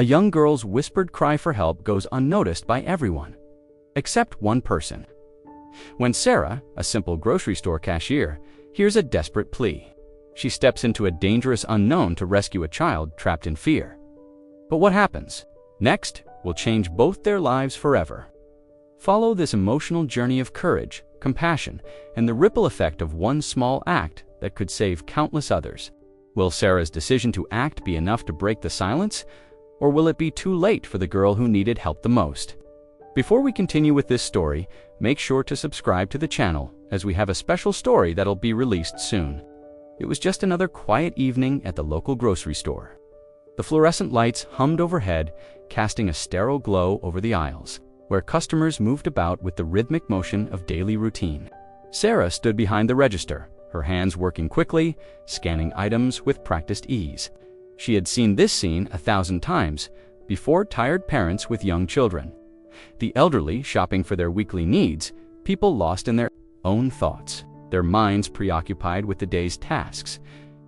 A young girl's whispered cry for help goes unnoticed by everyone, except one person. When Sarah, a simple grocery store cashier, hears a desperate plea, she steps into a dangerous unknown to rescue a child trapped in fear. But what happens next will change both their lives forever. Follow this emotional journey of courage, compassion, and the ripple effect of one small act that could save countless others. Will Sarah's decision to act be enough to break the silence, or will it be too late for the girl who needed help the most? Before we continue with this story, make sure to subscribe to the channel, as we have a special story that'll be released soon. It was just another quiet evening at the local grocery store. The fluorescent lights hummed overhead, casting a sterile glow over the aisles, where customers moved about with the rhythmic motion of daily routine. Sarah stood behind the register, her hands working quickly, scanning items with practiced ease. She had seen this scene 1,000 times before: tired parents with young children, the elderly shopping for their weekly needs, people lost in their own thoughts, their minds preoccupied with the day's tasks.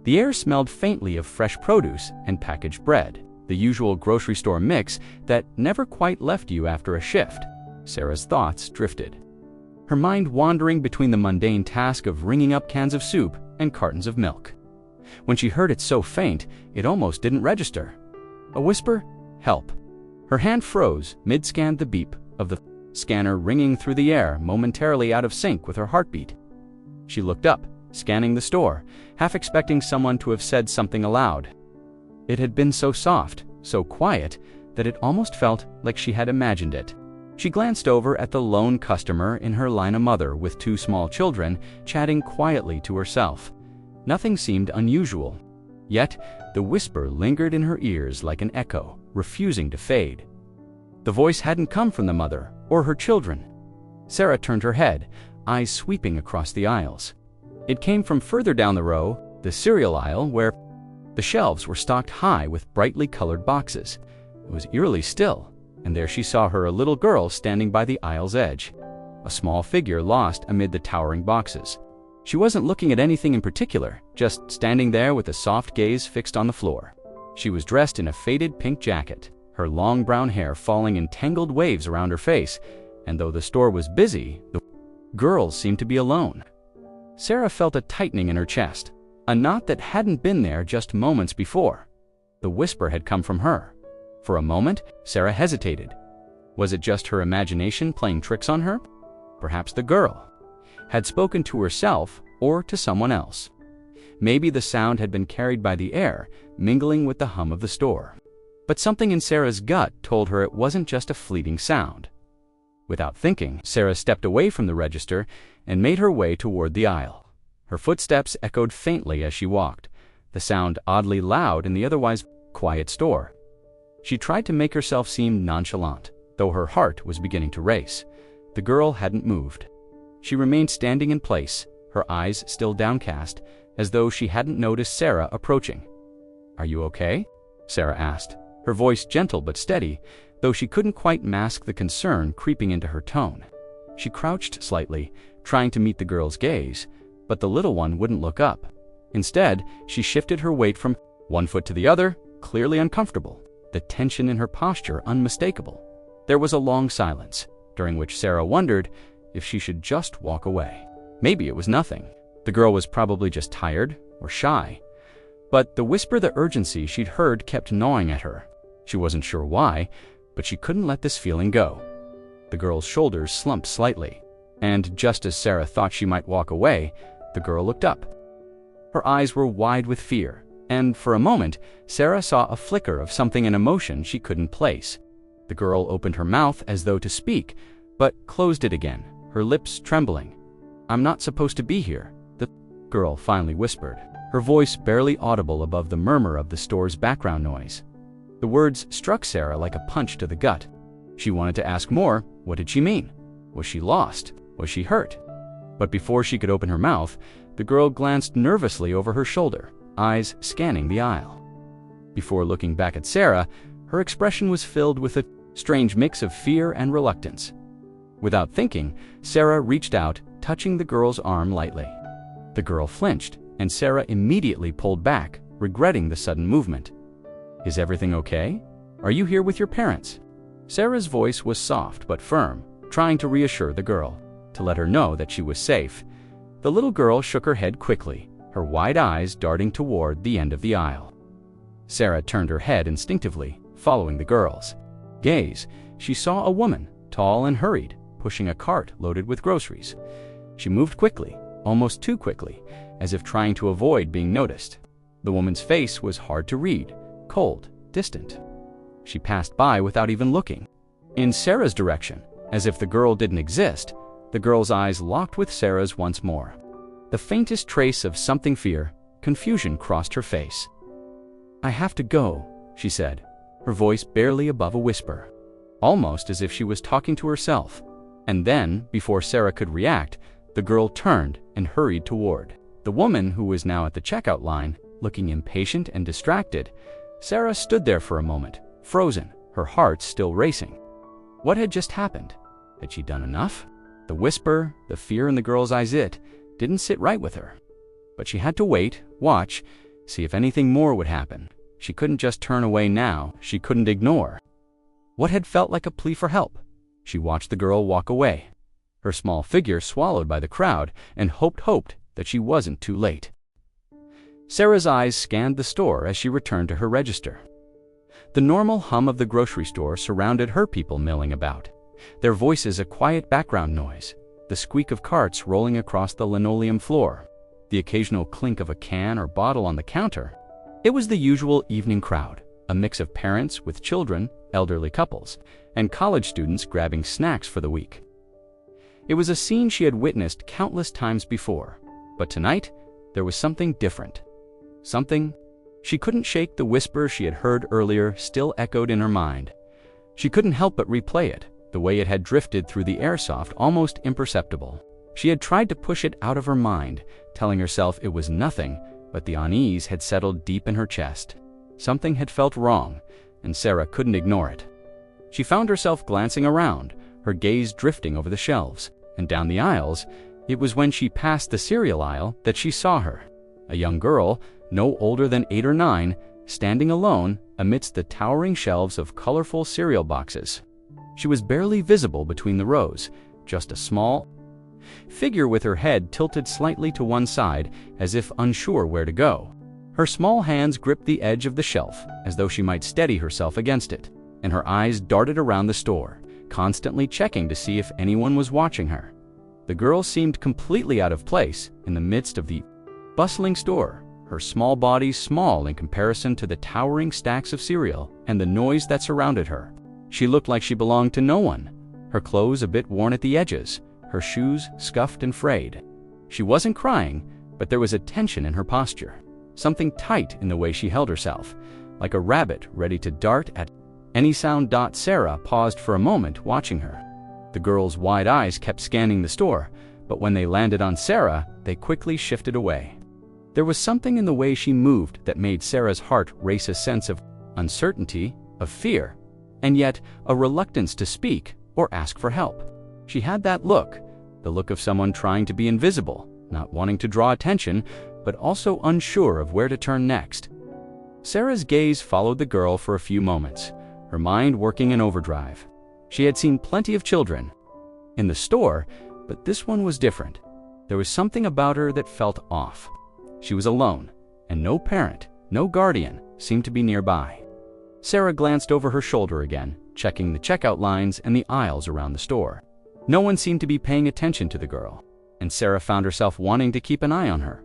The air smelled faintly of fresh produce and packaged bread, the usual grocery store mix that never quite left you after a shift. Sarah's thoughts drifted, her mind wandering between the mundane task of ringing up cans of soup and cartons of milk. When she heard it so faint, it almost didn't register. A whisper, "Help." Her hand froze mid-scan, the beep of the scanner ringing through the air, momentarily out of sync with her heartbeat. She looked up, scanning the store, half expecting someone to have said something aloud. It had been so soft, so quiet, that it almost felt like she had imagined it. She glanced over at the lone customer in her line, a mother with 2 small children, chatting quietly to herself. Nothing seemed unusual. Yet, the whisper lingered in her ears like an echo, refusing to fade. The voice hadn't come from the mother or her children. Sarah turned her head, eyes sweeping across the aisles. It came from further down the row, the cereal aisle, where the shelves were stocked high with brightly colored boxes. It was eerily still, and there she saw her, a little girl standing by the aisle's edge, a small figure lost amid the towering boxes. She wasn't looking at anything in particular, just standing there with a soft gaze fixed on the floor. She was dressed in a faded pink jacket, her long brown hair falling in tangled waves around her face, and though the store was busy, the girl seemed to be alone. Sarah felt a tightening in her chest, a knot that hadn't been there just moments before. The whisper had come from her. For a moment, Sarah hesitated. Was it just her imagination playing tricks on her? Perhaps the girl had spoken to herself or to someone else. Maybe the sound had been carried by the air, mingling with the hum of the store. But something in Sarah's gut told her it wasn't just a fleeting sound. Without thinking, Sarah stepped away from the register and made her way toward the aisle. Her footsteps echoed faintly as she walked, the sound oddly loud in the otherwise quiet store. She tried to make herself seem nonchalant, though her heart was beginning to race. The girl hadn't moved. She remained standing in place, her eyes still downcast, as though she hadn't noticed Sarah approaching. "Are you okay?" Sarah asked, her voice gentle but steady, though she couldn't quite mask the concern creeping into her tone. She crouched slightly, trying to meet the girl's gaze, but the little one wouldn't look up. Instead, she shifted her weight from one foot to the other, clearly uncomfortable, the tension in her posture unmistakable. There was a long silence, during which Sarah wondered if she should just walk away. Maybe it was nothing. The girl was probably just tired or shy. But the whisper, the urgency she'd heard, kept gnawing at her. She wasn't sure why, but she couldn't let this feeling go. The girl's shoulders slumped slightly, and just as Sarah thought she might walk away, the girl looked up. Her eyes were wide with fear, and for a moment, Sarah saw a flicker of something, an emotion she couldn't place. The girl opened her mouth as though to speak, but closed it again, her lips trembling. "I'm not supposed to be here," the girl finally whispered, her voice barely audible above the murmur of the store's background noise. The words struck Sarah like a punch to the gut. She wanted to ask more. What did she mean? Was she lost? Was she hurt? But before she could open her mouth, the girl glanced nervously over her shoulder, eyes scanning the aisle. Before looking back at Sarah, her expression was filled with a strange mix of fear and reluctance. Without thinking, Sarah reached out, touching the girl's arm lightly. The girl flinched, and Sarah immediately pulled back, regretting the sudden movement. "Is everything okay?" Are you here with your parents?" Sarah's voice was soft but firm, trying to reassure the girl, to let her know that she was safe. The little girl shook her head quickly, her wide eyes darting toward the end of the aisle. Sarah turned her head instinctively, following the girl's gaze. She saw a woman, tall and hurried, pushing a cart loaded with groceries. She moved quickly, almost too quickly, as if trying to avoid being noticed. The woman's face was hard to read, cold, distant. She passed by without even looking. In Sarah's direction, as if the girl didn't exist, the girl's eyes locked with Sarah's once more. The faintest trace of something confusion crossed her face. "I have to go," she said, her voice barely above a whisper, almost as if she was talking to herself. And then, before Sarah could react, the girl turned and hurried toward the woman, who was now at the checkout line, looking impatient and distracted. Sarah stood there for a moment, frozen, her heart still racing. What had just happened? Had she done enough? The whisper, the fear in the girl's eyes, it didn't sit right with her. But she had to wait, watch, see if anything more would happen. She couldn't just turn away now. She couldn't ignore what had felt like a plea for help. She watched the girl walk away, her small figure swallowed by the crowd, and hoped that she wasn't too late. Sarah's eyes scanned the store as she returned to her register. The normal hum of the grocery store surrounded her, people milling about, their voices a quiet background noise, the squeak of carts rolling across the linoleum floor, the occasional clink of a can or bottle on the counter. It was the usual evening crowd, a mix of parents with children, elderly couples, and college students grabbing snacks for the week. It was a scene she had witnessed countless times before, but tonight there was something different. Something she couldn't shake. The whisper she had heard earlier still echoed in her mind. She couldn't help but replay it, the way it had drifted through the airsoft, almost imperceptible. She had tried to push it out of her mind, telling herself it was nothing, but the unease had settled deep in her chest. Something had felt wrong, and Sarah couldn't ignore it. She found herself glancing around, her gaze drifting over the shelves and down the aisles. It was when she passed the cereal aisle that she saw her, a young girl, no older than 8 or 9, standing alone amidst the towering shelves of colorful cereal boxes. She was barely visible between the rows, just a small figure with her head tilted slightly to one side, as if unsure where to go. Her small hands gripped the edge of the shelf, as though she might steady herself against it, and her eyes darted around the store, constantly checking to see if anyone was watching her. The girl seemed completely out of place in the midst of the bustling store, her small body small in comparison to the towering stacks of cereal and the noise that surrounded her. She looked like she belonged to no one, her clothes a bit worn at the edges, her shoes scuffed and frayed. She wasn't crying, but there was a tension in her posture, something tight in the way she held herself, like a rabbit ready to dart at any sound. Sarah paused for a moment, watching her. The girl's wide eyes kept scanning the store, but when they landed on Sarah, they quickly shifted away. There was something in the way she moved that made Sarah's heart race, a sense of uncertainty, of fear, and yet a reluctance to speak or ask for help. She had that look, the look of someone trying to be invisible, not wanting to draw attention, but also unsure of where to turn next. Sarah's gaze followed the girl for a few moments, her mind working in overdrive. She had seen plenty of children in the store, but this one was different. There was something about her that felt off. She was alone, and no parent, no guardian seemed to be nearby. Sarah glanced over her shoulder again, checking the checkout lines and the aisles around the store. No one seemed to be paying attention to the girl, and Sarah found herself wanting to keep an eye on her.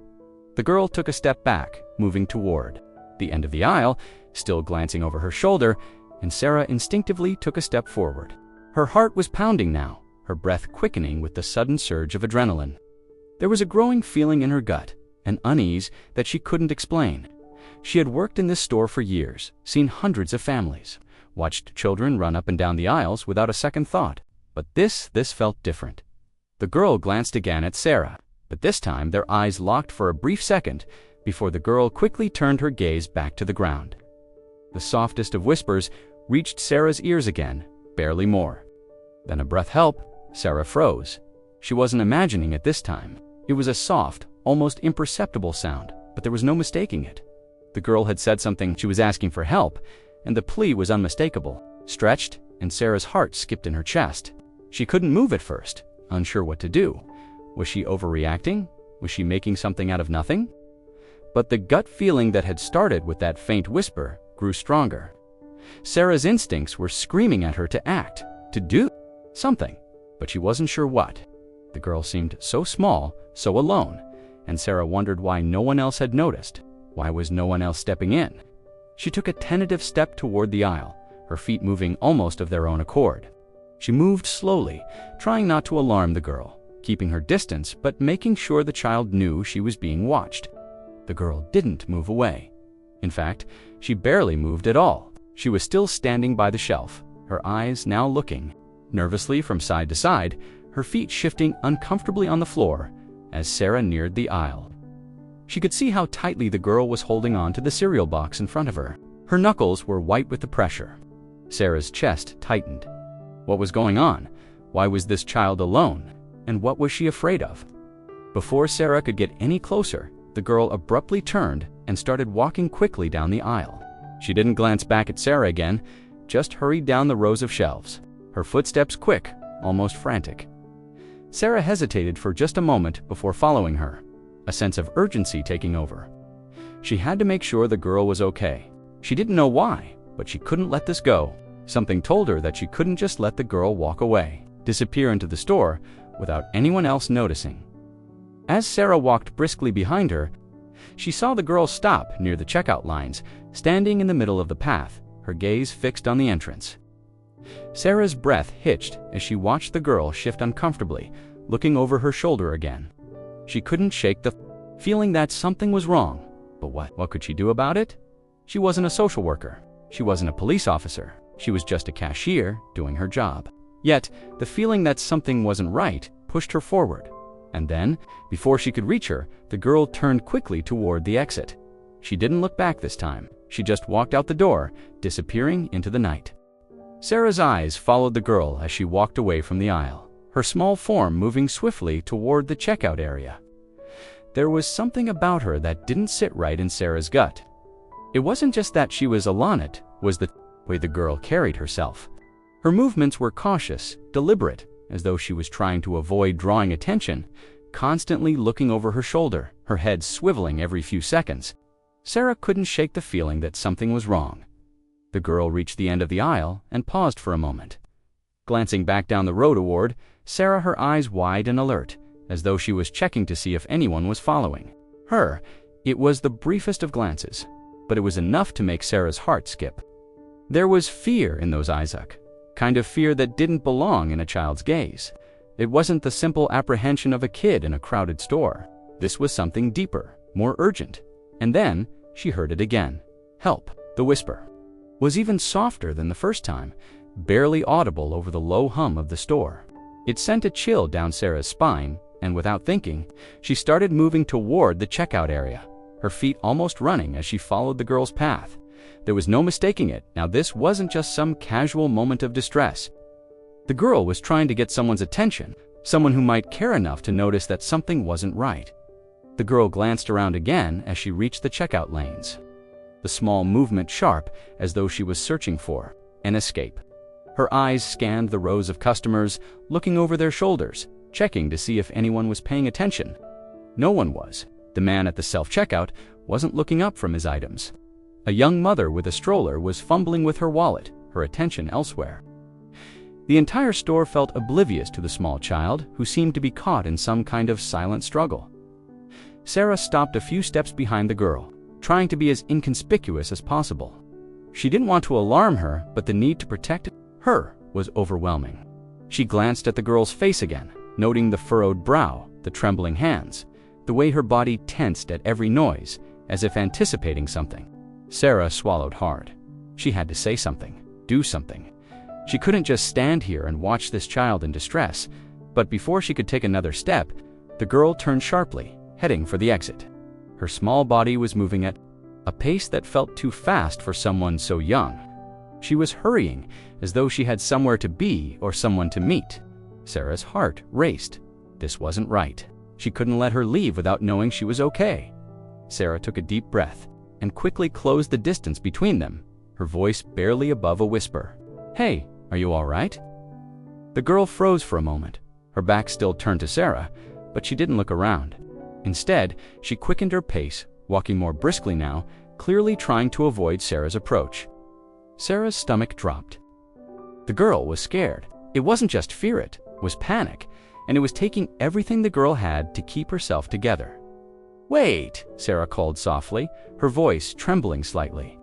The girl took a step back, moving toward the end of the aisle, still glancing over her shoulder, and Sarah instinctively took a step forward. Her heart was pounding now, her breath quickening with the sudden surge of adrenaline. There was a growing feeling in her gut, an unease that she couldn't explain. She had worked in this store for years, seen hundreds of families, watched children run up and down the aisles without a second thought. But this felt different. The girl glanced again at Sarah, but this time their eyes locked for a brief second before the girl quickly turned her gaze back to the ground. The softest of whispers reached Sarah's ears again, barely more. Then a breath. "Help!" Sarah froze. She wasn't imagining it this time. It was a soft, almost imperceptible sound, but there was no mistaking it. The girl had said something. She was asking for help, and the plea was unmistakable. Stretched, and Sarah's heart skipped in her chest. She couldn't move at first, unsure what to do. Was she overreacting? Was she making something out of nothing? But the gut feeling that had started with that faint whisper grew stronger. Sarah's instincts were screaming at her to act, to do something, but she wasn't sure what. The girl seemed so small, so alone, and Sarah wondered why no one else had noticed. Why was no one else stepping in? She took a tentative step toward the aisle, her feet moving almost of their own accord. She moved slowly, trying not to alarm the girl, keeping her distance but making sure the child knew she was being watched. The girl didn't move away. In fact, she barely moved at all. She was still standing by the shelf, her eyes now looking nervously from side to side, her feet shifting uncomfortably on the floor as Sarah neared the aisle. She could see how tightly the girl was holding on to the cereal box in front of her. Her knuckles were white with the pressure. Sarah's chest tightened. What was going on? Why was this child alone? And what was she afraid of? Before Sarah could get any closer, the girl abruptly turned and started walking quickly down the aisle. She didn't glance back at Sarah again, just hurried down the rows of shelves, her footsteps quick, almost frantic. Sarah hesitated for just a moment before following her, a sense of urgency taking over. She had to make sure the girl was okay. She didn't know why, but she couldn't let this go. Something told her that she couldn't just let the girl walk away, disappear into the store, without anyone else noticing. As Sarah walked briskly behind her, she saw the girl stop near the checkout lines, standing in the middle of the path, her gaze fixed on the entrance. Sarah's breath hitched as she watched the girl shift uncomfortably, looking over her shoulder again. She couldn't shake the feeling that something was wrong. But what could she do about it? She wasn't a social worker. She wasn't a police officer. She was just a cashier doing her job. Yet, the feeling that something wasn't right pushed her forward. And then, before she could reach her, the girl turned quickly toward the exit. She didn't look back this time. She just walked out the door, disappearing into the night. Sarah's eyes followed the girl as she walked away from the aisle, her small form moving swiftly toward the checkout area. There was something about her that didn't sit right in Sarah's gut. It wasn't just that she was alone, it was the way the girl carried herself. Her movements were cautious, deliberate, as though she was trying to avoid drawing attention, constantly looking over her shoulder, her head swiveling every few seconds. Sarah couldn't shake the feeling that something was wrong. The girl reached the end of the aisle and paused for a moment. Glancing back down the road toward Sarah, her eyes wide and alert, as though she was checking to see if anyone was following her. It was the briefest of glances, but it was enough to make Sarah's heart skip. There was fear in those eyes, kind of fear that didn't belong in a child's gaze. It wasn't the simple apprehension of a kid in a crowded store. This was something deeper, more urgent. And then she heard it again. Help. The whisper was even softer than the first time, barely audible over the low hum of the store. It sent a chill down Sarah's spine, and without thinking, she started moving toward the checkout area, her feet almost running as she followed the girl's path. There was no mistaking it. Now this wasn't just some casual moment of distress. The girl was trying to get someone's attention, someone who might care enough to notice that something wasn't right. The girl glanced around again as she reached the checkout lanes, the small movement sharp as though she was searching for an escape. Her eyes scanned the rows of customers, looking over their shoulders, checking to see if anyone was paying attention. No one was. The man at the self-checkout wasn't looking up from his items. A young mother with a stroller was fumbling with her wallet, her attention elsewhere. The entire store felt oblivious to the small child, who seemed to be caught in some kind of silent struggle. Sarah stopped a few steps behind the girl, trying to be as inconspicuous as possible. She didn't want to alarm her, but the need to protect her was overwhelming. She glanced at the girl's face again, noting the furrowed brow, the trembling hands, the way her body tensed at every noise, as if anticipating something. Sarah swallowed hard. She had to say something, do something. She couldn't just stand here and watch this child in distress, but before she could take another step, the girl turned sharply, heading for the exit. Her small body was moving at a pace that felt too fast for someone so young. She was hurrying, as though she had somewhere to be or someone to meet. Sarah's heart raced. This wasn't right. She couldn't let her leave without knowing she was okay. Sarah took a deep breath and quickly closed the distance between them, her voice barely above a whisper. "Hey, are you all right?" The girl froze for a moment, her back still turned to Sarah, but she didn't look around. Instead, she quickened her pace, walking more briskly now, clearly trying to avoid Sarah's approach. Sarah's stomach dropped. The girl was scared. It wasn't just fear, it was panic, and it was taking everything the girl had to keep herself together. "Wait," Sarah called softly, her voice trembling slightly.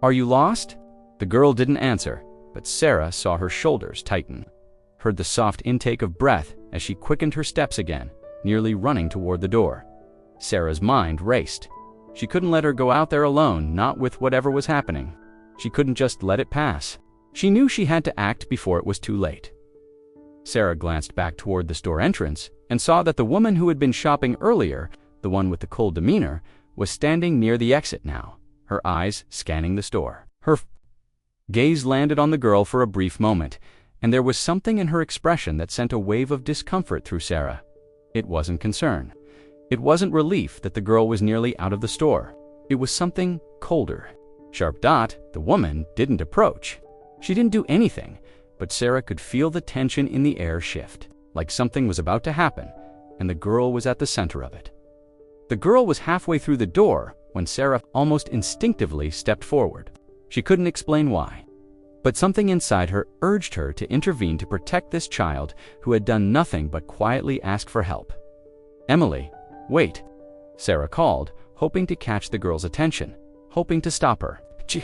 "Are you lost?" The girl didn't answer, but Sarah saw her shoulders tighten, heard the soft intake of breath as she quickened her steps again, nearly running toward the door. Sarah's mind raced. She couldn't let her go out there alone, not with whatever was happening. She couldn't just let it pass. She knew she had to act before it was too late. Sarah glanced back toward the store entrance and saw that the woman who had been shopping earlier, the one with the cold demeanor, was standing near the exit now, her eyes scanning the store. Her gaze landed on the girl for a brief moment, and there was something in her expression that sent a wave of discomfort through Sarah. It wasn't concern. It wasn't relief that the girl was nearly out of the store. It was something colder. Sharp Dot, the woman, didn't approach. She didn't do anything, but Sarah could feel the tension in the air shift, like something was about to happen, and the girl was at the center of it. The girl was halfway through the door when Sarah almost instinctively stepped forward. She couldn't explain why, but something inside her urged her to intervene to protect this child who had done nothing but quietly ask for help. "Emily, wait," Sarah called, hoping to catch the girl's attention, hoping to stop her. She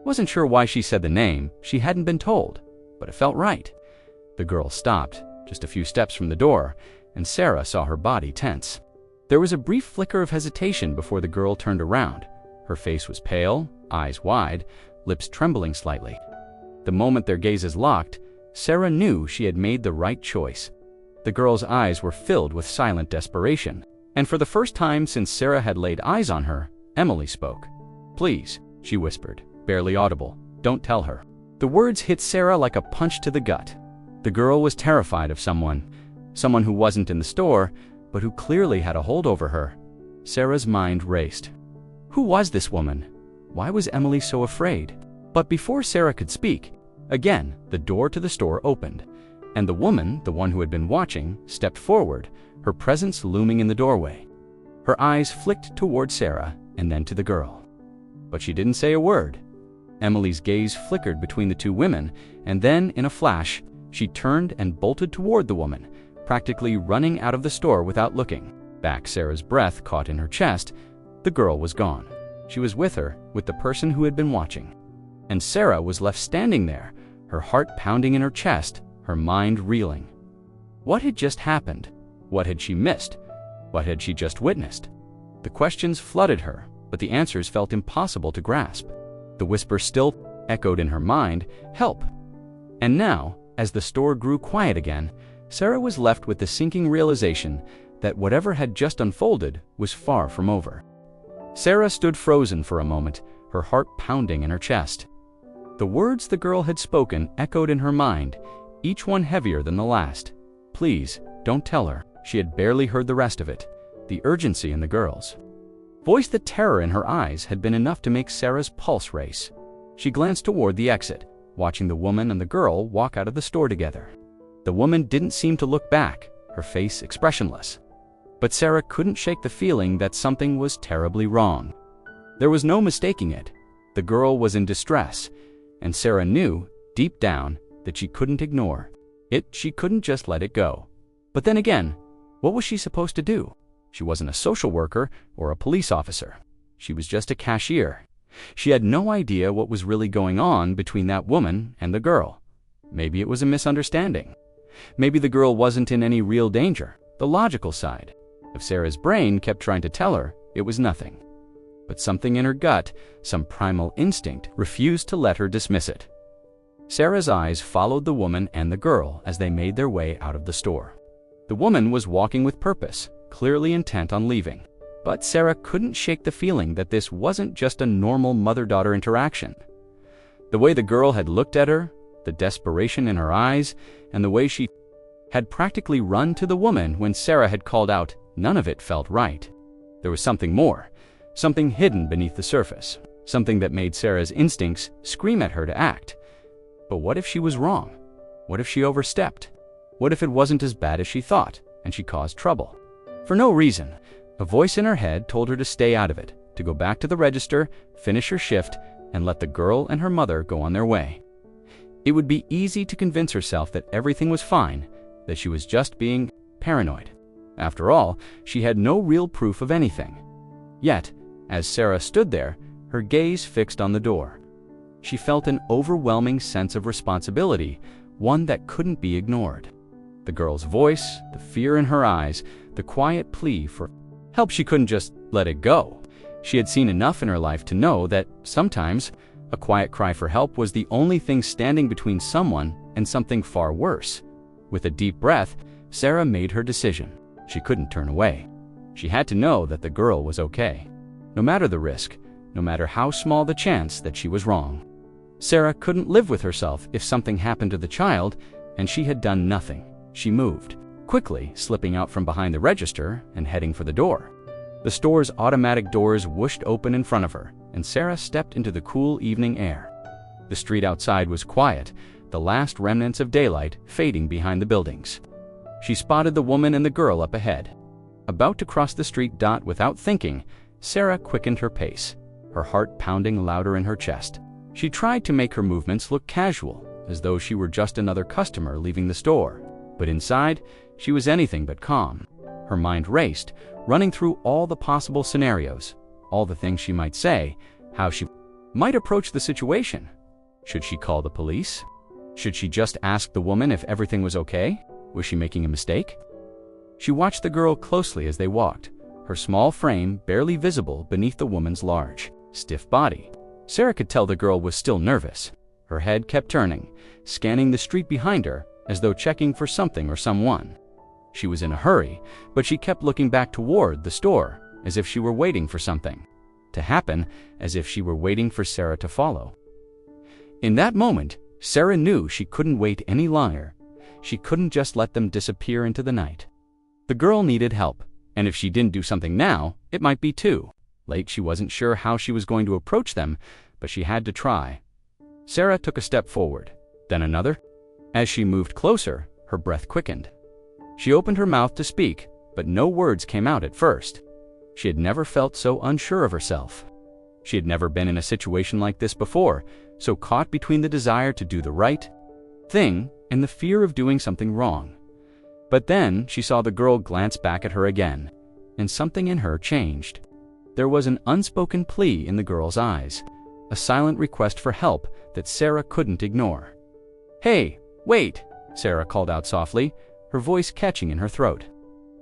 wasn't sure why she said the name. She hadn't been told, but it felt right. The girl stopped, just a few steps from the door, and Sarah saw her body tense. There was a brief flicker of hesitation before the girl turned around. Her face was pale, eyes wide, lips trembling slightly. The moment their gazes locked, Sarah knew she had made the right choice. The girl's eyes were filled with silent desperation, and for the first time since Sarah had laid eyes on her, Emily spoke. "Please," she whispered, barely audible, "don't tell her." The words hit Sarah like a punch to the gut. The girl was terrified of someone who wasn't in the store, but who clearly had a hold over her. Sarah's mind raced. Who was this woman? Why was Emily so afraid? But before Sarah could speak, again, the door to the store opened, and the woman, the one who had been watching, stepped forward, her presence looming in the doorway. Her eyes flicked toward Sarah and then to the girl. But she didn't say a word. Emily's gaze flickered between the two women, and then, in a flash, she turned and bolted toward the woman, practically running out of the store without looking. Back, Sarah's breath caught in her chest. The girl was gone. She was with her, with the person who had been watching. And Sarah was left standing there, her heart pounding in her chest, her mind reeling. What had just happened? What had she missed? What had she just witnessed? The questions flooded her, but the answers felt impossible to grasp. The whisper still echoed in her mind, "Help!" And now, as the store grew quiet again, Sarah was left with the sinking realization that whatever had just unfolded was far from over. Sarah stood frozen for a moment, her heart pounding in her chest. The words the girl had spoken echoed in her mind, each one heavier than the last. "Please, don't tell her." She had barely heard the rest of it. The urgency in the girl's voice, the terror in her eyes had been enough to make Sarah's pulse race. She glanced toward the exit, watching the woman and the girl walk out of the store together. The woman didn't seem to look back, her face expressionless. But Sarah couldn't shake the feeling that something was terribly wrong. There was no mistaking it. The girl was in distress, and Sarah knew, deep down, that she couldn't ignore it. She couldn't just let it go. But then again, what was she supposed to do? She wasn't a social worker or a police officer. She was just a cashier. She had no idea what was really going on between that woman and the girl. Maybe it was a misunderstanding. Maybe the girl wasn't in any real danger, the logical side. If Sarah's brain kept trying to tell her, it was nothing. But something in her gut, some primal instinct, refused to let her dismiss it. Sarah's eyes followed the woman and the girl as they made their way out of the store. The woman was walking with purpose, clearly intent on leaving. But Sarah couldn't shake the feeling that this wasn't just a normal mother-daughter interaction. The way the girl had looked at her, the desperation in her eyes, and the way she had practically run to the woman when Sarah had called out, none of it felt right. There was something more, something hidden beneath the surface. something that made Sarah's instincts scream at her to act. But what if she was wrong? What if she overstepped? What if it wasn't as bad as she thought, and she caused trouble? For no reason, a voice in her head told her to stay out of it, to go back to the register, finish her shift, and let the girl and her mother go on their way. It would be easy to convince herself that everything was fine, that she was just being paranoid. After all, she had no real proof of anything. Yet, as Sarah stood there, her gaze fixed on the door, she felt an overwhelming sense of responsibility, one that couldn't be ignored. The girl's voice, the fear in her eyes, the quiet plea for help, she couldn't just let it go. She had seen enough in her life to know that sometimes a quiet cry for help was the only thing standing between someone and something far worse. With a deep breath, Sarah made her decision. She couldn't turn away. She had to know that the girl was okay, no matter the risk, no matter how small the chance that she was wrong. Sarah couldn't live with herself if something happened to the child, and she had done nothing. She moved, quickly slipping out from behind the register and heading for the door. The store's automatic doors whooshed open in front of her, and Sarah stepped into the cool evening air. The street outside was quiet, the last remnants of daylight fading behind the buildings. She spotted the woman and the girl up ahead. About to cross the street without thinking, Sarah quickened her pace, her heart pounding louder in her chest. She tried to make her movements look casual, as though she were just another customer leaving the store. But inside, she was anything but calm. Her mind raced, running through all the possible scenarios, all the things she might say, how she might approach the situation. Should she call the police? Should she just ask the woman if everything was okay? Was she making a mistake? She watched the girl closely as they walked, her small frame barely visible beneath the woman's large, stiff body. Sarah could tell the girl was still nervous. Her head kept turning, scanning the street behind her as though checking for something or someone. She was in a hurry, but she kept looking back toward the store, as if she were waiting for something to happen, as if she were waiting for Sarah to follow. In that moment, Sarah knew she couldn't wait any longer. She couldn't just let them disappear into the night. The girl needed help, and if she didn't do something now, it might be too late. She wasn't sure how she was going to approach them, but she had to try. Sarah took a step forward, then another. As she moved closer, her breath quickened. She opened her mouth to speak, but no words came out at first. She had never felt so unsure of herself. She had never been in a situation like this before, so caught between the desire to do the right thing and the fear of doing something wrong. But then she saw the girl glance back at her again, and something in her changed. There was an unspoken plea in the girl's eyes, a silent request for help that Sarah couldn't ignore. "Hey, wait," Sarah called out softly, her voice catching in her throat.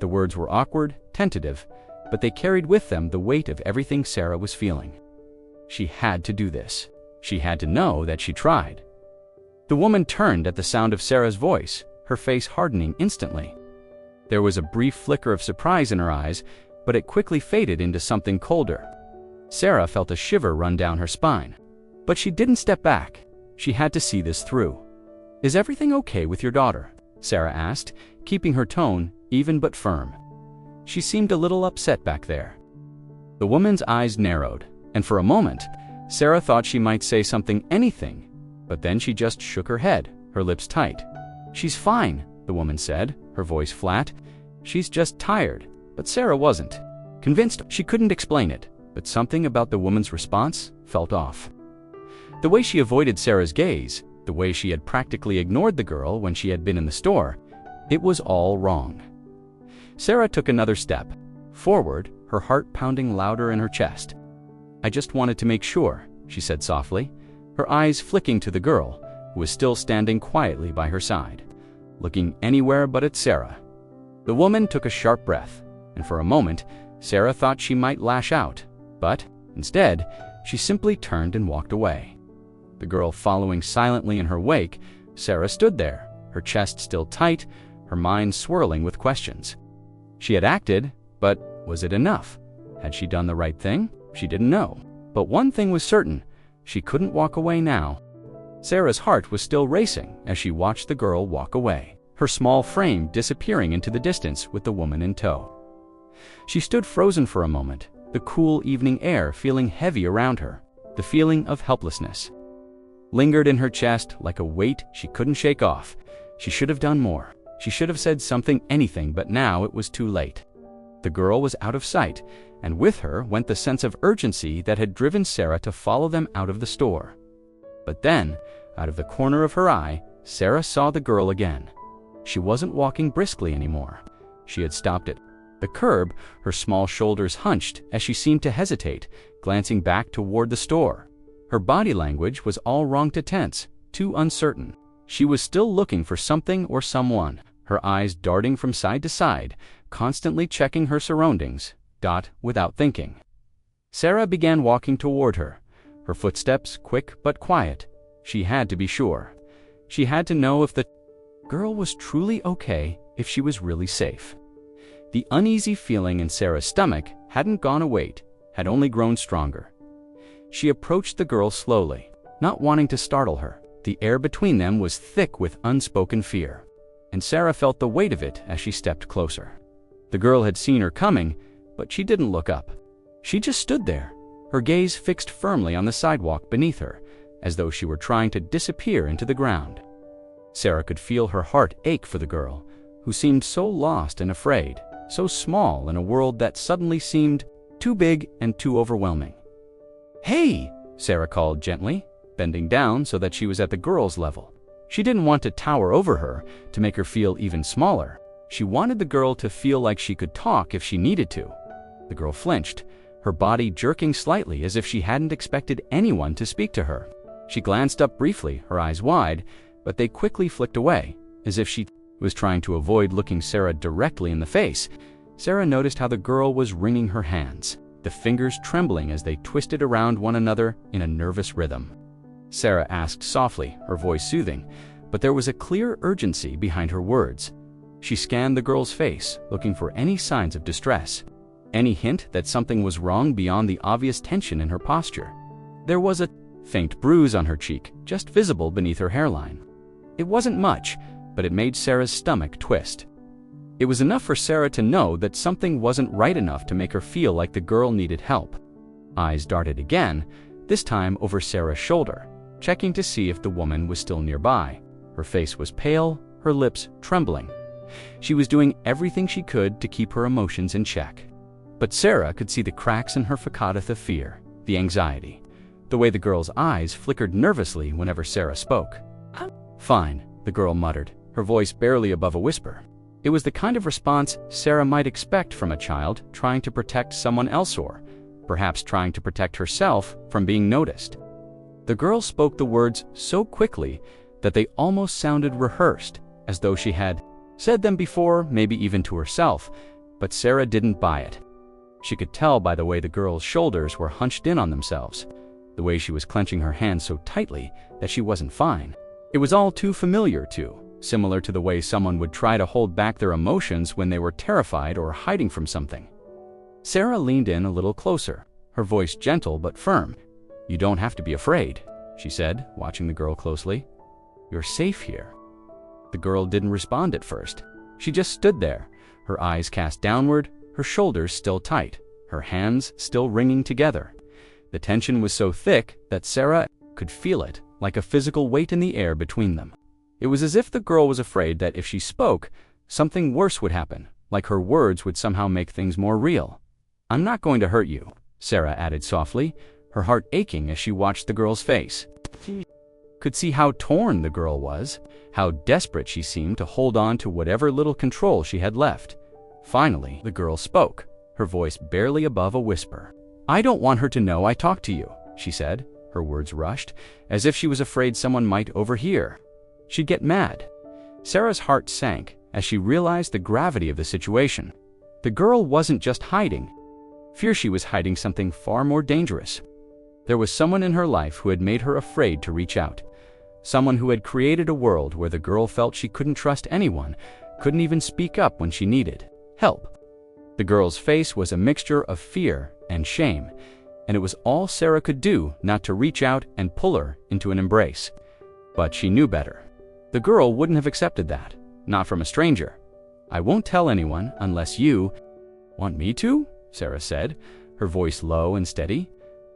The words were awkward, tentative, but they carried with them the weight of everything Sarah was feeling. She had to do this. She had to know that she tried. The woman turned at the sound of Sarah's voice, her face hardening instantly. There was a brief flicker of surprise in her eyes, but it quickly faded into something colder. Sarah felt a shiver run down her spine. But she didn't step back. She had to see this through. "Is everything okay with your daughter?" Sarah asked, keeping her tone even but firm. She seemed a little upset back there. The woman's eyes narrowed, and for a moment, Sarah thought she might say anything, but then she just shook her head, her lips tight. "She's fine," the woman said, her voice flat. "She's just tired." But Sarah wasn't. Convinced, she couldn't explain it, but something about the woman's response felt off. The way she avoided Sarah's gaze, the way she had practically ignored the girl when she had been in the store, it was all wrong. Sarah took another step forward, her heart pounding louder in her chest. "I just wanted to make sure," she said softly, her eyes flicking to the girl, who was still standing quietly by her side, looking anywhere but at Sarah. The woman took a sharp breath, and for a moment, Sarah thought she might lash out, but instead, she simply turned and walked away. The girl following silently in her wake, Sarah stood there, her chest still tight, her mind swirling with questions. She had acted, but was it enough? Had she done the right thing? She didn't know. But one thing was certain, she couldn't walk away now. Sarah's heart was still racing as she watched the girl walk away, her small frame disappearing into the distance with the woman in tow. She stood frozen for a moment, the cool evening air feeling heavy around her. The feeling of helplessness lingered in her chest like a weight she couldn't shake off. She should have done more. She should have said something, anything, but now it was too late. The girl was out of sight, and with her went the sense of urgency that had driven Sarah to follow them out of the store. But then, out of the corner of her eye, Sarah saw the girl again. She wasn't walking briskly anymore. She had stopped at the curb, her small shoulders hunched as she seemed to hesitate, glancing back toward the store. Her body language was all wrong, too tense, too uncertain. She was still looking for something or someone, her eyes darting from side to side, constantly checking her surroundings, without thinking. Sarah began walking toward her, her footsteps quick but quiet. She had to be sure. She had to know if the girl was truly okay, if she was really safe. The uneasy feeling in Sarah's stomach hadn't gone away, had only grown stronger. She approached the girl slowly, not wanting to startle her. The air between them was thick with unspoken fear, and Sarah felt the weight of it as she stepped closer. The girl had seen her coming, but she didn't look up. She just stood there, her gaze fixed firmly on the sidewalk beneath her, as though she were trying to disappear into the ground. Sarah could feel her heart ache for the girl, who seemed so lost and afraid, so small in a world that suddenly seemed too big and too overwhelming. "Hey!" Sarah called gently, bending down so that she was at the girl's level. She didn't want to tower over her, to make her feel even smaller. She wanted the girl to feel like she could talk if she needed to. The girl flinched, her body jerking slightly as if she hadn't expected anyone to speak to her. She glanced up briefly, her eyes wide, but they quickly flicked away, as if she was trying to avoid looking Sarah directly in the face. Sarah noticed how the girl was wringing her hands, the fingers trembling as they twisted around one another in a nervous rhythm. Sarah asked softly, her voice soothing, but there was a clear urgency behind her words. She scanned the girl's face, looking for any signs of distress, any hint that something was wrong beyond the obvious tension in her posture. There was a faint bruise on her cheek, just visible beneath her hairline. It wasn't much, but it made Sarah's stomach twist. It was enough for Sarah to know that something wasn't right enough to make her feel like the girl needed help. Eyes darted again, this time over Sarah's shoulder, checking to see if the woman was still nearby. Her face was pale, her lips trembling. She was doing everything she could to keep her emotions in check. But Sarah could see the cracks in her facade of fear, the anxiety, the way the girl's eyes flickered nervously whenever Sarah spoke. "Fine," the girl muttered, her voice barely above a whisper. It was the kind of response Sarah might expect from a child trying to protect someone else, or perhaps trying to protect herself from being noticed. The girl spoke the words so quickly that they almost sounded rehearsed, as though she had said them before, maybe even to herself, but Sarah didn't buy it. She could tell by the way the girl's shoulders were hunched in on themselves, the way she was clenching her hands so tightly that she wasn't fine. It was all too familiar, similar to the way someone would try to hold back their emotions when they were terrified or hiding from something. Sarah leaned in a little closer, her voice gentle but firm. "You don't have to be afraid," she said, watching the girl closely. "You're safe here." The girl didn't respond at first. She just stood there, her eyes cast downward, her shoulders still tight, her hands still wringing together. The tension was so thick that Sarah could feel it, like a physical weight in the air between them. It was as if the girl was afraid that if she spoke, something worse would happen, like her words would somehow make things more real. "I'm not going to hurt you," Sarah added softly, her heart aching as she watched the girl's face. She could see how torn the girl was, how desperate she seemed to hold on to whatever little control she had left. Finally, the girl spoke, her voice barely above a whisper. "I don't want her to know I talked to you," she said, her words rushed, as if she was afraid someone might overhear. She'd get mad. Sarah's heart sank as she realized the gravity of the situation. The girl wasn't just hiding. Fear she was hiding something far more dangerous. There was someone in her life who had made her afraid to reach out. Someone who had created a world where the girl felt she couldn't trust anyone, couldn't even speak up when she needed help. The girl's face was a mixture of fear and shame, and it was all Sarah could do not to reach out and pull her into an embrace. But she knew better. The girl wouldn't have accepted that, not from a stranger. "I won't tell anyone unless you want me to," Sarah said, her voice low and steady.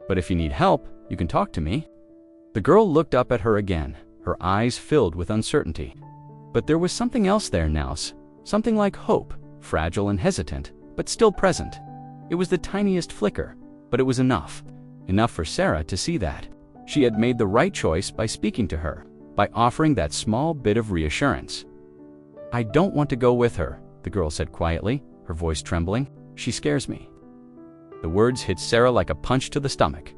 But if you need help, you can talk to me." The girl looked up at her again, her eyes filled with uncertainty. But there was something else there now, something like hope, fragile and hesitant, but still present. It was the tiniest flicker, but it was enough. Enough for Sarah to see that she had made the right choice by speaking to her, by offering that small bit of reassurance. "I don't want to go with her," the girl said quietly, her voice trembling. "She scares me." The words hit Sarah like a punch to the stomach.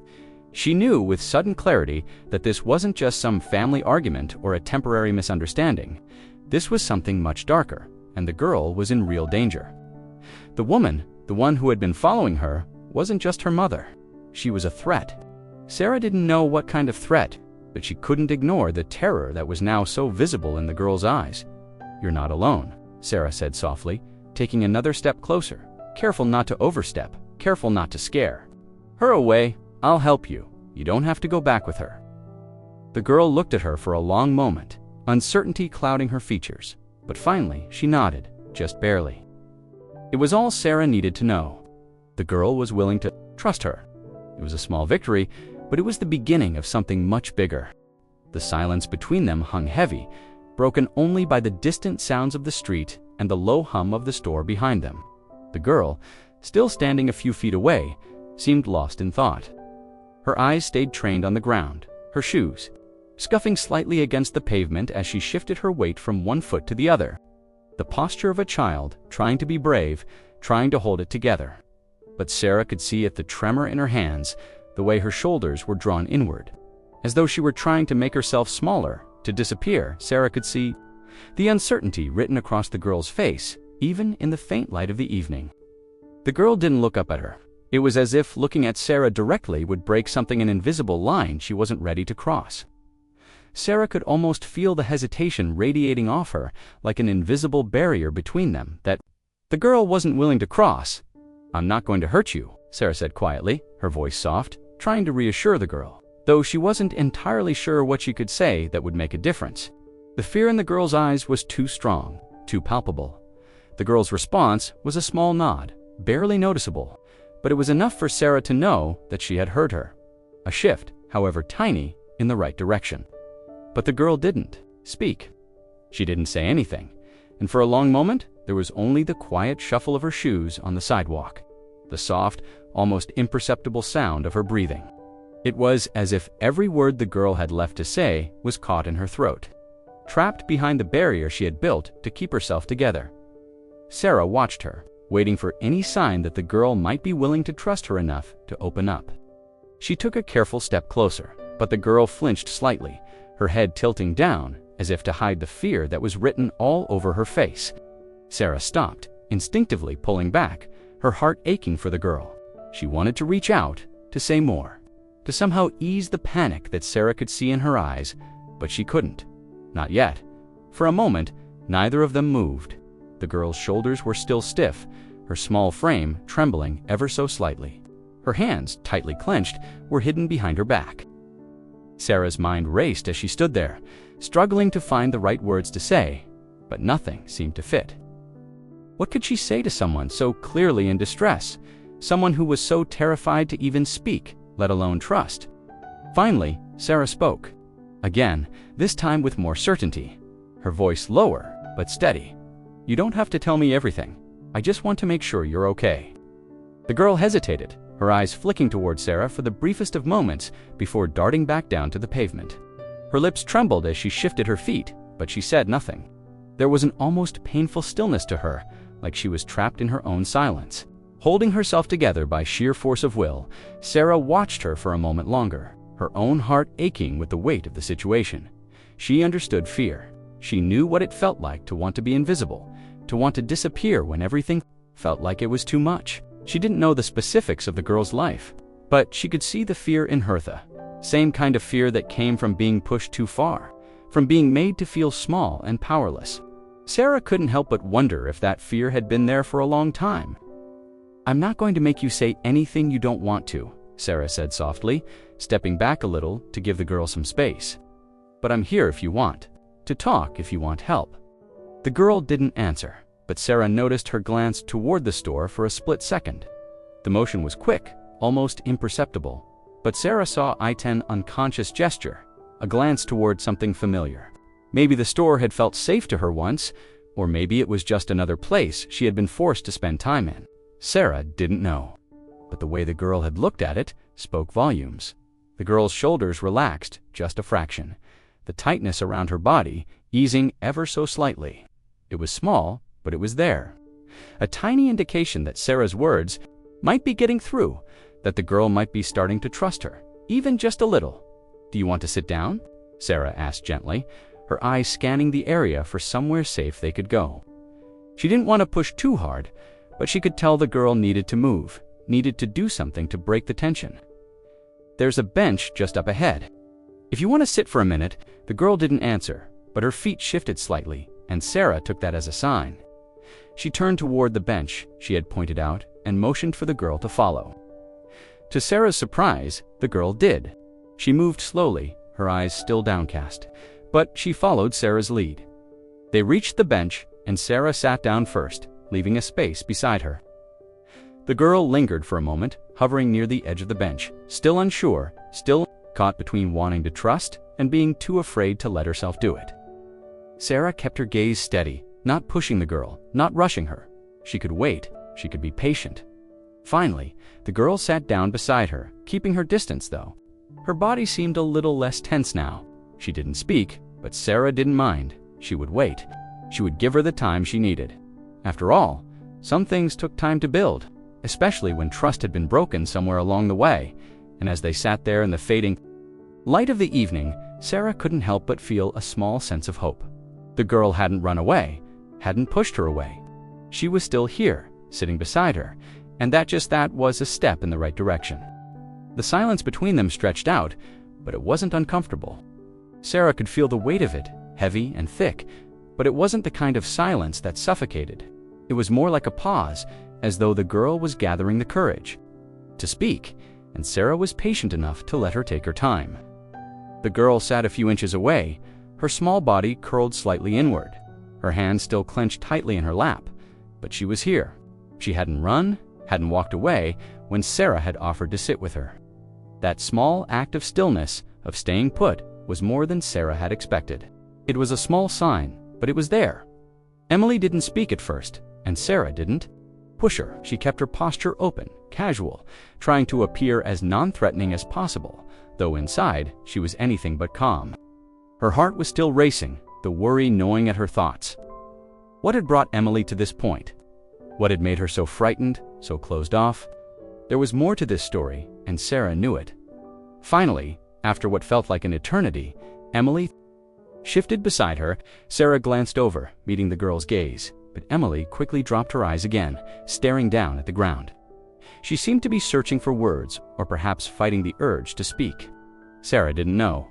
She knew with sudden clarity that this wasn't just some family argument or a temporary misunderstanding. This was something much darker, and the girl was in real danger. The woman, the one who had been following her, wasn't just her mother. She was a threat. Sarah didn't know what kind of threat, but she couldn't ignore the terror that was now so visible in the girl's eyes. "You're not alone," Sarah said softly, taking another step closer, careful not to overstep, careful not to scare. "Her away. I'll help you. You don't have to go back with her." The girl looked at her for a long moment, uncertainty clouding her features, but finally she nodded, just barely. It was all Sarah needed to know. The girl was willing to trust her. It was a small victory, but it was the beginning of something much bigger. The silence between them hung heavy, broken only by the distant sounds of the street and the low hum of the store behind them. The girl, still standing a few feet away, seemed lost in thought. Her eyes stayed trained on the ground, her shoes scuffing slightly against the pavement as she shifted her weight from one foot to the other. The posture of a child, trying to be brave, trying to hold it together. But Sarah could see it, the tremor in her hands, the way her shoulders were drawn inward. As though she were trying to make herself smaller, to disappear. Sarah could see the uncertainty written across the girl's face, even in the faint light of the evening. The girl didn't look up at her. It was as if looking at Sarah directly would break something, an invisible line she wasn't ready to cross. Sarah could almost feel the hesitation radiating off her, like an invisible barrier between them that the girl wasn't willing to cross. "I'm not going to hurt you," Sarah said quietly, her voice soft, trying to reassure the girl, though she wasn't entirely sure what she could say that would make a difference. The fear in the girl's eyes was too strong, too palpable. The girl's response was a small nod, barely noticeable, but it was enough for Sarah to know that she had heard her. A shift, however tiny, in the right direction. But the girl didn't speak. She didn't say anything, and for a long moment there was only the quiet shuffle of her shoes on the sidewalk, the soft, almost imperceptible sound of her breathing. It was as if every word the girl had left to say was caught in her throat, trapped behind the barrier she had built to keep herself together. Sarah watched her, waiting for any sign that the girl might be willing to trust her enough to open up. She took a careful step closer, but the girl flinched slightly, her head tilting down as if to hide the fear that was written all over her face. Sarah stopped, instinctively pulling back, her heart aching for the girl. She wanted to reach out, to say more, to somehow ease the panic that Sarah could see in her eyes, but she couldn't. Not yet. For a moment, neither of them moved. The girl's shoulders were still stiff, her small frame trembling ever so slightly. Her hands, tightly clenched, were hidden behind her back. Sarah's mind raced as she stood there, struggling to find the right words to say, but nothing seemed to fit. What could she say to someone so clearly in distress, someone who was so terrified to even speak, let alone trust? Finally, Sarah spoke. Again, this time with more certainty, her voice lower but steady. "You don't have to tell me everything. I just want to make sure you're okay." The girl hesitated, her eyes flicking toward Sarah for the briefest of moments before darting back down to the pavement. Her lips trembled as she shifted her feet, but she said nothing. There was an almost painful stillness to her, like she was trapped in her own silence. Holding herself together by sheer force of will, Sarah watched her for a moment longer, her own heart aching with the weight of the situation. She understood fear. She knew what it felt like to want to be invisible, to want to disappear when everything felt like it was too much. She didn't know the specifics of the girl's life, but she could see the fear in Hertha. Same kind of fear that came from being pushed too far, from being made to feel small and powerless. Sarah couldn't help but wonder if that fear had been there for a long time. "I'm not going to make you say anything you don't want to," Sarah said softly, stepping back a little to give the girl some space. "But I'm here if you want, to talk if you want help." The girl didn't answer, but Sarah noticed her glance toward the store for a split second. The motion was quick, almost imperceptible, But Sarah saw Iten's unconscious gesture, a glance toward something familiar. Maybe the store had felt safe to her once, or maybe it was just another place she had been forced to spend time in. Sarah didn't know. But the way the girl had looked at it spoke volumes. The girl's shoulders relaxed just a fraction, the tightness around her body easing ever so slightly. It was small, but it was there. A tiny indication that Sarah's words might be getting through, that the girl might be starting to trust her, even just a little. "Do you want to sit down?" Sarah asked gently, her eyes scanning the area for somewhere safe they could go. She didn't want to push too hard, but she could tell the girl needed to move, needed to do something to break the tension. "There's a bench just up ahead. If you want to sit for a minute." The girl didn't answer, but her feet shifted slightly, and Sarah took that as a sign. She turned toward the bench she had pointed out and motioned for the girl to follow. To Sarah's surprise, the girl did. She moved slowly, her eyes still downcast, but she followed Sarah's lead. They reached the bench, and Sarah sat down first, leaving a space beside her. The girl lingered for a moment, hovering near the edge of the bench, still unsure, still caught between wanting to trust and being too afraid to let herself do it. Sarah kept her gaze steady, not pushing the girl, not rushing her. She could wait, she could be patient. Finally, the girl sat down beside her, keeping her distance though. Her body seemed a little less tense now. She didn't speak, but Sarah didn't mind. She would wait. She would give her the time she needed. After all, some things took time to build, especially when trust had been broken somewhere along the way. And as they sat there in the fading light of the evening, Sarah couldn't help but feel a small sense of hope. The girl hadn't run away, hadn't pushed her away. She was still here, sitting beside her, and that was a step in the right direction. The silence between them stretched out, but it wasn't uncomfortable. Sarah could feel the weight of it, heavy and thick, but it wasn't the kind of silence that suffocated. It was more like a pause, as though the girl was gathering the courage to speak, and Sarah was patient enough to let her take her time. The girl sat a few inches away, her small body curled slightly inward, her hands still clenched tightly in her lap, but she was here. She hadn't run, hadn't walked away when Sarah had offered to sit with her. That small act of stillness, of staying put, was more than Sarah had expected. It was a small sign, but it was there. Emily didn't speak at first, and Sarah didn't push her. She kept her posture open, casual, trying to appear as non-threatening as possible, though inside she was anything but calm. Her heart was still racing, the worry gnawing at her thoughts. What had brought Emily to this point? What had made her so frightened, so closed off? There was more to this story, and Sarah knew it. Finally, after what felt like an eternity, Emily shifted beside her. Sarah glanced over, meeting the girl's gaze, but Emily quickly dropped her eyes again, staring down at the ground. She seemed to be searching for words, or perhaps fighting the urge to speak. Sarah didn't know.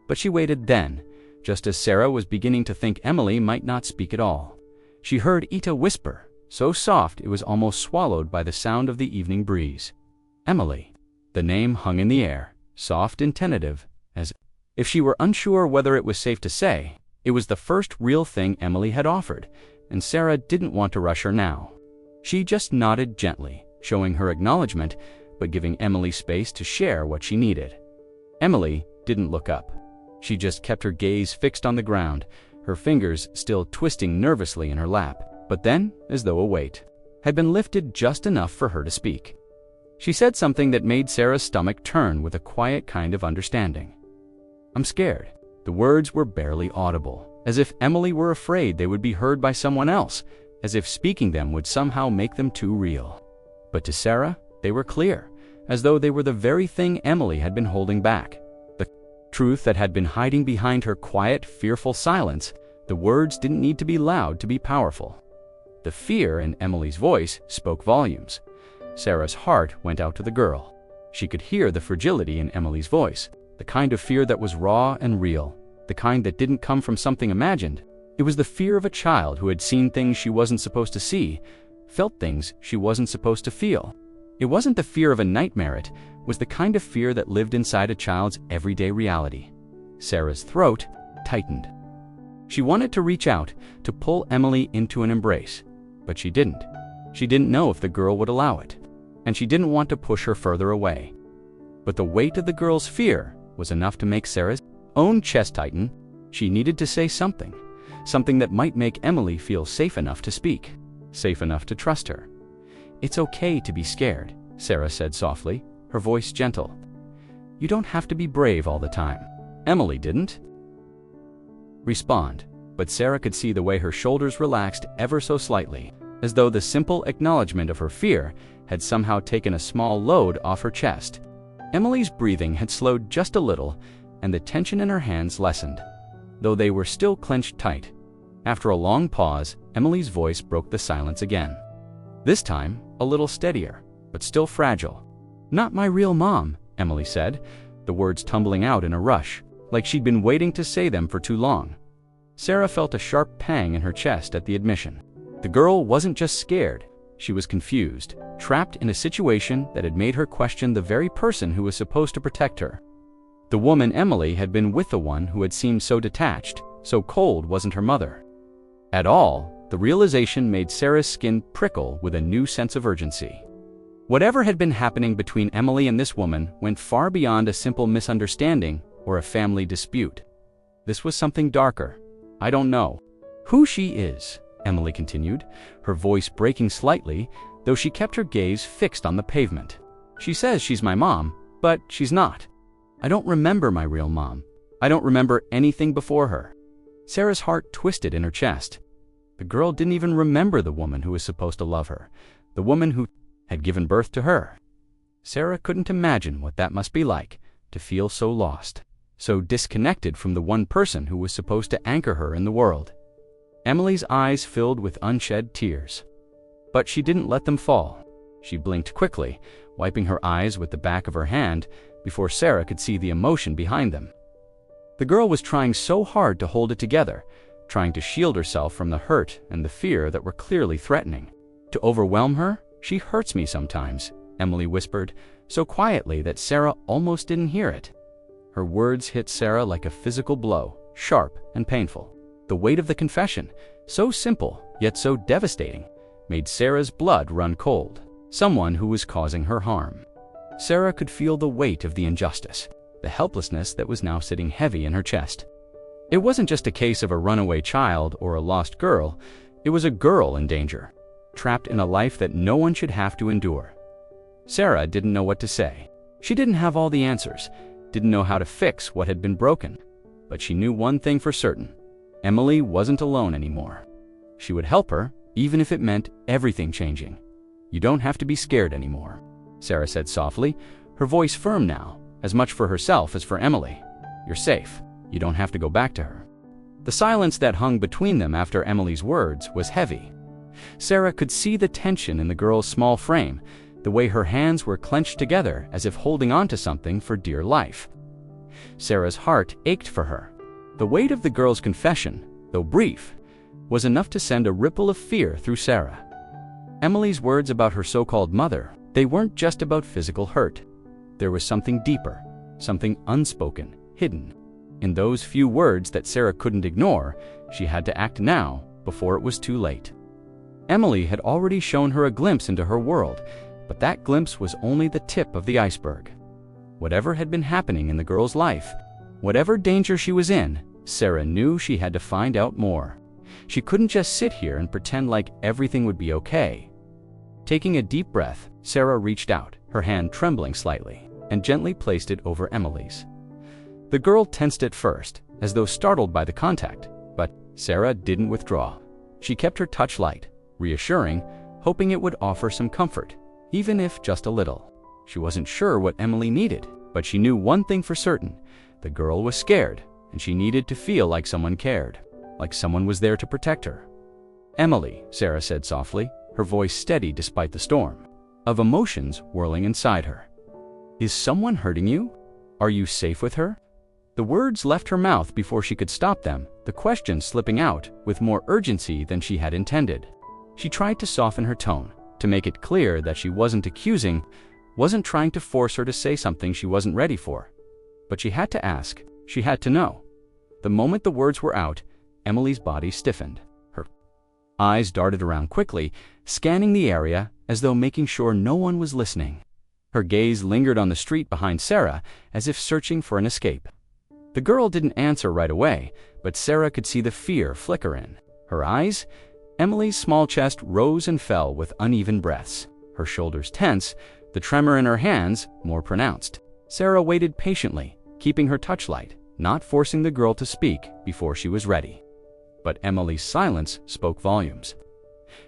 But she waited then, just as Sarah was beginning to think Emily might not speak at all. She heard Ita whisper, so soft it was almost swallowed by the sound of the evening breeze. Emily. The name hung in the air, soft and tentative, as if she were unsure whether it was safe to say. It was the first real thing Emily had offered, and Sarah didn't want to rush her now. She just nodded gently, showing her acknowledgement, but giving Emily space to share what she needed. Emily didn't look up. She just kept her gaze fixed on the ground, her fingers still twisting nervously in her lap. But then, as though a weight had been lifted just enough for her to speak, she said something that made Sarah's stomach turn with a quiet kind of understanding. "I'm scared." The words were barely audible, as if Emily were afraid they would be heard by someone else, as if speaking them would somehow make them too real. But to Sarah, they were clear, as though they were the very thing Emily had been holding back. The truth that had been hiding behind her quiet, fearful silence. The words didn't need to be loud to be powerful. The fear in Emily's voice spoke volumes. Sarah's heart went out to the girl. She could hear the fragility in Emily's voice, the kind of fear that was raw and real, the kind that didn't come from something imagined. It was the fear of a child who had seen things she wasn't supposed to see, felt things she wasn't supposed to feel. It wasn't the fear of a nightmare, it was the kind of fear that lived inside a child's everyday reality. Sarah's throat tightened. She wanted to reach out, to pull Emily into an embrace, but she didn't. She didn't know if the girl would allow it, and she didn't want to push her further away. But the weight of the girl's fear was enough to make Sarah's own chest tighten. She needed to say something, something that might make Emily feel safe enough to speak, safe enough to trust her. "It's okay to be scared," Sarah said softly, her voice gentle. "You don't have to be brave all the time." Emily didn't respond, but Sarah could see the way her shoulders relaxed ever so slightly, as though the simple acknowledgement of her fear had somehow taken a small load off her chest. Emily's breathing had slowed just a little, and the tension in her hands lessened, though they were still clenched tight. After a long pause, Emily's voice broke the silence again. This time, a little steadier, but still fragile. "Not my real mom," Emily said, the words tumbling out in a rush, like she'd been waiting to say them for too long. Sarah felt a sharp pang in her chest at the admission. The girl wasn't just scared, she was confused, trapped in a situation that had made her question the very person who was supposed to protect her. The woman Emily had been with, the one who had seemed so detached, so cold, wasn't her mother at all. The realization made Sarah's skin prickle with a new sense of urgency. Whatever had been happening between Emily and this woman went far beyond a simple misunderstanding or a family dispute. This was something darker. "I don't know who she is," Emily continued, her voice breaking slightly, though she kept her gaze fixed on the pavement. "She says she's my mom, but she's not. I don't remember my real mom. I don't remember anything before her." Sarah's heart twisted in her chest. The girl didn't even remember the woman who was supposed to love her, the woman who had given birth to her. Sarah couldn't imagine what that must be like, to feel so lost, so disconnected from the one person who was supposed to anchor her in the world. Emily's eyes filled with unshed tears. But she didn't let them fall. She blinked quickly, wiping her eyes with the back of her hand before Sarah could see the emotion behind them. The girl was trying so hard to hold it together, trying to shield herself from the hurt and the fear that were clearly threatening. "To overwhelm her? She hurts me sometimes," Emily whispered, so quietly that Sarah almost didn't hear it. Her words hit Sarah like a physical blow, sharp and painful. The weight of the confession, so simple yet so devastating, made Sarah's blood run cold. Someone who was causing her harm. Sarah could feel the weight of the injustice, the helplessness that was now sitting heavy in her chest. It wasn't just a case of a runaway child or a lost girl, it was a girl in danger, trapped in a life that no one should have to endure. Sarah didn't know what to say. She didn't have all the answers, didn't know how to fix what had been broken, but she knew one thing for certain: Emily wasn't alone anymore. She would help her, even if it meant everything changing. "You don't have to be scared anymore," Sarah said softly, her voice firm now, as much for herself as for Emily. "You're safe. You don't have to go back to her." The silence that hung between them after Emily's words was heavy. Sarah could see the tension in the girl's small frame, the way her hands were clenched together as if holding on to something for dear life. Sarah's heart ached for her. The weight of the girl's confession, though brief, was enough to send a ripple of fear through Sarah. Emily's words about her so-called mother, they weren't just about physical hurt. There was something deeper, something unspoken, hidden. In those few words that Sarah couldn't ignore, she had to act now, before it was too late. Emily had already shown her a glimpse into her world, but that glimpse was only the tip of the iceberg. Whatever had been happening in the girl's life, whatever danger she was in, Sarah knew she had to find out more. She couldn't just sit here and pretend like everything would be okay. Taking a deep breath, Sarah reached out, her hand trembling slightly, and gently placed it over Emily's. The girl tensed at first, as though startled by the contact, but Sarah didn't withdraw. She kept her touch light, reassuring, hoping it would offer some comfort, even if just a little. She wasn't sure what Emily needed, but she knew one thing for certain: the girl was scared, and she needed to feel like someone cared, like someone was there to protect her. "Emily," Sarah said softly, her voice steady despite the storm of emotions whirling inside her. "Is someone hurting you? Are you safe with her?" The words left her mouth before she could stop them, the question slipping out with more urgency than she had intended. She tried to soften her tone, to make it clear that she wasn't accusing, wasn't trying to force her to say something she wasn't ready for. But she had to ask, she had to know. The moment the words were out, Emily's body stiffened. Her eyes darted around quickly, scanning the area as though making sure no one was listening. Her gaze lingered on the street behind Sarah as if searching for an escape. The girl didn't answer right away, but Sarah could see the fear flicker in her eyes. Emily's small chest rose and fell with uneven breaths, her shoulders tense, the tremor in her hands more pronounced. Sarah waited patiently, keeping her touch light, not forcing the girl to speak before she was ready. But Emily's silence spoke volumes.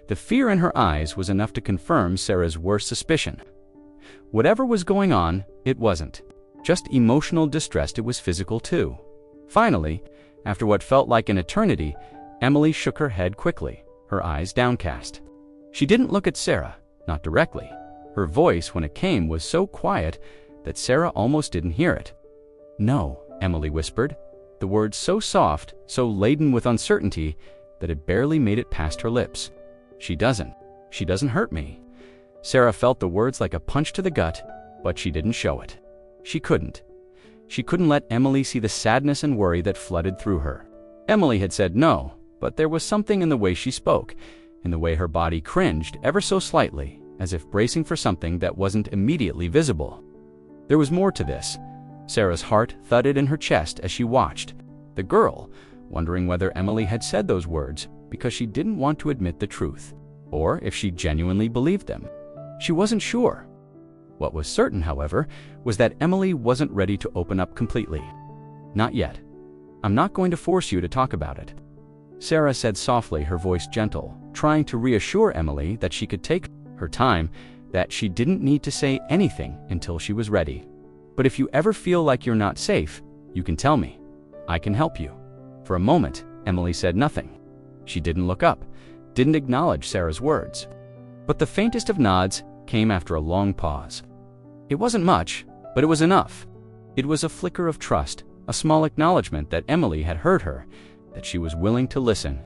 The fear in her eyes was enough to confirm Sarah's worst suspicion. Whatever was going on, it wasn't just emotional distress, it was physical too. Finally, after what felt like an eternity, Emily shook her head quickly, her eyes downcast. She didn't look at Sarah, not directly. Her voice, when it came, was so quiet that Sarah almost didn't hear it. "No," Emily whispered, the words so soft, so laden with uncertainty, that it barely made it past her lips. She doesn't hurt me." Sarah felt the words like a punch to the gut, but she didn't show it. She couldn't let Emily see the sadness and worry that flooded through her. Emily had said no, but there was something in the way she spoke, in the way her body cringed ever so slightly, as if bracing for something that wasn't immediately visible. There was more to this. Sarah's heart thudded in her chest as she watched the girl, wondering whether Emily had said those words because she didn't want to admit the truth, or if she genuinely believed them. She wasn't sure. What was certain, however, was that Emily wasn't ready to open up completely. "Not yet. I'm not going to force you to talk about it," Sarah said softly, her voice gentle, trying to reassure Emily that she could take her time, that she didn't need to say anything until she was ready. "But if you ever feel like you're not safe, you can tell me. I can help you." For a moment, Emily said nothing. She didn't look up, didn't acknowledge Sarah's words. But the faintest of nods came after a long pause. It wasn't much, but it was enough. It was a flicker of trust, a small acknowledgement that Emily had heard her, that she was willing to listen.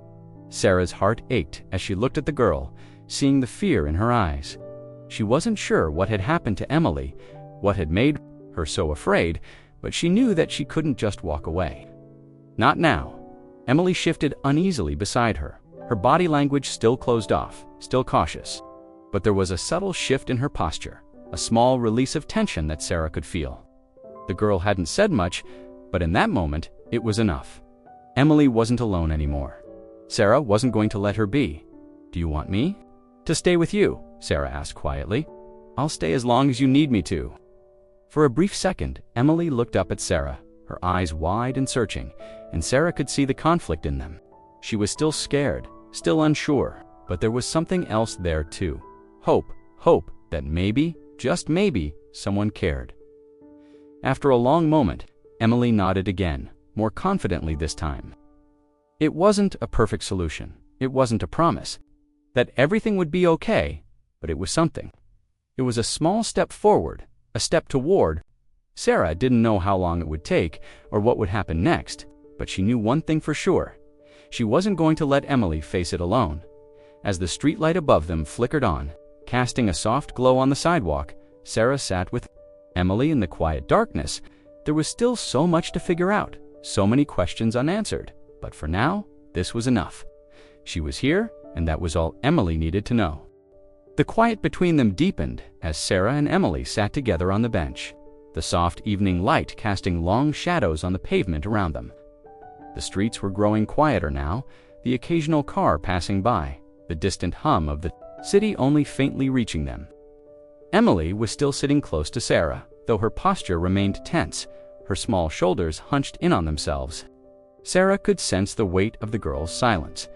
Sarah's heart ached as she looked at the girl, seeing the fear in her eyes. She wasn't sure what had happened to Emily, what had made her so afraid, but she knew that she couldn't just walk away. Not now. Emily shifted uneasily beside her, her body language still closed off, still cautious. But there was a subtle shift in her posture, a small release of tension that Sarah could feel. The girl hadn't said much, but in that moment, it was enough. Emily wasn't alone anymore. Sarah wasn't going to let her be. "Do you want me to stay with you?" Sarah asked quietly. "I'll stay as long as you need me to." For a brief second, Emily looked up at Sarah, her eyes wide and searching, and Sarah could see the conflict in them. She was still scared, still unsure, but there was something else there too. Hope that maybe, just maybe, someone cared. After a long moment, Emily nodded again, more confidently this time. It wasn't a perfect solution. It wasn't a promise that everything would be okay, but it was something. It was a small step forward, a step toward. Sarah didn't know how long it would take or what would happen next, but she knew one thing for sure. She wasn't going to let Emily face it alone. As the streetlight above them flickered on, casting a soft glow on the sidewalk, Sarah sat with Emily in the quiet darkness. There was still so much to figure out, so many questions unanswered, but for now, this was enough. She was here, and that was all Emily needed to know. The quiet between them deepened as Sarah and Emily sat together on the bench, the soft evening light casting long shadows on the pavement around them. The streets were growing quieter now, the occasional car passing by, the distant hum of the city only faintly reaching them. Emily was still sitting close to Sarah, though her posture remained tense, her small shoulders hunched in on themselves. Sarah could sense the weight of the girl's silence,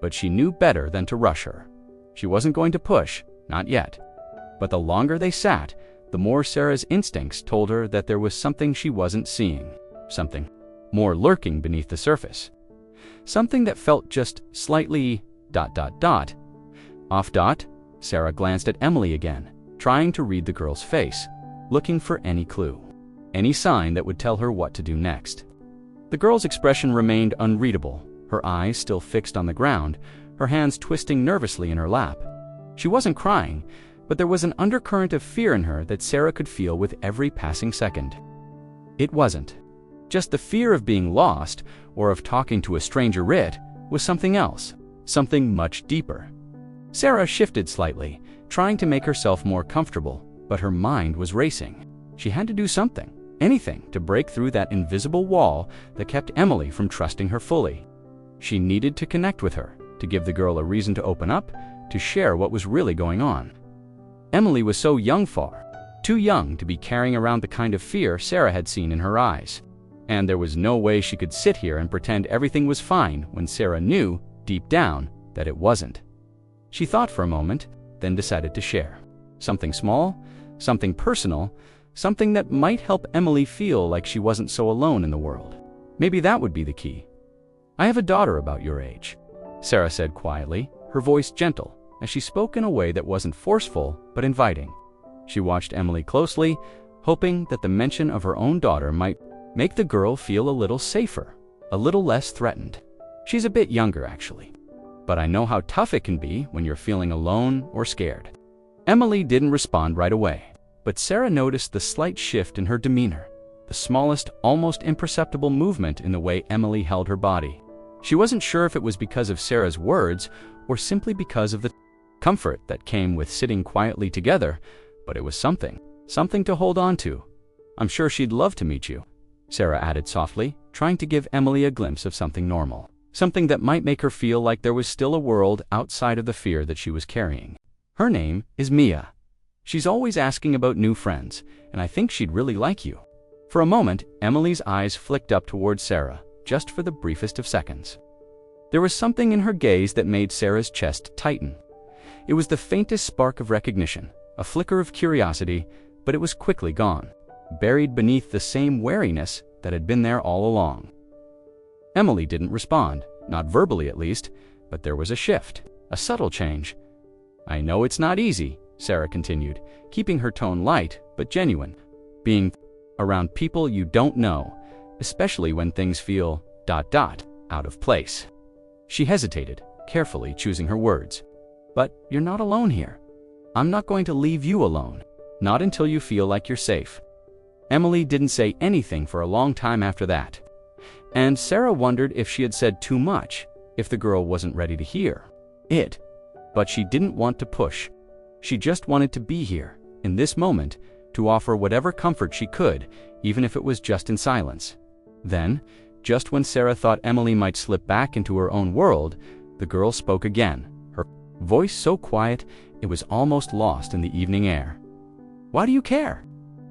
but she knew better than to rush her. She wasn't going to push, not yet. But the longer they sat, the more Sarah's instincts told her that there was something she wasn't seeing, something more lurking beneath the surface. Something that felt just slightly ... off. Sarah glanced at Emily again, trying to read the girl's face, looking for any clue, any sign that would tell her what to do next. The girl's expression remained unreadable, her eyes still fixed on the ground, her hands twisting nervously in her lap. She wasn't crying, but there was an undercurrent of fear in her that Sarah could feel with every passing second. It wasn't just the fear of being lost or of talking to a stranger. It was something else, something much deeper. Sarah shifted slightly, trying to make herself more comfortable, But her mind was racing. She had to do something, anything, to break through that invisible wall that kept Emily from trusting her fully. She needed to connect with her, to give the girl a reason to open up, to share what was really going on. Emily was so young, far too young to be carrying around the kind of fear Sarah had seen in her eyes. And there was no way she could sit here and pretend everything was fine when Sarah knew, deep down, that it wasn't. She thought for a moment, then decided to share. Something small, something personal, something that might help Emily feel like she wasn't so alone in the world. Maybe that would be the key. "I have a daughter about your age," Sarah said quietly, her voice gentle, as she spoke in a way that wasn't forceful but inviting. She watched Emily closely, hoping that the mention of her own daughter might make the girl feel a little safer, a little less threatened. "She's a bit younger, actually. But I know how tough it can be when you're feeling alone or scared." Emily didn't respond right away, but Sarah noticed the slight shift in her demeanor, the smallest, almost imperceptible movement in the way Emily held her body. She wasn't sure if it was because of Sarah's words or simply because of the comfort that came with sitting quietly together, but it was something to hold on to. "I'm sure she'd love to meet you," Sarah added softly, trying to give Emily a glimpse of something normal, something that might make her feel like there was still a world outside of the fear that she was carrying. "Her name is Mia. She's always asking about new friends, and I think she'd really like you." For a moment, Emily's eyes flicked up towards Sarah, just for the briefest of seconds. There was something in her gaze that made Sarah's chest tighten. It was the faintest spark of recognition, a flicker of curiosity, but it was quickly gone, buried beneath the same wariness that had been there all along. Emily didn't respond, not verbally at least, but there was a shift, a subtle change. "I know it's not easy," Sarah continued, keeping her tone light but genuine. "Being around people you don't know, especially when things feel ... out of place." She hesitated, carefully choosing her words. "But you're not alone here. I'm not going to leave you alone, not until you feel like you're safe." Emily didn't say anything for a long time after that, and Sarah wondered if she had said too much, if the girl wasn't ready to hear it. But she didn't want to push. She just wanted to be here, in this moment, to offer whatever comfort she could, even if it was just in silence. Then, just when Sarah thought Emily might slip back into her own world, the girl spoke again, her voice so quiet it was almost lost in the evening air. "Why do you care?"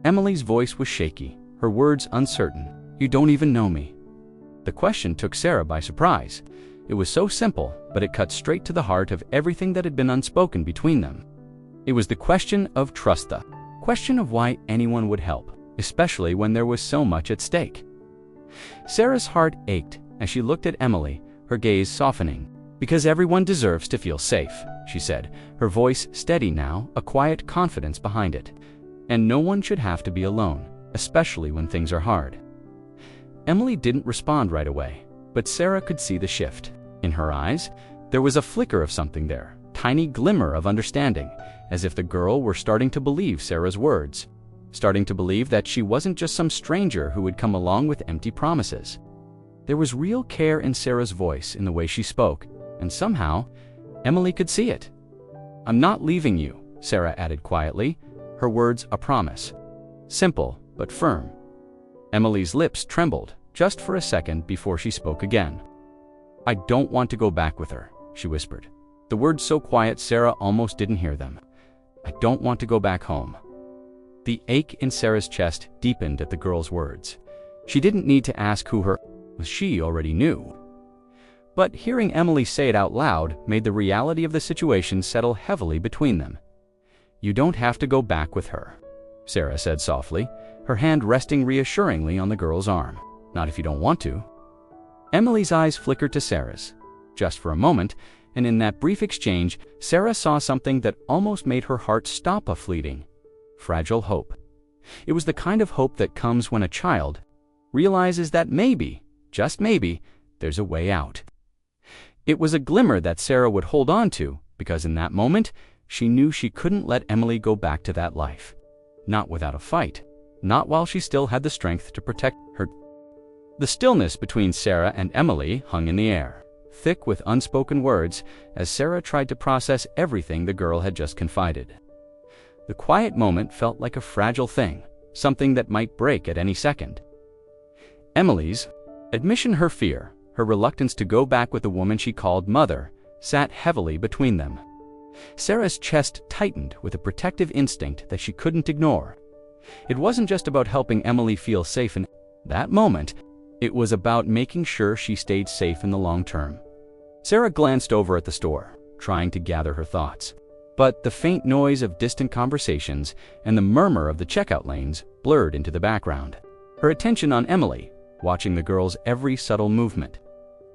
Emily's voice was shaky, her words uncertain. "You don't even know me." The question took Sarah by surprise. It was so simple, but it cut straight to the heart of everything that had been unspoken between them. It was the question of trust, the question of why anyone would help, especially when there was so much at stake. Sarah's heart ached as she looked at Emily, her gaze softening. "Because everyone deserves to feel safe," she said, her voice steady now, a quiet confidence behind it. "And no one should have to be alone, especially when things are hard." Emily didn't respond right away, but Sarah could see the shift. In her eyes, there was a flicker of something there, tiny glimmer of understanding, as if the girl were starting to believe Sarah's words, starting to believe that she wasn't just some stranger who would come along with empty promises. There was real care in Sarah's voice, in the way she spoke, and somehow, Emily could see it. "I'm not leaving you," Sarah added quietly, her words a promise. Simple, but firm. Emily's lips trembled, just for a second before she spoke again. "I don't want to go back with her," she whispered. The words so quiet Sarah almost didn't hear them. "I don't want to go back home." The ache in Sarah's chest deepened at the girl's words. She didn't need to ask who her was. She already knew. But hearing Emily say it out loud made the reality of the situation settle heavily between them. "You don't have to go back with her," Sarah said softly, her hand resting reassuringly on the girl's arm. "Not if you don't want to." Emily's eyes flickered to Sarah's, just for a moment, and in that brief exchange, Sarah saw something that almost made her heart stop a fleeting, fragile hope. It was the kind of hope that comes when a child realizes that maybe, just maybe, there's a way out. It was a glimmer that Sarah would hold on to, because in that moment, she knew she couldn't let Emily go back to that life. Not without a fight. Not while she still had the strength to protect her. The stillness between Sarah and Emily hung in the air, thick with unspoken words, as Sarah tried to process everything the girl had just confided. The quiet moment felt like a fragile thing, something that might break at any second. Emily's admission, her fear, her reluctance to go back with the woman she called mother, sat heavily between them. Sarah's chest tightened with a protective instinct that she couldn't ignore. It wasn't just about helping Emily feel safe in that moment, it was about making sure she stayed safe in the long term. Sarah glanced over at the store, trying to gather her thoughts. But the faint noise of distant conversations and the murmur of the checkout lanes blurred into the background. Her attention on Emily, watching the girl's every subtle movement.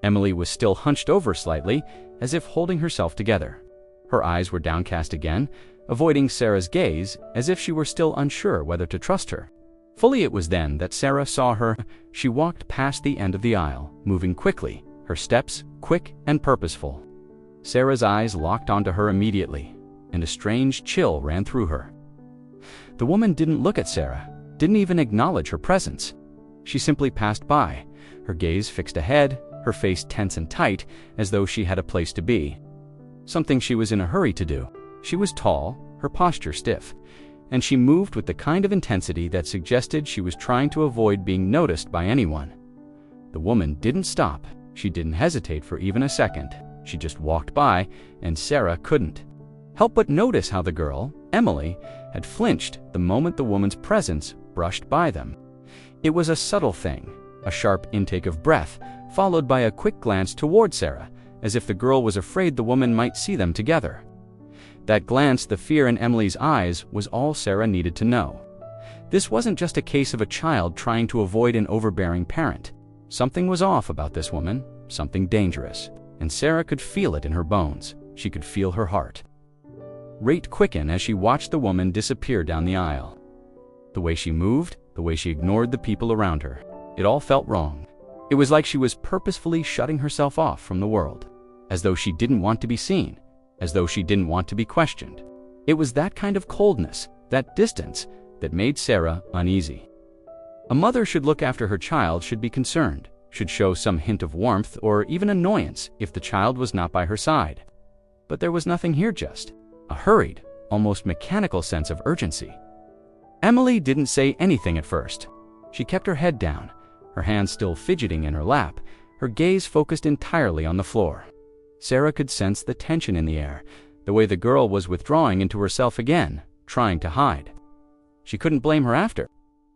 Emily was still hunched over slightly, as if holding herself together. Her eyes were downcast again, avoiding Sarah's gaze as if she were still unsure whether to trust her. Fully it was then that Sarah saw her. She walked past the end of the aisle, moving quickly, her steps quick and purposeful. Sarah's eyes locked onto her immediately, and a strange chill ran through her. The woman didn't look at Sarah, didn't even acknowledge her presence. She simply passed by, her gaze fixed ahead, her face tense and tight, as though she had a place to be. Something she was in a hurry to do. She was tall, her posture stiff, and she moved with the kind of intensity that suggested she was trying to avoid being noticed by anyone. The woman didn't stop. She didn't hesitate for even a second. She just walked by, and Sarah couldn't help but notice how the girl, Emily, had flinched the moment the woman's presence brushed by them. It was a subtle thing, a sharp intake of breath, followed by a quick glance toward Sarah, as if the girl was afraid the woman might see them together. That glance, the fear in Emily's eyes, was all Sarah needed to know. This wasn't just a case of a child trying to avoid an overbearing parent. Something was off about this woman, something dangerous, and Sarah could feel it in her bones. She could feel her heart rate quicken as she watched the woman disappear down the aisle. The way she moved, the way she ignored the people around her, it all felt wrong. It was like she was purposefully shutting herself off from the world, as though she didn't want to be seen, as though she didn't want to be questioned. It was that kind of coldness, that distance, that made Sarah uneasy. A mother should look after her child, should be concerned, should show some hint of warmth or even annoyance if the child was not by her side. But there was nothing here, just a hurried, almost mechanical sense of urgency. Emily didn't say anything at first. She kept her head down, her hands still fidgeting in her lap, her gaze focused entirely on the floor. Sarah could sense the tension in the air, the way the girl was withdrawing into herself again, trying to hide. She couldn't blame her after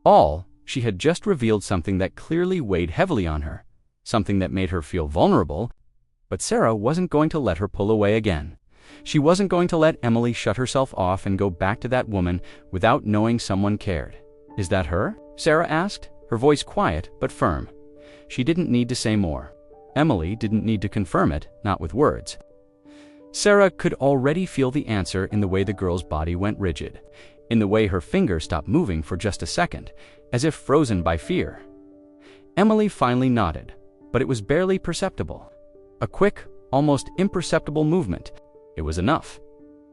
all. She had just revealed something that clearly weighed heavily on her, something that made her feel vulnerable, but Sarah wasn't going to let her pull away again. She wasn't going to let Emily shut herself off and go back to that woman without knowing someone cared. "Is that her?" Sarah asked, her voice quiet but firm. She didn't need to say more. Emily didn't need to confirm it, not with words. Sarah could already feel the answer in the way the girl's body went rigid, in the way her fingers stopped moving for just a second, as if frozen by fear. Emily finally nodded, but it was barely perceptible. A quick, almost imperceptible movement. It was enough.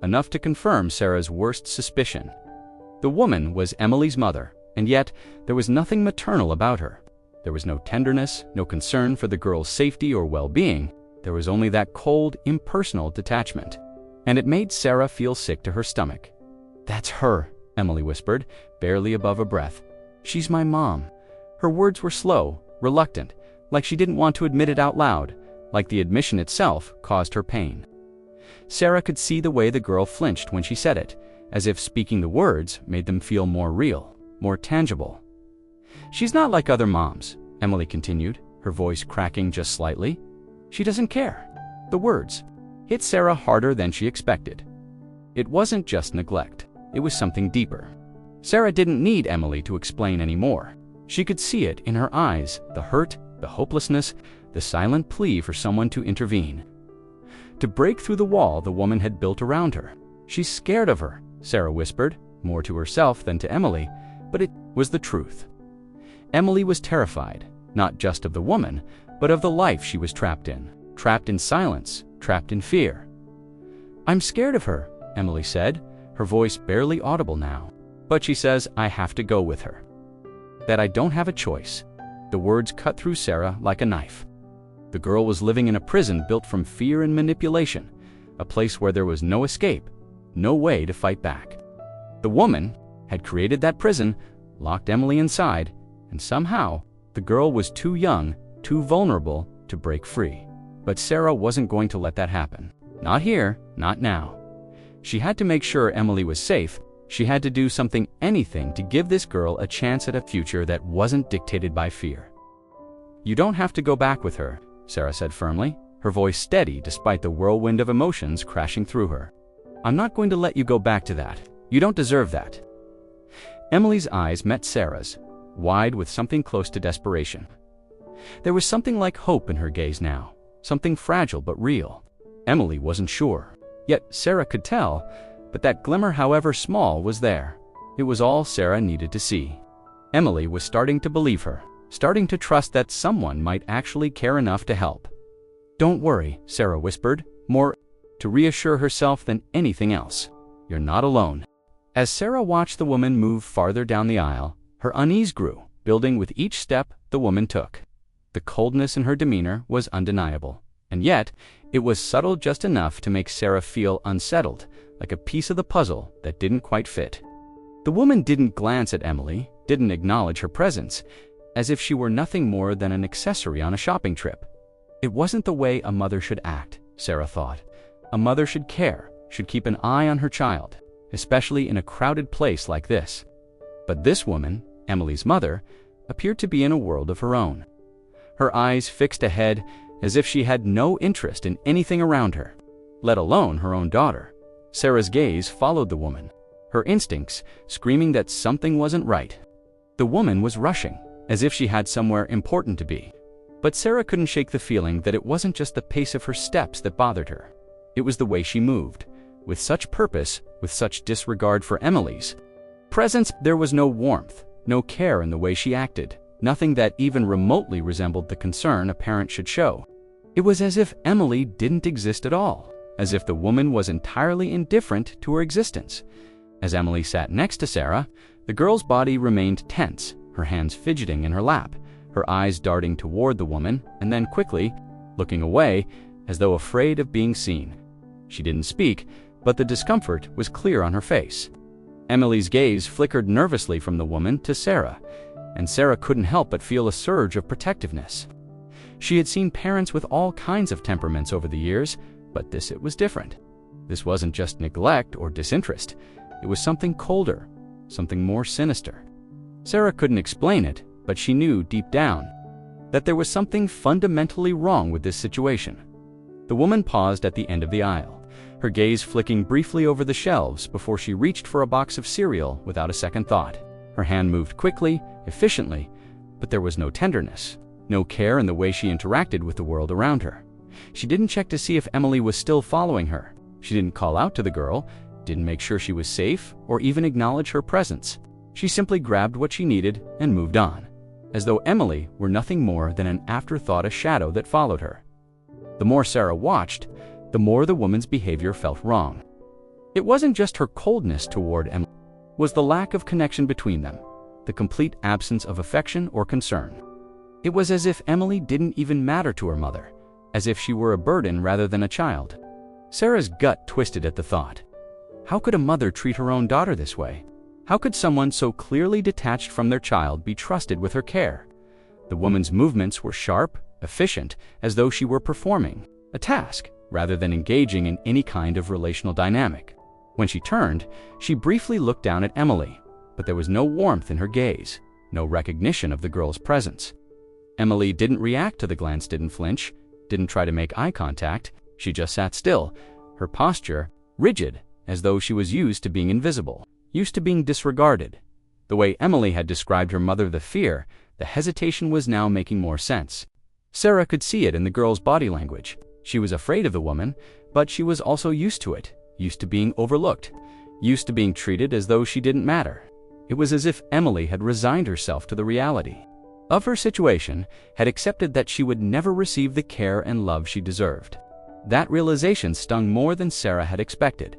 Enough to confirm Sarah's worst suspicion. The woman was Emily's mother, and yet there was nothing maternal about her. There was no tenderness, no concern for the girl's safety or well-being. There was only that cold, impersonal detachment. And it made Sarah feel sick to her stomach. "That's her," Emily whispered, barely above a breath. "She's my mom." Her words were slow, reluctant, like she didn't want to admit it out loud, like the admission itself caused her pain. Sarah could see the way the girl flinched when she said it, as if speaking the words made them feel more real, more tangible. "She's not like other moms," Emily continued, her voice cracking just slightly. "She doesn't care." The words hit Sarah harder than she expected. It wasn't just neglect. It was something deeper. Sarah didn't need Emily to explain anymore. She could see it in her eyes, the hurt, the hopelessness, the silent plea for someone to intervene. To break through the wall the woman had built around her. "She's scared of her," Sarah whispered, more to herself than to Emily, but it was the truth. Emily was terrified, not just of the woman, but of the life she was trapped in silence, trapped in fear. "I'm scared of her," Emily said, her voice barely audible now. "But she says I have to go with her. That I don't have a choice." The words cut through Sarah like a knife. The girl was living in a prison built from fear and manipulation, a place where there was no escape, no way to fight back. The woman had created that prison, locked Emily inside, and somehow the girl was too young, too vulnerable to break free. But Sarah wasn't going to let that happen. Not here, not now. She had to make sure Emily was safe. She had to do something, anything, to give this girl a chance at a future that wasn't dictated by fear. "You don't have to go back with her," Sarah said firmly, her voice steady despite the whirlwind of emotions crashing through her. "I'm not going to let you go back to that. You don't deserve that." Emily's eyes met Sarah's, wide with something close to desperation. There was something like hope in her gaze now, something fragile but real. Emily wasn't sure, yet Sarah could tell, but that glimmer, however small, was there. It was all Sarah needed to see. Emily was starting to believe her, starting to trust that someone might actually care enough to help. "Don't worry," Sarah whispered, more to reassure herself than anything else. "You're not alone." As Sarah watched the woman move farther down the aisle, her unease grew, building with each step the woman took. The coldness in her demeanor was undeniable, and yet it was subtle just enough to make Sarah feel unsettled, like a piece of the puzzle that didn't quite fit. The woman didn't glance at Emily, didn't acknowledge her presence, as if she were nothing more than an accessory on a shopping trip. It wasn't the way a mother should act, Sarah thought. A mother should care, should keep an eye on her child, especially in a crowded place like this. But this woman, Emily's mother, appeared to be in a world of her own. Her eyes fixed ahead as if she had no interest in anything around her, let alone her own daughter. Sarah's gaze followed the woman, her instincts screaming that something wasn't right. The woman was rushing, as if she had somewhere important to be. But Sarah couldn't shake the feeling that it wasn't just the pace of her steps that bothered her. It was the way she moved, with such purpose, with such disregard for Emily's presence. There was no warmth, no care in the way she acted, nothing that even remotely resembled the concern a parent should show. It was as if Emily didn't exist at all, as if the woman was entirely indifferent to her existence. As Emily sat next to Sarah, the girl's body remained tense, her hands fidgeting in her lap, her eyes darting toward the woman, and then quickly looking away, as though afraid of being seen. She didn't speak, but the discomfort was clear on her face. Emily's gaze flickered nervously from the woman to Sarah, and Sarah couldn't help but feel a surge of protectiveness. She had seen parents with all kinds of temperaments over the years, but it was different. This wasn't just neglect or disinterest. It was something colder, something more sinister. Sarah couldn't explain it, but she knew deep down that there was something fundamentally wrong with this situation. The woman paused at the end of the aisle, her gaze flicking briefly over the shelves before she reached for a box of cereal without a second thought. Her hand moved quickly, efficiently, but there was no tenderness, no care in the way she interacted with the world around her. She didn't check to see if Emily was still following her. She didn't call out to the girl, didn't make sure she was safe, or even acknowledge her presence. She simply grabbed what she needed and moved on, as though Emily were nothing more than an afterthought, a shadow that followed her. The more Sarah watched, the more the woman's behavior felt wrong. It wasn't just her coldness toward Emily, it was the lack of connection between them, the complete absence of affection or concern. It was as if Emily didn't even matter to her mother, as if she were a burden rather than a child. Sarah's gut twisted at the thought. How could a mother treat her own daughter this way? How could someone so clearly detached from their child be trusted with her care? The woman's movements were sharp, efficient, as though she were performing a task rather than engaging in any kind of relational dynamic. When she turned, she briefly looked down at Emily, but there was no warmth in her gaze, no recognition of the girl's presence. Emily didn't react to the glance, didn't flinch, didn't try to make eye contact. She just sat still, her posture rigid, as though she was used to being invisible, used to being disregarded. The way Emily had described her mother, the fear, the hesitation, was now making more sense. Sarah could see it in the girl's body language. She was afraid of the woman, but she was also used to it, used to being overlooked, used to being treated as though she didn't matter. It was as if Emily had resigned herself to the reality of her situation, had accepted that she would never receive the care and love she deserved. That realization stung more than Sarah had expected.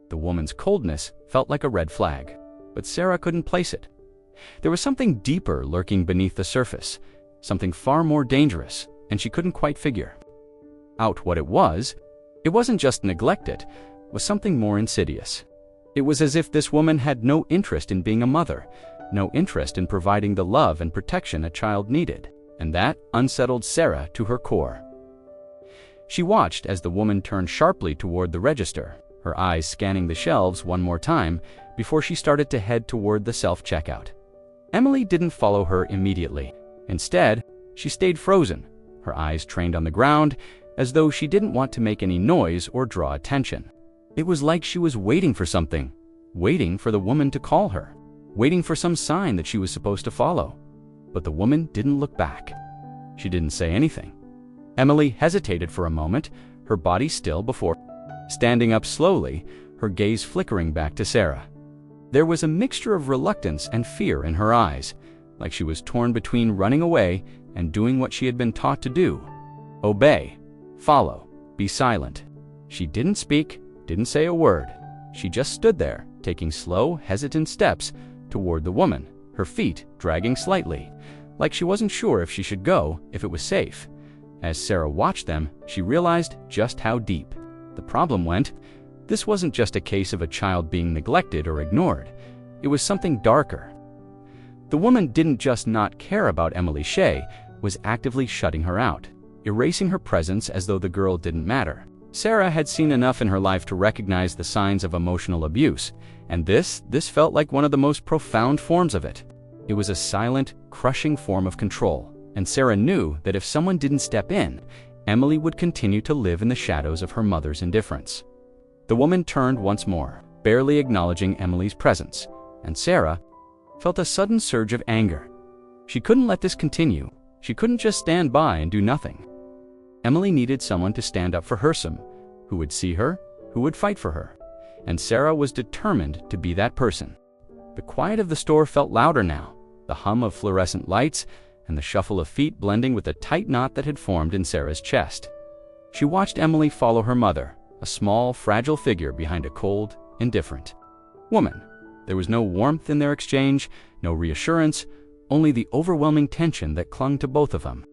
The woman's coldness felt like a red flag, but Sarah couldn't place it. There was something deeper lurking beneath the surface, something far more dangerous, and she couldn't quite figure out what it was. It wasn't just neglect, it was something more insidious. It was as if this woman had no interest in being a mother, no interest in providing the love and protection a child needed, and that unsettled Sarah to her core. She watched as the woman turned sharply toward the register, her eyes scanning the shelves one more time before she started to head toward the self-checkout. Emily didn't follow her immediately. Instead, she stayed frozen, her eyes trained on the ground, as though she didn't want to make any noise or draw attention. It was like she was waiting for something, waiting for the woman to call her, waiting for some sign that she was supposed to follow. But the woman didn't look back. She didn't say anything. Emily hesitated for a moment, her body still before standing up slowly, her gaze flickering back to Sarah. There was a mixture of reluctance and fear in her eyes, like she was torn between running away and doing what she had been taught to do. Obey, follow, be silent. She didn't speak, didn't say a word. She just stood there, taking slow, hesitant steps toward the woman, her feet dragging slightly, like she wasn't sure if she should go, if it was safe. As Sarah watched them, she realized just how deep the problem went. This wasn't just a case of a child being neglected or ignored. It was something darker. The woman didn't just not care about Emily Shea, was actively shutting her out, erasing her presence as though the girl didn't matter. Sarah had seen enough in her life to recognize the signs of emotional abuse, and this felt like one of the most profound forms of it. It was a silent, crushing form of control, and Sarah knew that if someone didn't step in, Emily would continue to live in the shadows of her mother's indifference. The woman turned once more, barely acknowledging Emily's presence, and Sarah felt a sudden surge of anger. She couldn't let this continue. She couldn't just stand by and do nothing. Emily needed someone to stand up for her, who would see her, who would fight for her, and Sarah was determined to be that person. The quiet of the store felt louder now, the hum of fluorescent lights and the shuffle of feet blending with the tight knot that had formed in Sarah's chest. She watched Emily follow her mother, a small, fragile figure behind a cold, indifferent woman. There was no warmth in their exchange, no reassurance, only the overwhelming tension that clung to both of them.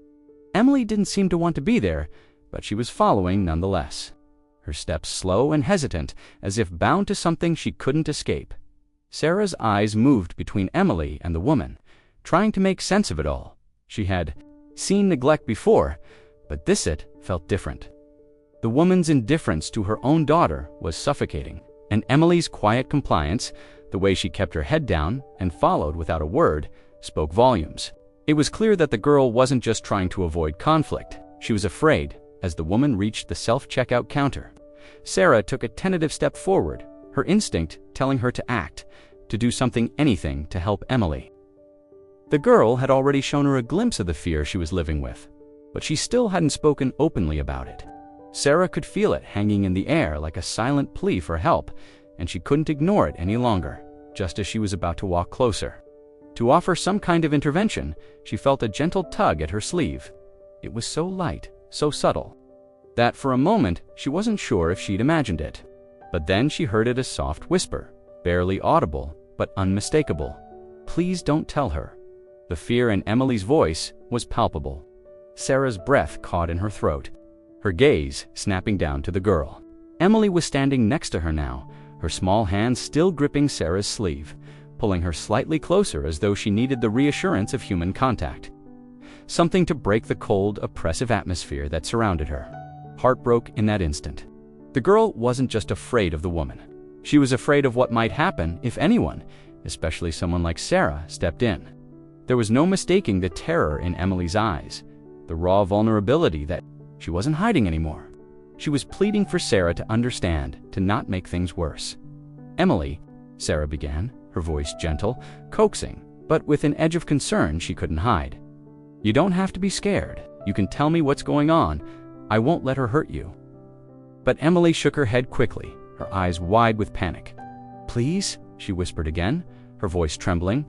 Emily didn't seem to want to be there, but she was following nonetheless, her steps slow and hesitant, as if bound to something she couldn't escape. Sarah's eyes moved between Emily and the woman, trying to make sense of it all. She had seen neglect before, but this felt different. The woman's indifference to her own daughter was suffocating, and Emily's quiet compliance, the way she kept her head down and followed without a word, spoke volumes. It was clear that the girl wasn't just trying to avoid conflict. She was afraid. As the woman reached the self-checkout counter, Sarah took a tentative step forward, her instinct telling her to act, to do something, anything, to help Emily. The girl had already shown her a glimpse of the fear she was living with, but she still hadn't spoken openly about it. Sarah could feel it hanging in the air like a silent plea for help, and she couldn't ignore it any longer. Just as she was about to walk closer, to offer some kind of intervention, she felt a gentle tug at her sleeve. It was so light, so subtle, that for a moment she wasn't sure if she'd imagined it. But then she heard it, a soft whisper, barely audible, but unmistakable. "Please don't tell her." The fear in Emily's voice was palpable. Sarah's breath caught in her throat, her gaze snapping down to the girl. Emily was standing next to her now, her small hands still gripping Sarah's sleeve, pulling her slightly closer as though she needed the reassurance of human contact. Something to break the cold, oppressive atmosphere that surrounded her. Heart broke in that instant. The girl wasn't just afraid of the woman. She was afraid of what might happen if anyone, especially someone like Sarah, stepped in. There was no mistaking the terror in Emily's eyes, the raw vulnerability that she wasn't hiding anymore. She was pleading for Sarah to understand, to not make things worse. "Emily," Sarah began, her voice gentle, coaxing, but with an edge of concern she couldn't hide. "You don't have to be scared. You can tell me what's going on. I won't let her hurt you." But Emily shook her head quickly, her eyes wide with panic. "Please," she whispered again, her voice trembling.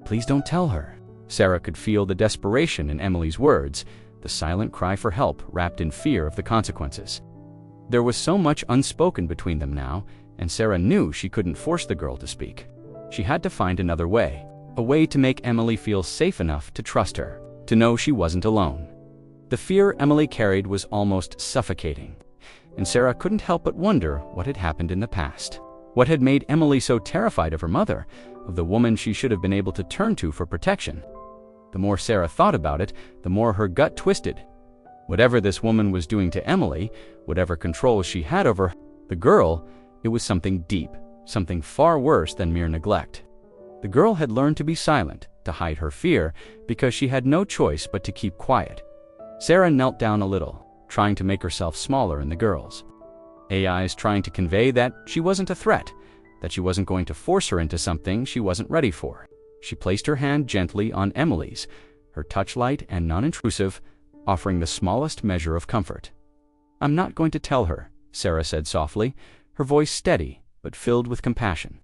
"Please don't tell her." Sarah could feel the desperation in Emily's words, the silent cry for help wrapped in fear of the consequences. There was so much unspoken between them now, and Sarah knew she couldn't force the girl to speak. She had to find another way, a way to make Emily feel safe enough to trust her, to know she wasn't alone. The fear Emily carried was almost suffocating, and Sarah couldn't help but wonder what had happened in the past. What had made Emily so terrified of her mother, of the woman she should have been able to turn to for protection? The more Sarah thought about it, the more her gut twisted. Whatever this woman was doing to Emily, whatever control she had over the girl, it was something deep, something far worse than mere neglect. The girl had learned to be silent, to hide her fear, because she had no choice but to keep quiet. Sarah knelt down a little, trying to make herself smaller in the girl's eyes, trying to convey that she wasn't a threat, that she wasn't going to force her into something she wasn't ready for. She placed her hand gently on Emily's, her touch light and non-intrusive, offering the smallest measure of comfort. "I'm not going to tell her," Sarah said softly, her voice steady but filled with compassion.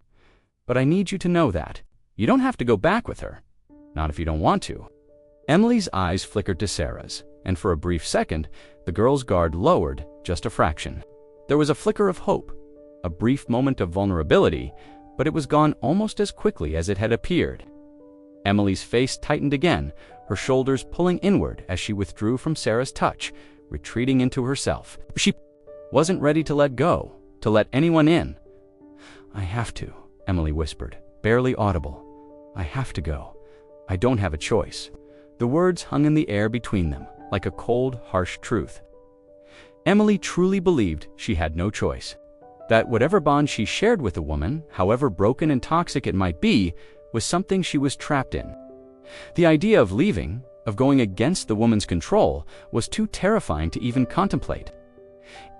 "But I need you to know that. You don't have to go back with her. Not if you don't want to." Emily's eyes flickered to Sarah's, and for a brief second, the girl's guard lowered just a fraction. There was a flicker of hope, a brief moment of vulnerability, but it was gone almost as quickly as it had appeared. Emily's face tightened again, her shoulders pulling inward as she withdrew from Sarah's touch, retreating into herself. She wasn't ready to let go, to let anyone in. "I have to," Emily whispered, barely audible. "I have to go. I don't have a choice." The words hung in the air between them, like a cold, harsh truth. Emily truly believed she had no choice. That whatever bond she shared with the woman, however broken and toxic it might be, was something she was trapped in. The idea of leaving, of going against the woman's control, was too terrifying to even contemplate.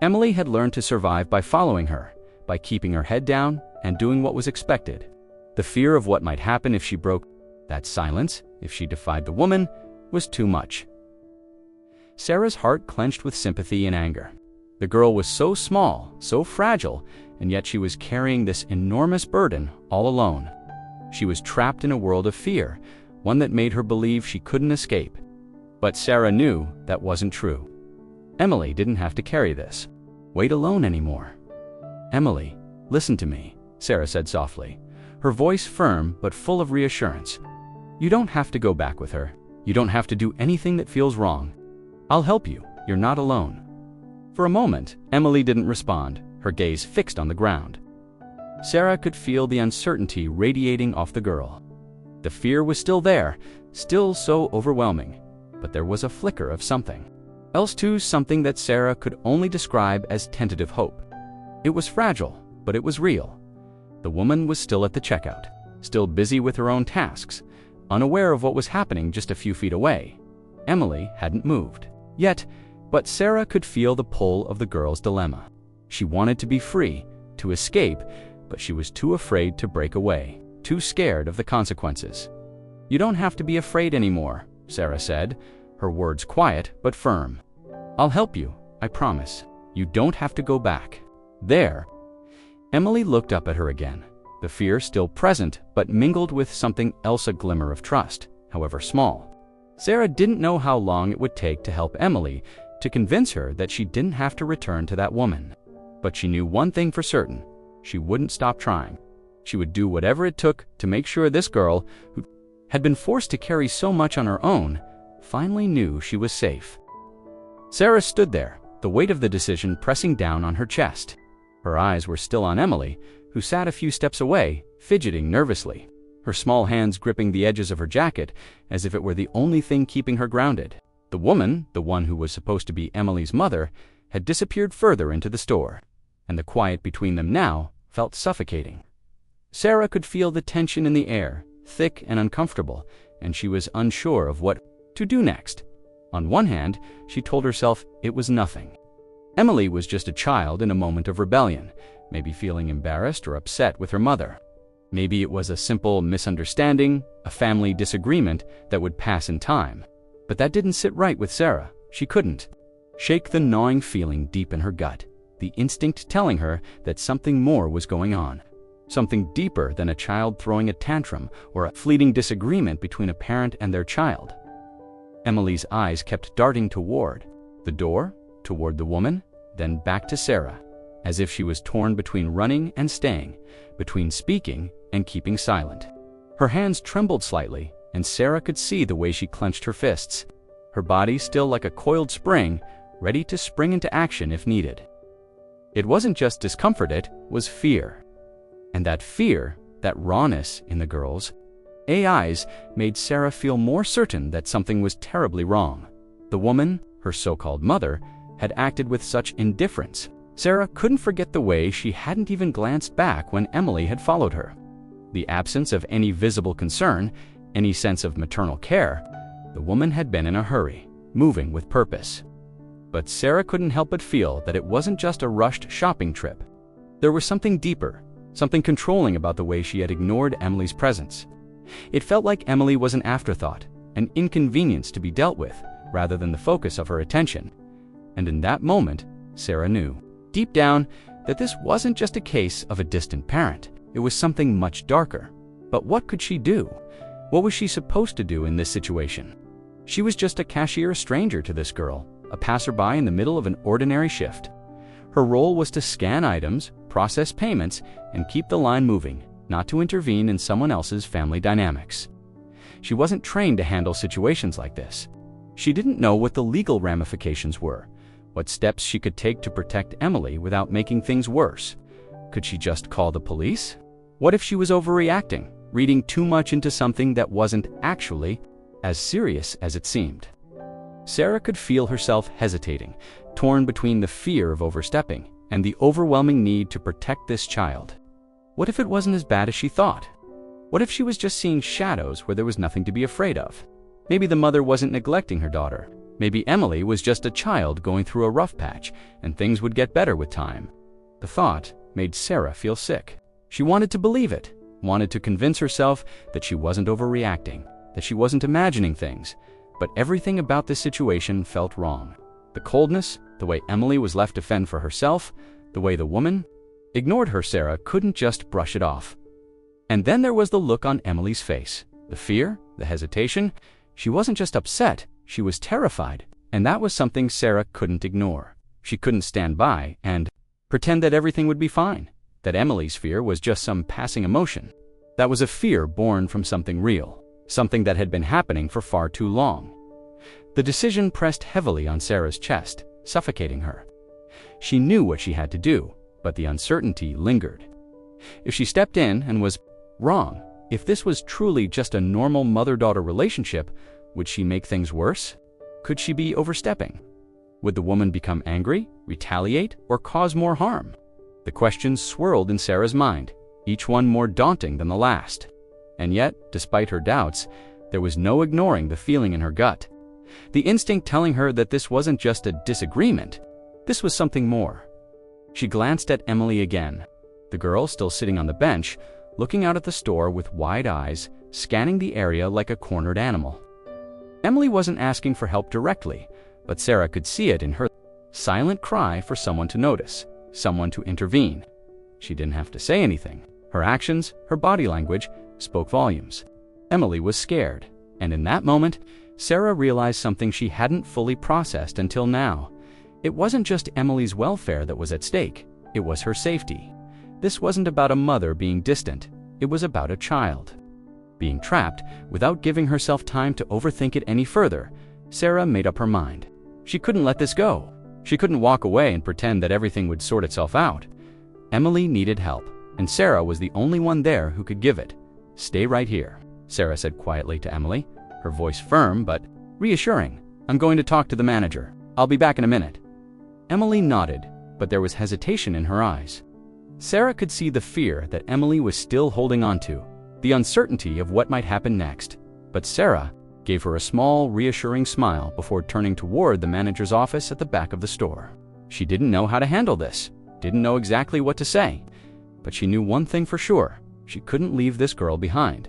Emily had learned to survive by following her, by keeping her head down and doing what was expected. The fear of what might happen if she broke that silence, if she defied the woman, was too much. Sarah's heart clenched with sympathy and anger. The girl was so small, so fragile, and yet she was carrying this enormous burden all alone. She was trapped in a world of fear, one that made her believe she couldn't escape. But Sarah knew that wasn't true. Emily didn't have to carry this weight alone anymore. "Emily, listen to me," Sarah said softly, her voice firm but full of reassurance. "You don't have to go back with her. You don't have to do anything that feels wrong. I'll help you. You're not alone." For a moment, Emily didn't respond, her gaze fixed on the ground. Sarah could feel the uncertainty radiating off the girl. The fear was still there, still so overwhelming, but there was a flicker of something else too, something that Sarah could only describe as tentative hope. It was fragile, but it was real. The woman was still at the checkout, still busy with her own tasks, unaware of what was happening just a few feet away. Emily hadn't moved yet, but Sarah could feel the pull of the girl's dilemma. She wanted to be free, to escape, but she was too afraid to break away, too scared of the consequences. "You don't have to be afraid anymore," Sarah said, her words quiet but firm. "I'll help you, I promise. You don't have to go back." There, Emily looked up at her again, the fear still present but mingled with something else, a glimmer of trust, however small. Sarah didn't know how long it would take to help Emily, to convince her that she didn't have to return to that woman. But she knew one thing for certain: she wouldn't stop trying. She would do whatever it took to make sure this girl, who had been forced to carry so much on her own, finally knew she was safe. Sarah stood there, the weight of the decision pressing down on her chest. Her eyes were still on Emily, who sat a few steps away, fidgeting nervously, her small hands gripping the edges of her jacket as if it were the only thing keeping her grounded. The woman, the one who was supposed to be Emily's mother, had disappeared further into the store, and the quiet between them now felt suffocating. Sarah could feel the tension in the air, thick and uncomfortable, and she was unsure of what to do next. On one hand, she told herself it was nothing. Emily was just a child in a moment of rebellion, maybe feeling embarrassed or upset with her mother. Maybe it was a simple misunderstanding, a family disagreement that would pass in time. But that didn't sit right with Sarah. She couldn't shake the gnawing feeling deep in her gut, the instinct telling her that something more was going on. Something deeper than a child throwing a tantrum or a fleeting disagreement between a parent and their child. Emily's eyes kept darting toward the door, toward the woman, then back to Sarah, as if she was torn between running and staying, between speaking and keeping silent. Her hands trembled slightly, and Sarah could see the way she clenched her fists, her body still like a coiled spring, ready to spring into action if needed. It wasn't just discomfort, it was fear. And that fear, that rawness in the girl's eyes made Sarah feel more certain that something was terribly wrong. The woman, her so-called mother, had acted with such indifference. Sarah couldn't forget the way she hadn't even glanced back when Emily had followed her. The absence of any visible concern, any sense of maternal care. The woman had been in a hurry, moving with purpose. But Sarah couldn't help but feel that it wasn't just a rushed shopping trip. There was something deeper, something controlling about the way she had ignored Emily's presence. It felt like Emily was an afterthought, an inconvenience to be dealt with, rather than the focus of her attention. And in that moment, Sarah knew, deep down, that this wasn't just a case of a distant parent. It was something much darker. But what could she do? What was she supposed to do in this situation? She was just a cashier stranger to this girl, a passerby in the middle of an ordinary shift. Her role was to scan items, process payments, and keep the line moving, not to intervene in someone else's family dynamics. She wasn't trained to handle situations like this. She didn't know what the legal ramifications were, what steps she could take to protect Emily without making things worse. Could she just call the police? What if she was overreacting, reading too much into something that wasn't actually as serious as it seemed? Sarah could feel herself hesitating, torn between the fear of overstepping and the overwhelming need to protect this child. What if it wasn't as bad as she thought? What if she was just seeing shadows where there was nothing to be afraid of? Maybe the mother wasn't neglecting her daughter. Maybe Emily was just a child going through a rough patch, and things would get better with time. The thought made Sarah feel sick. She wanted to believe it, wanted to convince herself that she wasn't overreacting, that she wasn't imagining things. But everything about this situation felt wrong. The coldness, the way Emily was left to fend for herself, the way the woman ignored her. Sarah couldn't just brush it off. And then there was the look on Emily's face, the fear, the hesitation. She wasn't just upset, she was terrified, and that was something Sarah couldn't ignore. She couldn't stand by and pretend that everything would be fine, that Emily's fear was just some passing emotion. That was a fear born from something real, something that had been happening for far too long. The decision pressed heavily on Sarah's chest, suffocating her. She knew what she had to do, but the uncertainty lingered. If she stepped in and was wrong, if this was truly just a normal mother-daughter relationship, would she make things worse? Could she be overstepping? Would the woman become angry, retaliate, or cause more harm? The questions swirled in Sarah's mind, each one more daunting than the last. And yet, despite her doubts, there was no ignoring the feeling in her gut. The instinct telling her that this wasn't just a disagreement, this was something more. She glanced at Emily again, the girl still sitting on the bench, looking out at the store with wide eyes, scanning the area like a cornered animal. Emily wasn't asking for help directly, but Sarah could see it in her silent cry for someone to notice, someone to intervene. She didn't have to say anything. Her actions, her body language, spoke volumes. Emily was scared, and in that moment, Sarah realized something she hadn't fully processed until now. It wasn't just Emily's welfare that was at stake, it was her safety. This wasn't about a mother being distant, it was about a child. Being trapped, without giving herself time to overthink it any further, Sarah made up her mind. She couldn't let this go. She couldn't walk away and pretend that everything would sort itself out. Emily needed help, and Sarah was the only one there who could give it. "Stay right here," Sarah said quietly to Emily, her voice firm but reassuring. "I'm going to talk to the manager. I'll be back in a minute." Emily nodded, but there was hesitation in her eyes. Sarah could see the fear that Emily was still holding on to, the uncertainty of what might happen next. But Sarah gave her a small, reassuring smile before turning toward the manager's office at the back of the store. She didn't know how to handle this, didn't know exactly what to say, but she knew one thing for sure: she couldn't leave this girl behind.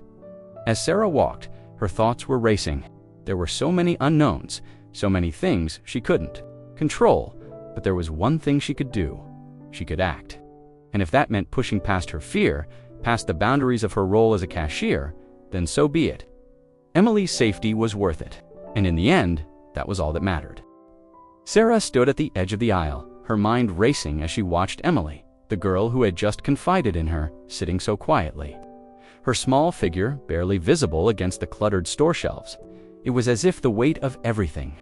As Sarah walked, her thoughts were racing. There were so many unknowns, so many things she couldn't control, but there was one thing she could do. She could act. And if that meant pushing past her fear, past the boundaries of her role as a cashier, then so be it. Emily's safety was worth it, and in the end, that was all that mattered. Sarah stood at the edge of the aisle, her mind racing as she watched Emily, the girl who had just confided in her, sitting so quietly. Her small figure barely visible against the cluttered store shelves. It was as if the weight of everything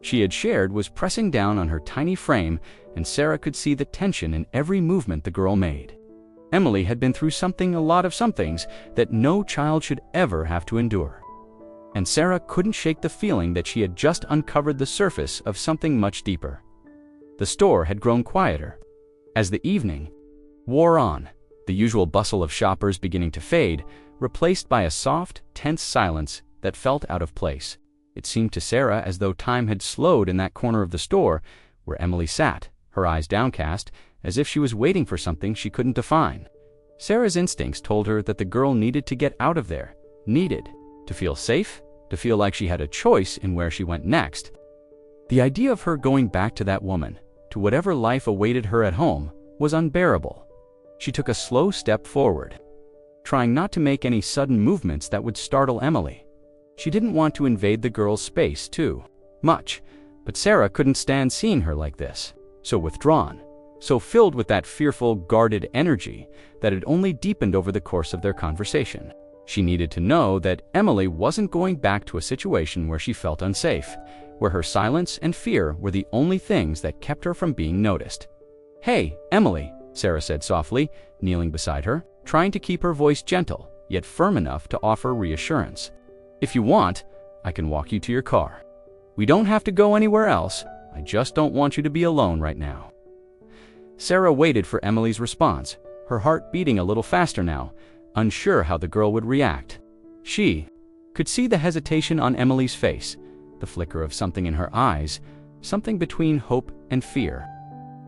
she had shared was pressing down on her tiny frame, and Sarah could see the tension in every movement the girl made. Emily had been through a lot of somethings that no child should ever have to endure. And Sarah couldn't shake the feeling that she had just uncovered the surface of something much deeper. The store had grown quieter. As the evening wore on, the usual bustle of shoppers beginning to fade, replaced by a soft, tense silence that felt out of place. It seemed to Sarah as though time had slowed in that corner of the store where Emily sat, her eyes downcast, as if she was waiting for something she couldn't define. Sarah's instincts told her that the girl needed to get out of there, needed to feel safe, to feel like she had a choice in where she went next. The idea of her going back to that woman, to whatever life awaited her at home, was unbearable. She took a slow step forward, trying not to make any sudden movements that would startle Emily. She didn't want to invade the girl's space too much, but Sarah couldn't stand seeing her like this, so withdrawn, so filled with that fearful, guarded energy that had only deepened over the course of their conversation. She needed to know that Emily wasn't going back to a situation where she felt unsafe, where her silence and fear were the only things that kept her from being noticed. "Hey, Emily," Sarah said softly, kneeling beside her, trying to keep her voice gentle, yet firm enough to offer reassurance. "If you want, I can walk you to your car. We don't have to go anywhere else. I just don't want you to be alone right now." Sarah waited for Emily's response, her heart beating a little faster now, unsure how the girl would react. She could see the hesitation on Emily's face, the flicker of something in her eyes, something between hope and fear.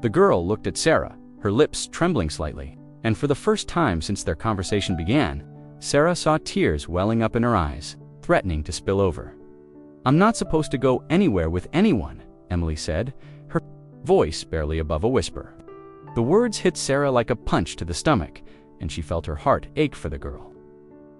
The girl looked at Sarah, her lips trembling slightly, and for the first time since their conversation began, Sarah saw tears welling up in her eyes, threatening to spill over. "I'm not supposed to go anywhere with anyone," Emily said, her voice barely above a whisper. The words hit Sarah like a punch to the stomach, and she felt her heart ache for the girl.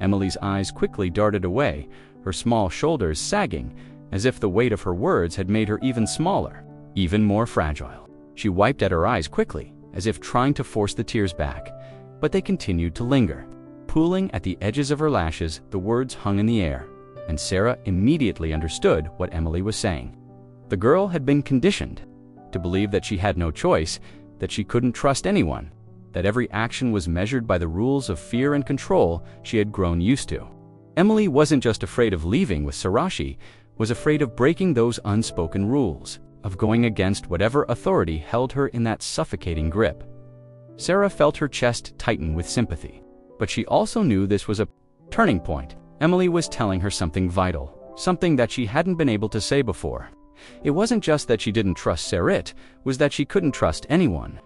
Emily's eyes quickly darted away, her small shoulders sagging, as if the weight of her words had made her even smaller, even more fragile. She wiped at her eyes quickly, as if trying to force the tears back, but they continued to linger. Pooling at the edges of her lashes, the words hung in the air, and Sarah immediately understood what Emily was saying. The girl had been conditioned to believe that she had no choice, that she couldn't trust anyone, that every action was measured by the rules of fear and control she had grown used to. Emily wasn't just afraid of leaving with Sarah, she was afraid of breaking those unspoken rules, of going against whatever authority held her in that suffocating grip. Sarah felt her chest tighten with sympathy, but she also knew this was a turning point. Emily was telling her something vital, something that she hadn't been able to say before. It wasn't just that she didn't trust Sarah, it was that she couldn't trust anyone.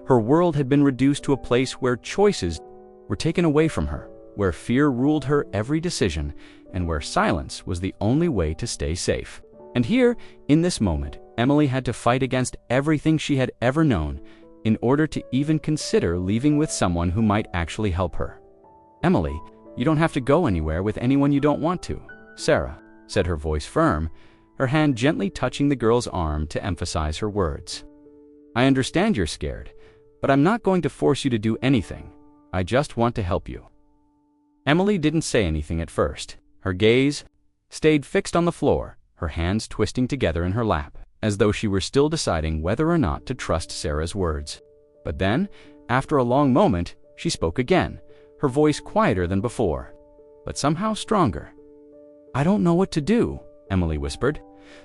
Her world had been reduced to a place where choices were taken away from her, where fear ruled her every decision, and where silence was the only way to stay safe. And here, in this moment, Emily had to fight against everything she had ever known in order to even consider leaving with someone who might actually help her. "Emily, you don't have to go anywhere with anyone you don't want to," Sarah said, her voice firm, her hand gently touching the girl's arm to emphasize her words. "I understand you're scared, but I'm not going to force you to do anything. I just want to help you." Emily didn't say anything at first. Her gaze stayed fixed on the floor, her hands twisting together in her lap, as though she were still deciding whether or not to trust Sarah's words. But then, after a long moment, she spoke again, her voice quieter than before, but somehow stronger. "I don't know what to do," Emily whispered.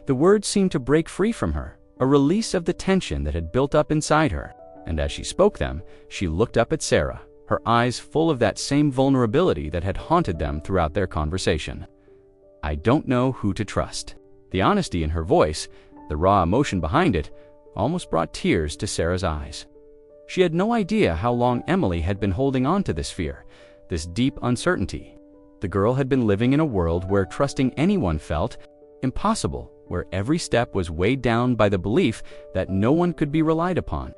The words seemed to break free from her, a release of the tension that had built up inside her, and as she spoke them, she looked up at Sarah, her eyes full of that same vulnerability that had haunted them throughout their conversation. "I don't know who to trust." The honesty in her voice, the raw emotion behind it, almost brought tears to Sarah's eyes. She had no idea how long Emily had been holding on to this fear, this deep uncertainty. The girl had been living in a world where trusting anyone felt impossible, where every step was weighed down by the belief that no one could be relied upon.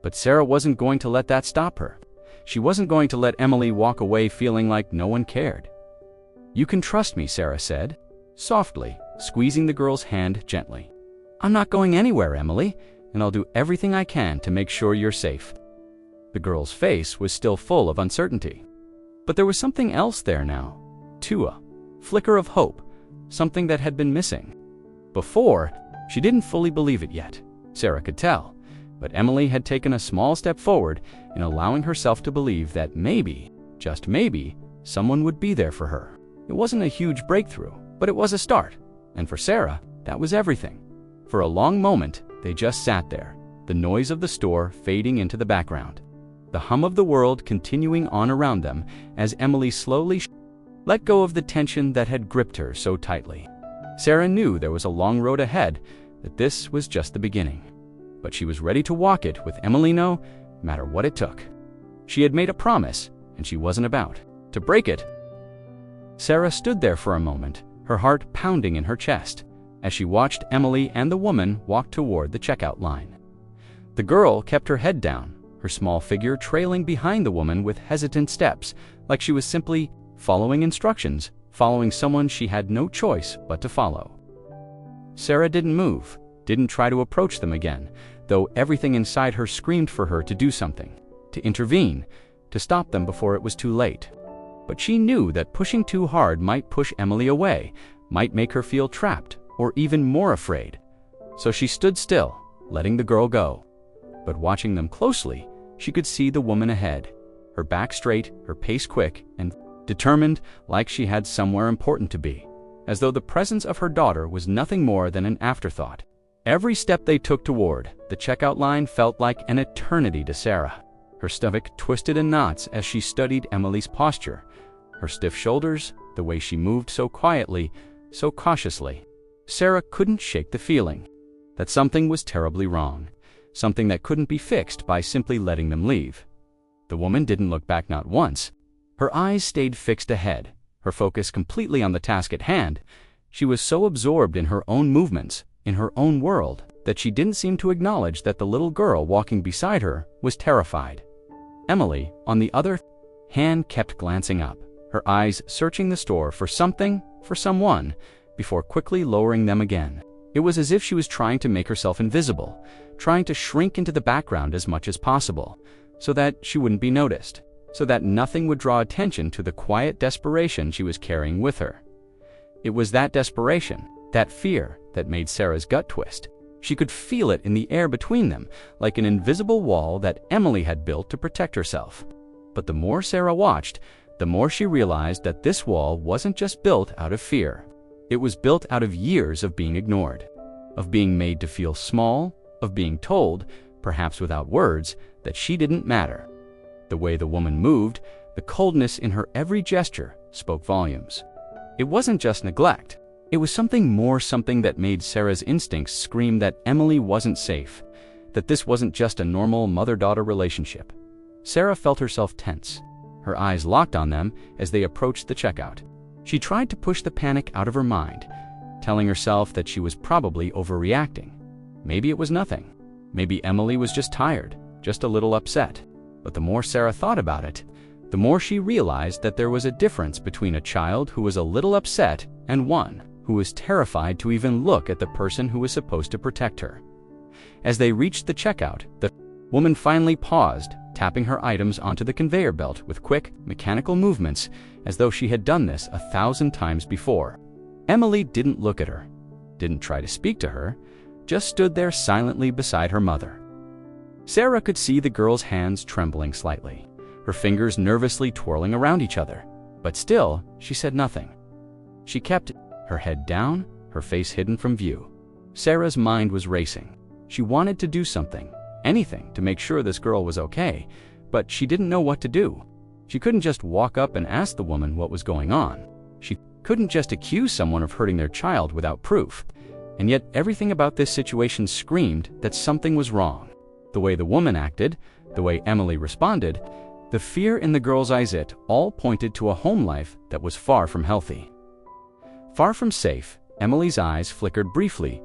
But Sarah wasn't going to let that stop her. She wasn't going to let Emily walk away feeling like no one cared. "You can trust me," Sarah said, softly, squeezing the girl's hand gently. "I'm not going anywhere, Emily, and I'll do everything I can to make sure you're safe." The girl's face was still full of uncertainty, but there was something else there now, too, a flicker of hope, something that had been missing. Before, she didn't fully believe it yet, Sarah could tell, But Emily had taken a small step forward in allowing herself to believe that maybe, just maybe, someone would be there for her. It wasn't a huge breakthrough, but it was a start. And for Sarah, that was everything. For a long moment, they just sat there, the noise of the store fading into the background, the hum of the world continuing on around them as Emily slowly let go of the tension that had gripped her so tightly. Sarah knew there was a long road ahead, that this was just the beginning. But she was ready to walk it with Emily, no matter what it took. She had made a promise, and she wasn't about to break it. Sarah stood there for a moment, her heart pounding in her chest, as she watched Emily and the woman walk toward the checkout line. The girl kept her head down, her small figure trailing behind the woman with hesitant steps, like she was simply following instructions, following someone she had no choice but to follow. Sarah didn't move, didn't try to approach them again, though everything inside her screamed for her to do something, to intervene, to stop them before it was too late. But she knew that pushing too hard might push Emily away, might make her feel trapped, or even more afraid. So she stood still, letting the girl go. But watching them closely, she could see the woman ahead, her back straight, her pace quick, and determined, like she had somewhere important to be, as though the presence of her daughter was nothing more than an afterthought. Every step they took toward the checkout line felt like an eternity to Sarah. Her stomach twisted in knots as she studied Emily's posture, her stiff shoulders, the way she moved so quietly, so cautiously. Sarah couldn't shake the feeling that something was terribly wrong, something that couldn't be fixed by simply letting them leave. The woman didn't look back, not once. Her eyes stayed fixed ahead, her focus completely on the task at hand. She was so absorbed in her own movements, in her own world, that she didn't seem to acknowledge that the little girl walking beside her was terrified. Emily, on the other hand, kept glancing up, her eyes searching the store for something, for someone, before quickly lowering them again. It was as if she was trying to make herself invisible, trying to shrink into the background as much as possible, so that she wouldn't be noticed, so that nothing would draw attention to the quiet desperation she was carrying with her. It was that desperation, that fear, that made Sarah's gut twist. She could feel it in the air between them, like an invisible wall that Emily had built to protect herself. But the more Sarah watched, the more she realized that this wall wasn't just built out of fear. It was built out of years of being ignored, of being made to feel small, of being told, perhaps without words, that she didn't matter. The way the woman moved, the coldness in her every gesture, spoke volumes. It wasn't just neglect. It was something more, something that made Sarah's instincts scream that Emily wasn't safe, that this wasn't just a normal mother-daughter relationship. Sarah felt herself tense, her eyes locked on them as they approached the checkout. She tried to push the panic out of her mind, telling herself that she was probably overreacting. Maybe it was nothing. Maybe Emily was just tired, just a little upset. But the more Sarah thought about it, the more she realized that there was a difference between a child who was a little upset and one who was terrified to even look at the person who was supposed to protect her. As they reached the checkout, the woman finally paused, tapping her items onto the conveyor belt with quick, mechanical movements, as though she had done this 1,000 times before. Emily didn't look at her, didn't try to speak to her, just stood there silently beside her mother. Sarah could see the girl's hands trembling slightly, her fingers nervously twirling around each other, but still, she said nothing. She kept her head down, her face hidden from view. Sarah's mind was racing. She wanted to do something, anything, to make sure this girl was okay, but she didn't know what to do. She couldn't just walk up and ask the woman what was going on. She couldn't just accuse someone of hurting their child without proof. And yet everything about this situation screamed that something was wrong. The way the woman acted, the way Emily responded, the fear in the girl's eyes, it all pointed to a home life that was far from healthy. Far from safe. Emily's eyes flickered briefly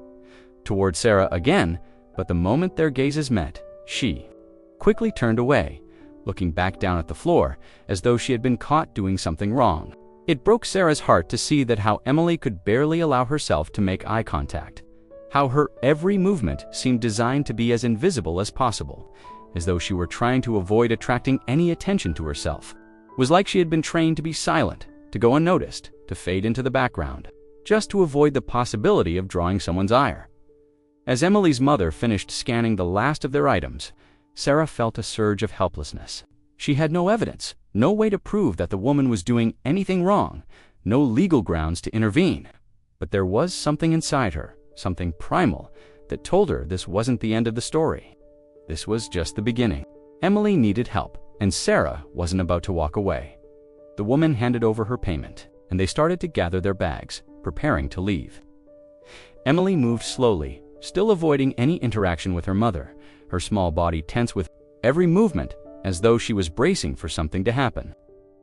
toward Sarah again, but the moment their gazes met, she quickly turned away, looking back down at the floor, as though she had been caught doing something wrong. It broke Sarah's heart to see that how Emily could barely allow herself to make eye contact, how her every movement seemed designed to be as invisible as possible, as though she were trying to avoid attracting any attention to herself. It was like she had been trained to be silent, to go unnoticed, to fade into the background, just to avoid the possibility of drawing someone's ire. As Emily's mother finished scanning the last of their items, Sarah felt a surge of helplessness. She had no evidence, no way to prove that the woman was doing anything wrong, no legal grounds to intervene. But there was something inside her, something primal, that told her this wasn't the end of the story. This was just the beginning. Emily needed help, and Sarah wasn't about to walk away. The woman handed over her payment, and they started to gather their bags, preparing to leave. Emily moved slowly, still avoiding any interaction with her mother, her small body tense with every movement, as though she was bracing for something to happen.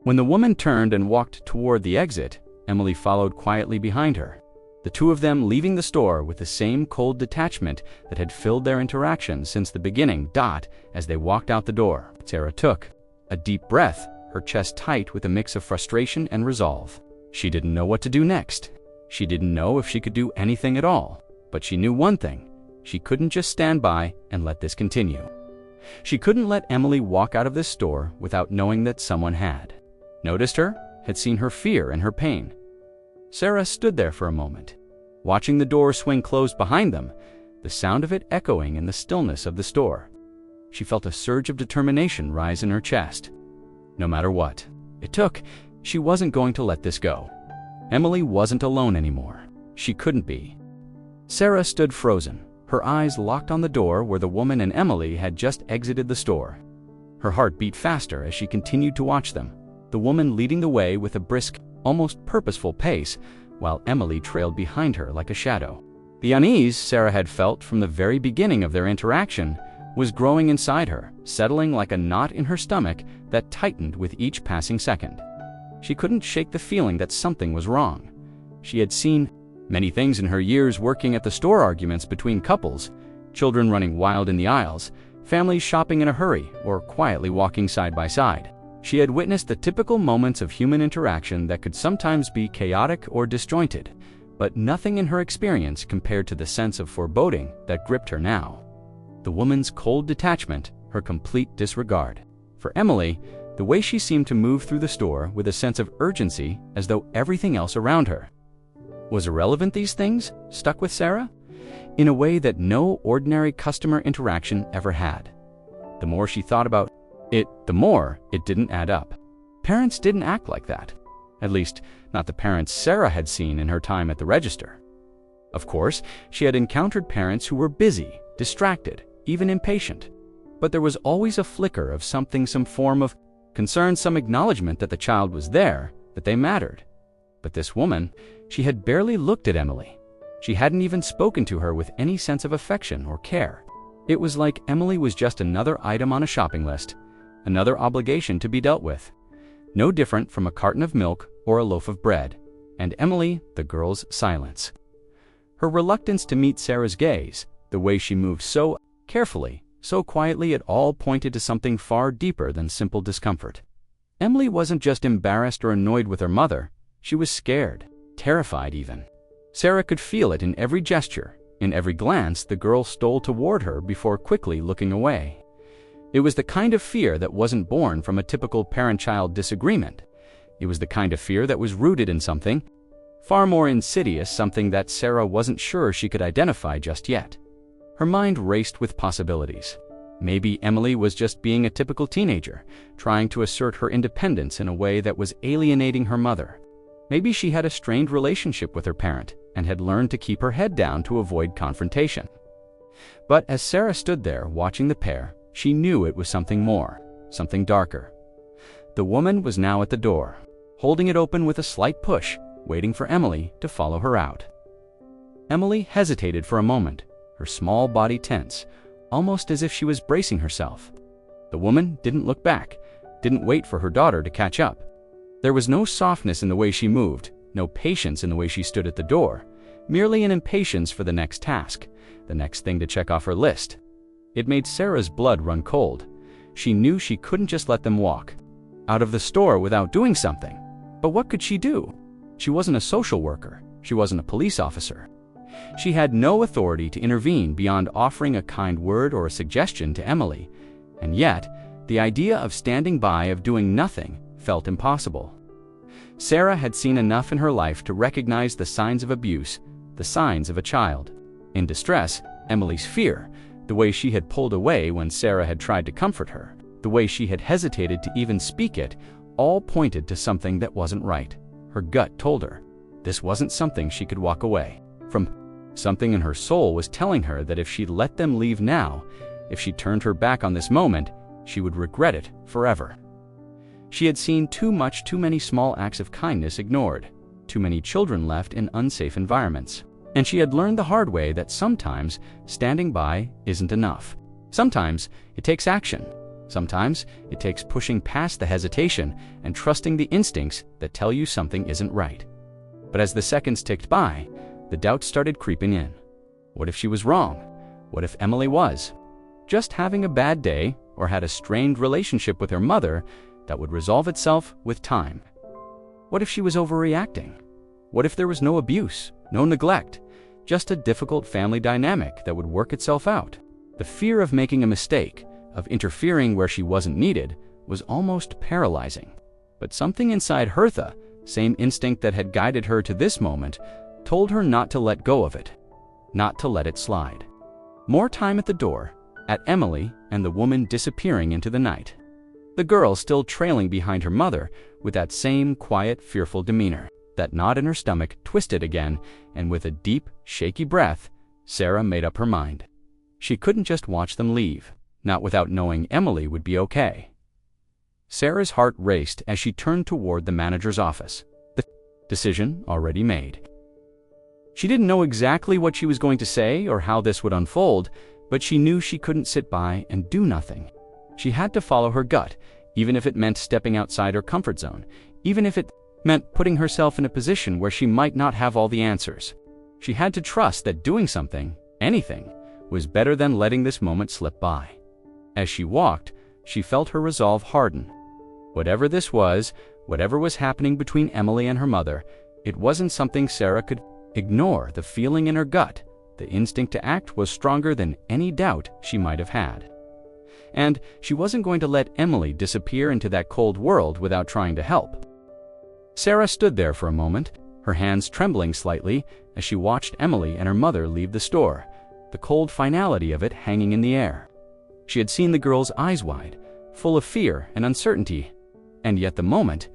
When the woman turned and walked toward the exit, Emily followed quietly behind her, the two of them leaving the store with the same cold detachment that had filled their interaction since the beginning. As they walked out the door, Sarah took a deep breath, her chest tight with a mix of frustration and resolve. She didn't know what to do next. She didn't know if she could do anything at all. But she knew one thing: she couldn't just stand by and let this continue. She couldn't let Emily walk out of this store without knowing that someone had noticed her, had seen her fear and her pain. Sarah stood there for a moment, watching the door swing closed behind them, the sound of it echoing in the stillness of the store. She felt a surge of determination rise in her chest. No matter what it took, she wasn't going to let this go. Emily wasn't alone anymore. She couldn't be. Sarah stood frozen, her eyes locked on the door where the woman and Emily had just exited the store. Her heart beat faster as she continued to watch them, the woman leading the way with a brisk, almost purposeful pace, while Emily trailed behind her like a shadow. The unease Sarah had felt from the very beginning of their interaction was growing inside her, settling like a knot in her stomach that tightened with each passing second. She couldn't shake the feeling that something was wrong. She had seen many things in her years working at the store: arguments between couples, children running wild in the aisles, families shopping in a hurry or quietly walking side by side. She had witnessed the typical moments of human interaction that could sometimes be chaotic or disjointed, but nothing in her experience compared to the sense of foreboding that gripped her now. The woman's cold detachment, her complete disregard. For Emily, the way she seemed to move through the store with a sense of urgency as though everything else around her was irrelevant. These things stuck with Sarah in a way that no ordinary customer interaction ever had. The more she thought about it, the more it didn't add up. Parents didn't act like that. At least, not the parents Sarah had seen in her time at the register. Of course, she had encountered parents who were busy, distracted, even impatient. But there was always a flicker of something, some form of concern, some acknowledgement that the child was there, that they mattered. But this woman, she had barely looked at Emily. She hadn't even spoken to her with any sense of affection or care. It was like Emily was just another item on a shopping list, another obligation to be dealt with. No different from a carton of milk or a loaf of bread. And Emily, the girl's silence. Her reluctance to meet Sarah's gaze, the way she moved so carefully, so quietly, it all pointed to something far deeper than simple discomfort. Emily wasn't just embarrassed or annoyed with her mother. She was scared, terrified even. Sarah could feel it in every gesture, in every glance the girl stole toward her before quickly looking away. It was the kind of fear that wasn't born from a typical parent-child disagreement. It was the kind of fear that was rooted in something far more insidious, something that Sarah wasn't sure she could identify just yet. Her mind raced with possibilities. Maybe Emily was just being a typical teenager, trying to assert her independence in a way that was alienating her mother. Maybe she had a strained relationship with her parent and had learned to keep her head down to avoid confrontation. But as Sarah stood there watching the pair, she knew it was something more, something darker. The woman was now at the door, holding it open with a slight push, waiting for Emily to follow her out. Emily hesitated for a moment, her small body tense, almost as if she was bracing herself. The woman didn't look back, didn't wait for her daughter to catch up. There was no softness in the way she moved, no patience in the way she stood at the door, merely an impatience for the next task, the next thing to check off her list. It made Sarah's blood run cold. She knew she couldn't just let them walk out of the store without doing something. But what could she do? She wasn't a social worker. She wasn't a police officer. She had no authority to intervene beyond offering a kind word or a suggestion to Emily. And yet, the idea of standing by, of doing nothing, felt impossible. Sarah had seen enough in her life to recognize the signs of abuse, the signs of a child in distress, Emily's fear, the way she had pulled away when Sarah had tried to comfort her, the way she had hesitated to even speak it, all pointed to something that wasn't right. Her gut told her this wasn't something she could walk away from. Something in her soul was telling her that if she let them leave now, if she turned her back on this moment, she would regret it forever. She had seen too many small acts of kindness ignored, too many children left in unsafe environments. And she had learned the hard way that sometimes standing by isn't enough. Sometimes it takes action. Sometimes it takes pushing past the hesitation and trusting the instincts that tell you something isn't right. But as the seconds ticked by, the doubts started creeping in. What if she was wrong? What if Emily was just having a bad day or had a strained relationship with her mother that would resolve itself with time? What if she was overreacting? What if there was no abuse, no neglect, just a difficult family dynamic that would work itself out? The fear of making a mistake, of interfering where she wasn't needed, was almost paralyzing. But something inside Hertha, same instinct that had guided her to this moment, told her not to let go of it, not to let it slide. More time at the door, at Emily and the woman disappearing into the night. The girl still trailing behind her mother with that same quiet, fearful demeanor. That knot in her stomach twisted again, and with a deep, shaky breath, Sarah made up her mind. She couldn't just watch them leave, not without knowing Emily would be okay. Sarah's heart raced as she turned toward the manager's office, the decision already made. She didn't know exactly what she was going to say or how this would unfold, but she knew she couldn't sit by and do nothing. She had to follow her gut, even if it meant stepping outside her comfort zone, even if it meant putting herself in a position where she might not have all the answers. She had to trust that doing something, anything, was better than letting this moment slip by. As she walked, she felt her resolve harden. Whatever this was, whatever was happening between Emily and her mother, it wasn't something Sarah could ignore. The feeling in her gut, the instinct to act, was stronger than any doubt she might have had. And she wasn't going to let Emily disappear into that cold world without trying to help. Sarah stood there for a moment, her hands trembling slightly as she watched Emily and her mother leave the store, the cold finality of it hanging in the air. She had seen the girls' eyes wide, full of fear and uncertainty, and yet the moment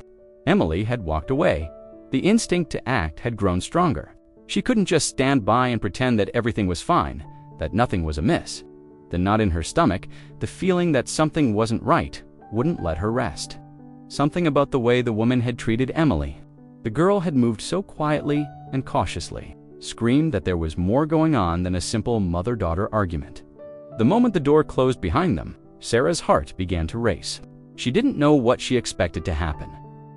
Emily had walked away, the instinct to act had grown stronger. She couldn't just stand by and pretend that everything was fine, that nothing was amiss. The knot in her stomach, the feeling that something wasn't right, wouldn't let her rest. Something about the way the woman had treated Emily. The girl had moved so quietly and cautiously, screamed that there was more going on than a simple mother-daughter argument. The moment the door closed behind them, Sarah's heart began to race. She didn't know what she expected to happen,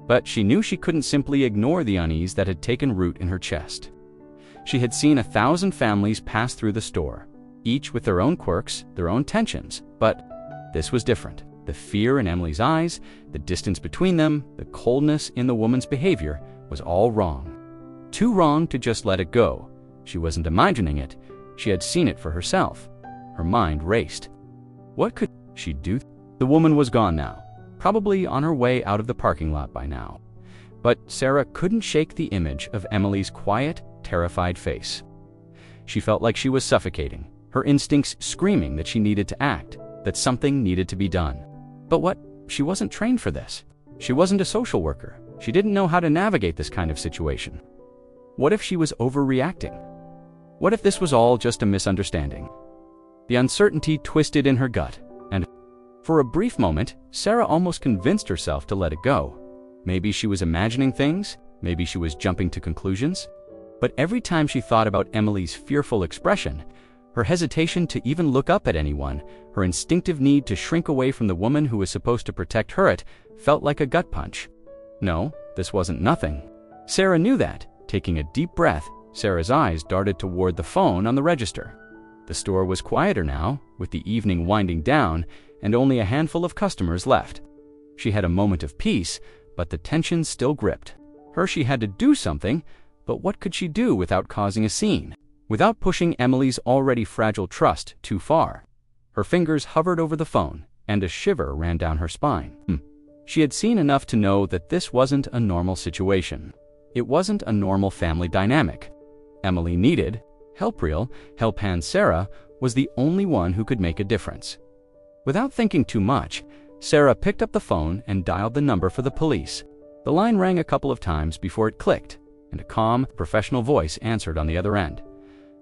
but she knew she couldn't simply ignore the unease that had taken root in her chest. She had seen 1,000 families pass through the store, each with their own quirks, their own tensions, but this was different. The fear in Emily's eyes, the distance between them, the coldness in the woman's behavior was all wrong. Too wrong to just let it go. She wasn't imagining it. She had seen it for herself. Her mind raced. What could she do? The woman was gone now, probably on her way out of the parking lot by now. But Sarah couldn't shake the image of Emily's quiet, terrified face. She felt like she was suffocating, her instincts screaming that she needed to act, that something needed to be done. But what? She wasn't trained for this. She wasn't a social worker. She didn't know how to navigate this kind of situation. What if she was overreacting? What if this was all just a misunderstanding? The uncertainty twisted in her gut, and for a brief moment, Sarah almost convinced herself to let it go. Maybe she was imagining things, maybe she was jumping to conclusions. But every time she thought about Emily's fearful expression, her hesitation to even look up at anyone, her instinctive need to shrink away from the woman who was supposed to protect her, it felt like a gut punch. No, this wasn't nothing. Sarah knew that. Taking a deep breath, Sarah's eyes darted toward the phone on the register. The store was quieter now, with the evening winding down and only a handful of customers left. She had a moment of peace, but the tension still gripped her. She had to do something, but what could she do without causing a scene? Without pushing Emily's already fragile trust too far? Her fingers hovered over the phone, and a shiver ran down her spine. She had seen enough to know that this wasn't a normal situation. It wasn't a normal family dynamic. Emily needed help hand Sarah was the only one who could make a difference. Without thinking too much, Sarah picked up the phone and dialed the number for the police. The line rang a couple of times before it clicked, and a calm, professional voice answered on the other end.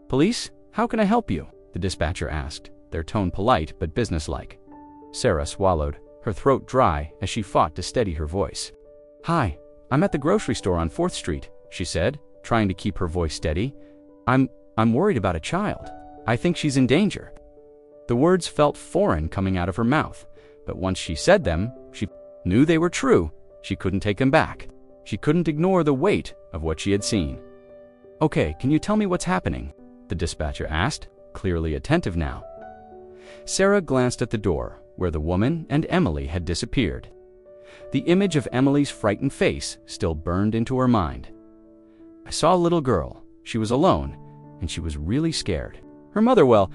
"Police, how can I help you?" the dispatcher asked, their tone polite but businesslike. Sarah swallowed, her throat dry as she fought to steady her voice. "Hi, I'm at the grocery store on 4th Street, she said, trying to keep her voice steady. I'm worried about a child. I think she's in danger." The words felt foreign coming out of her mouth, but once she said them, she knew they were true. She couldn't take them back. She couldn't ignore the weight of what she had seen. "Okay, can you tell me what's happening?" the dispatcher asked, clearly attentive now. Sarah glanced at the door, where the woman and Emily had disappeared. The image of Emily's frightened face still burned into her mind. "I saw a little girl. She was alone, and she was really scared. Her mother, well,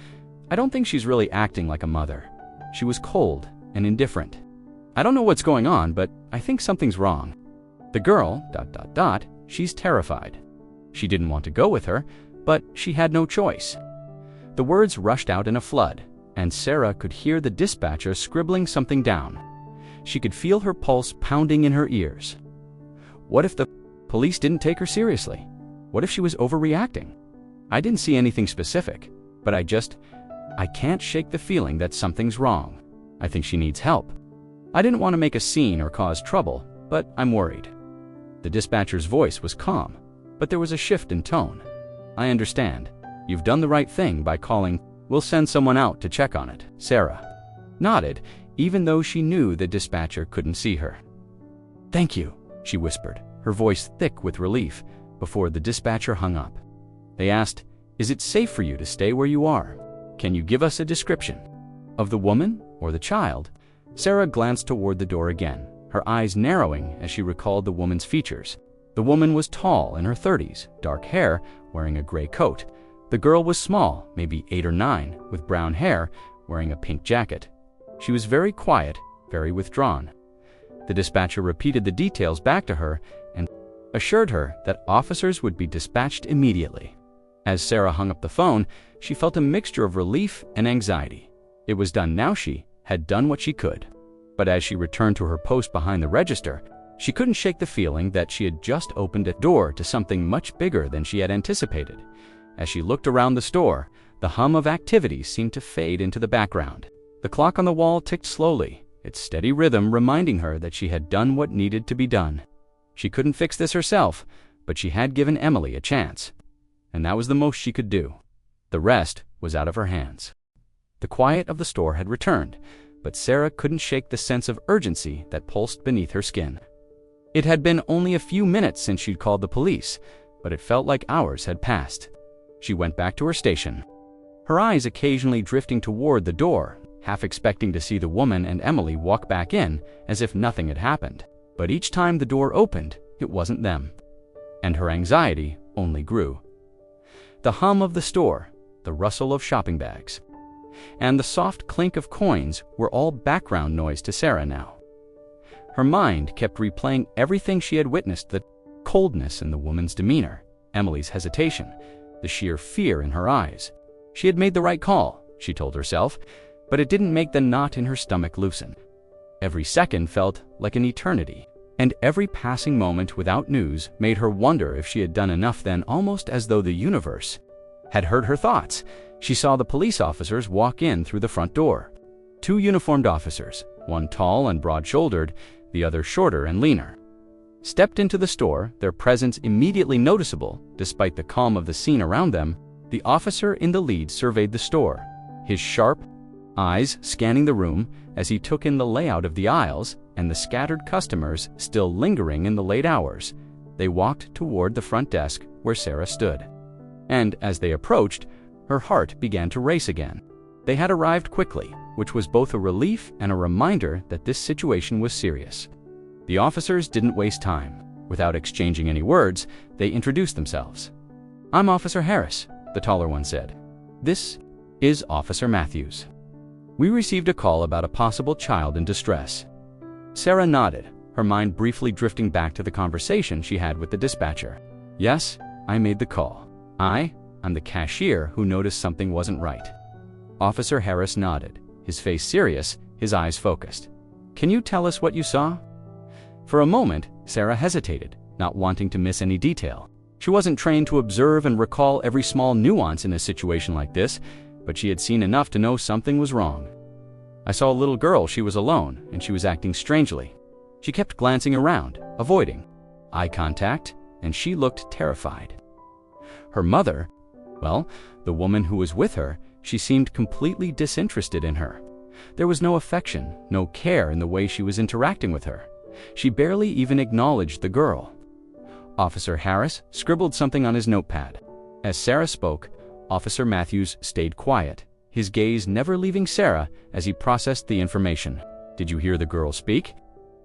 I don't think she's really acting like a mother. She was cold and indifferent. I don't know what's going on, but I think something's wrong. The girl, she's terrified. She didn't want to go with her, but she had no choice." The words rushed out in a flood, and Sarah could hear the dispatcher scribbling something down. She could feel her pulse pounding in her ears. What if the police didn't take her seriously? What if she was overreacting? I didn't see anything specific, but I can't shake the feeling that something's wrong. I think she needs help. I didn't want to make a scene or cause trouble, but I'm worried. The dispatcher's voice was calm, but there was a shift in tone. "I understand. You've done the right thing by calling. We'll send someone out to check on it." Sarah nodded, even though she knew the dispatcher couldn't see her. "Thank you," she whispered, her voice thick with relief, before the dispatcher hung up. They asked, "Is it safe for you to stay where you are? Can you give us a description?" Of the woman or the child? Sarah glanced toward the door again, her eyes narrowing as she recalled the woman's features. The woman was tall, in her 30s, dark hair, wearing a gray coat. The girl was small, maybe 8 or 9, with brown hair, wearing a pink jacket. She was very quiet, very withdrawn. The dispatcher repeated the details back to her and assured her that officers would be dispatched immediately. As Sarah hung up the phone, she felt a mixture of relief and anxiety. It was done now. She had done what she could. But as she returned to her post behind the register, she couldn't shake the feeling that she had just opened a door to something much bigger than she had anticipated. As she looked around the store, the hum of activity seemed to fade into the background. The clock on the wall ticked slowly, its steady rhythm reminding her that she had done what needed to be done. She couldn't fix this herself, but she had given Emily a chance. And that was the most she could do. The rest was out of her hands. The quiet of the store had returned, but Sarah couldn't shake the sense of urgency that pulsed beneath her skin. It had been only a few minutes since she'd called the police, but it felt like hours had passed. She went back to her station, her eyes occasionally drifting toward the door, half expecting to see the woman and Emily walk back in as if nothing had happened. But each time the door opened, it wasn't them. And her anxiety only grew. The hum of the store, the rustle of shopping bags, and the soft clink of coins were all background noise to Sarah now. Her mind kept replaying everything she had witnessed: the coldness in the woman's demeanor, Emily's hesitation, the sheer fear in her eyes. She had made the right call, she told herself, but it didn't make the knot in her stomach loosen. Every second felt like an eternity, and every passing moment without news made her wonder if she had done enough then, almost as though the universe had heard her thoughts. She saw the police officers walk in through the front door. 2 uniformed officers, one tall and broad-shouldered, the other shorter and leaner, stepped into the store, their presence immediately noticeable despite the calm of the scene around them. The officer in the lead surveyed the store, his sharp eyes scanning the room as he took in the layout of the aisles and the scattered customers still lingering in the late hours. They walked toward the front desk where Sarah stood. And as they approached, her heart began to race again. They had arrived quickly, which was both a relief and a reminder that this situation was serious. The officers didn't waste time. Without exchanging any words, they introduced themselves. "I'm Officer Harris," the taller one said. "This is Officer Matthews. We received a call about a possible child in distress." Sarah nodded, her mind briefly drifting back to the conversation she had with the dispatcher. "Yes, I made the call. I'm I'm the cashier who noticed something wasn't right." Officer Harris nodded, his face serious, his eyes focused. "Can you tell us what you saw?" For a moment, Sarah hesitated, not wanting to miss any detail. She wasn't trained to observe and recall every small nuance in a situation like this, but she had seen enough to know something was wrong. "I saw a little girl. She was alone, and she was acting strangely. She kept glancing around, avoiding eye contact, and she looked terrified. Her mother, well, the woman who was with her, she seemed completely disinterested in her. There was no affection, no care in the way she was interacting with her. She barely even acknowledged the girl." Officer Harris scribbled something on his notepad. As Sarah spoke, Officer Matthews stayed quiet, his gaze never leaving Sarah as he processed the information. "Did you hear the girl speak?"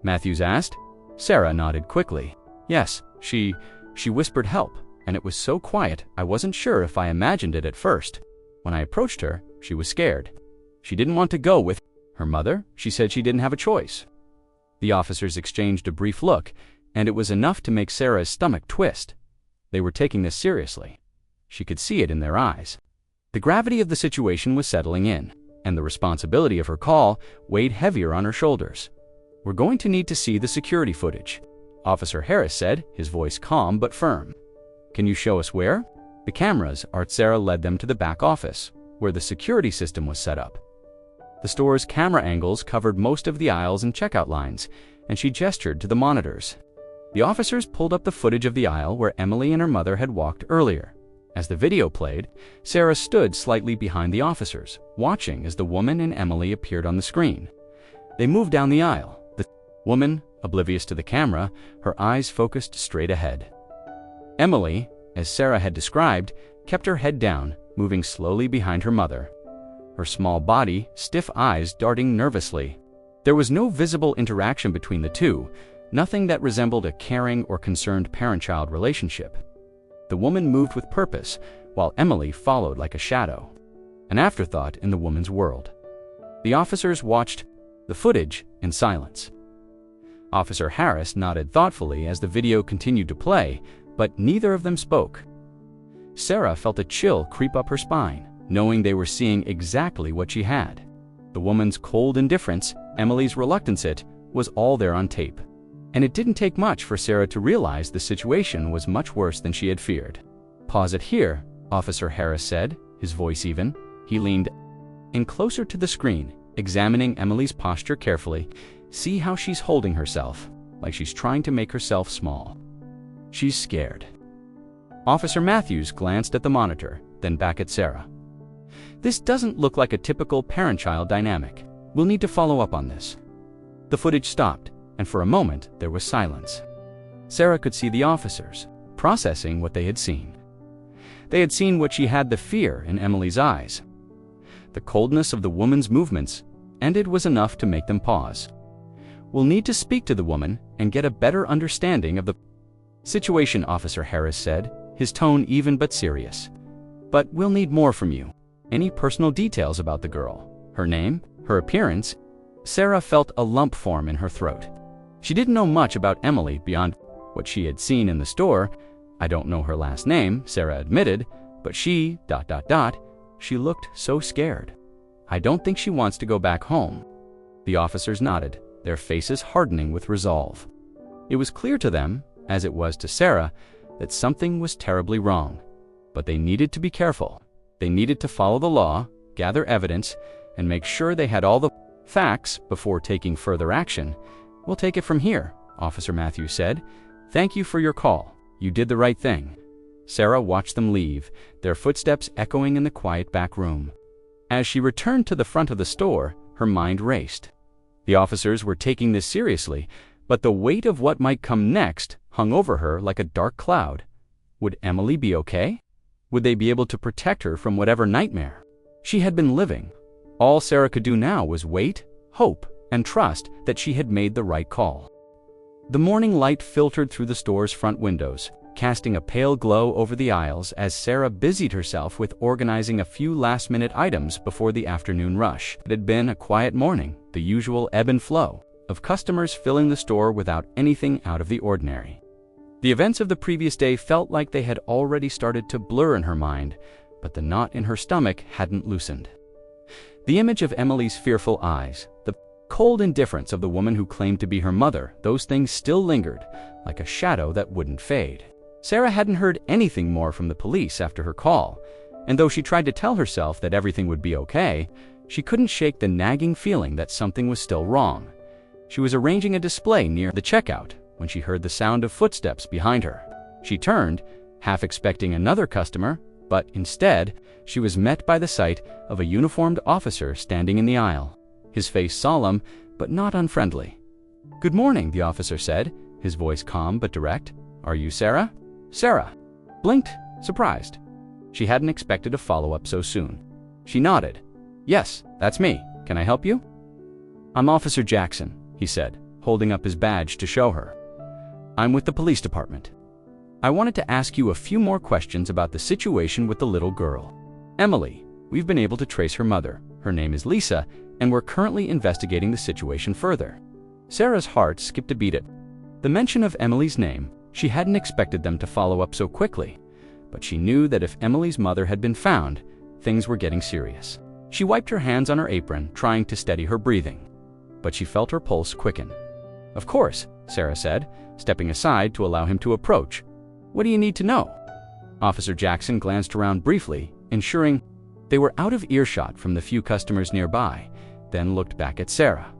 Matthews asked. Sarah nodded quickly. "Yes, she whispered help, and it was so quiet I wasn't sure if I imagined it at first. When I approached her, she was scared. She didn't want to go with her mother. She said she didn't have a choice." The officers exchanged a brief look, and it was enough to make Sarah's stomach twist. They were taking this seriously. She could see it in their eyes. The gravity of the situation was settling in, and the responsibility of her call weighed heavier on her shoulders. "We're going to need to see the security footage," Officer Harris said, his voice calm but firm. "Can you show us where?" The cameras, Sarah led them to the back office, where the security system was set up. The store's camera angles covered most of the aisles and checkout lines, and she gestured to the monitors. The officers pulled up the footage of the aisle where Emily and her mother had walked earlier. As the video played, Sarah stood slightly behind the officers, watching as the woman and Emily appeared on the screen. They moved down the aisle. The woman, oblivious to the camera, her eyes focused straight ahead. Emily, as Sarah had described, kept her head down, moving slowly behind her mother. Her small body, stiff eyes darting nervously. There was no visible interaction between the two, nothing that resembled a caring or concerned parent-child relationship. The woman moved with purpose, while Emily followed like a shadow, an afterthought in the woman's world. The officers watched the footage in silence. Officer Harris nodded thoughtfully as the video continued to play, but neither of them spoke. Sarah felt a chill creep up her spine, knowing they were seeing exactly what she had. The woman's cold indifference, Emily's reluctance, it was all there on tape. And it didn't take much for Sarah to realize the situation was much worse than she had feared. "Pause it here," Officer Harris said, his voice even. He leaned in closer to the screen, examining Emily's posture carefully. "See how she's holding herself, like she's trying to make herself small. She's scared." Officer Matthews glanced at the monitor, then back at Sarah. "This doesn't look like a typical parent-child dynamic. We'll need to follow up on this." The footage stopped, and for a moment there was silence. Sarah could see the officers, processing what they had seen. They had seen what she had, the fear in Emily's eyes, the coldness of the woman's movements, and it was enough to make them pause. "We'll need to speak to the woman and get a better understanding of the situation," Officer Harris said, his tone even but serious. "But we'll need more from you. Any personal details about the girl? Her name? Her appearance?" Sarah felt a lump form in her throat. She didn't know much about Emily beyond what she had seen in the store. "I don't know her last name," Sarah admitted, "but she ... she looked so scared. I don't think she wants to go back home." The officers nodded, their faces hardening with resolve. It was clear to them, as it was to Sarah, that something was terribly wrong. But they needed to be careful. They needed to follow the law, gather evidence, and make sure they had all the facts before taking further action. "We'll take it from here," Officer Matthews said. "Thank you for your call. You did the right thing." Sarah watched them leave, their footsteps echoing in the quiet back room. As she returned to the front of the store, her mind raced. The officers were taking this seriously, but the weight of what might come next hung over her like a dark cloud. Would Emily be okay? Would they be able to protect her from whatever nightmare she had been living? All Sarah could do now was wait, hope, and trust that she had made the right call. The morning light filtered through the store's front windows, casting a pale glow over the aisles as Sarah busied herself with organizing a few last-minute items before the afternoon rush. It had been a quiet morning, the usual ebb and flow of customers filling the store without anything out of the ordinary. The events of the previous day felt like they had already started to blur in her mind, but the knot in her stomach hadn't loosened. The image of Emily's fearful eyes, the cold indifference of the woman who claimed to be her mother, those things still lingered, like a shadow that wouldn't fade. Sarah hadn't heard anything more from the police after her call, and though she tried to tell herself that everything would be okay, she couldn't shake the nagging feeling that something was still wrong. She was arranging a display near the checkout when she heard the sound of footsteps behind her. She turned, half expecting another customer, but instead, she was met by the sight of a uniformed officer standing in the aisle, his face solemn but not unfriendly. "Good morning," the officer said, his voice calm but direct. "Are you Sarah?" Sarah blinked, surprised. She hadn't expected a follow-up so soon. She nodded. "Yes, that's me. Can I help you?" "I'm Officer Jackson," he said, holding up his badge to show her. "I'm with the police department. I wanted to ask you a few more questions about the situation with the little girl. Emily, we've been able to trace her mother. Her name is Lisa, and we're currently investigating the situation further." Sarah's heart skipped a beat at the mention of Emily's name. She hadn't expected them to follow up so quickly, but she knew that if Emily's mother had been found, things were getting serious. She wiped her hands on her apron, trying to steady her breathing, but she felt her pulse quicken. "Of course," Sarah said, stepping aside to allow him to approach. "What do you need to know?" Officer Jackson glanced around briefly, ensuring they were out of earshot from the few customers nearby, then looked back at Sarah.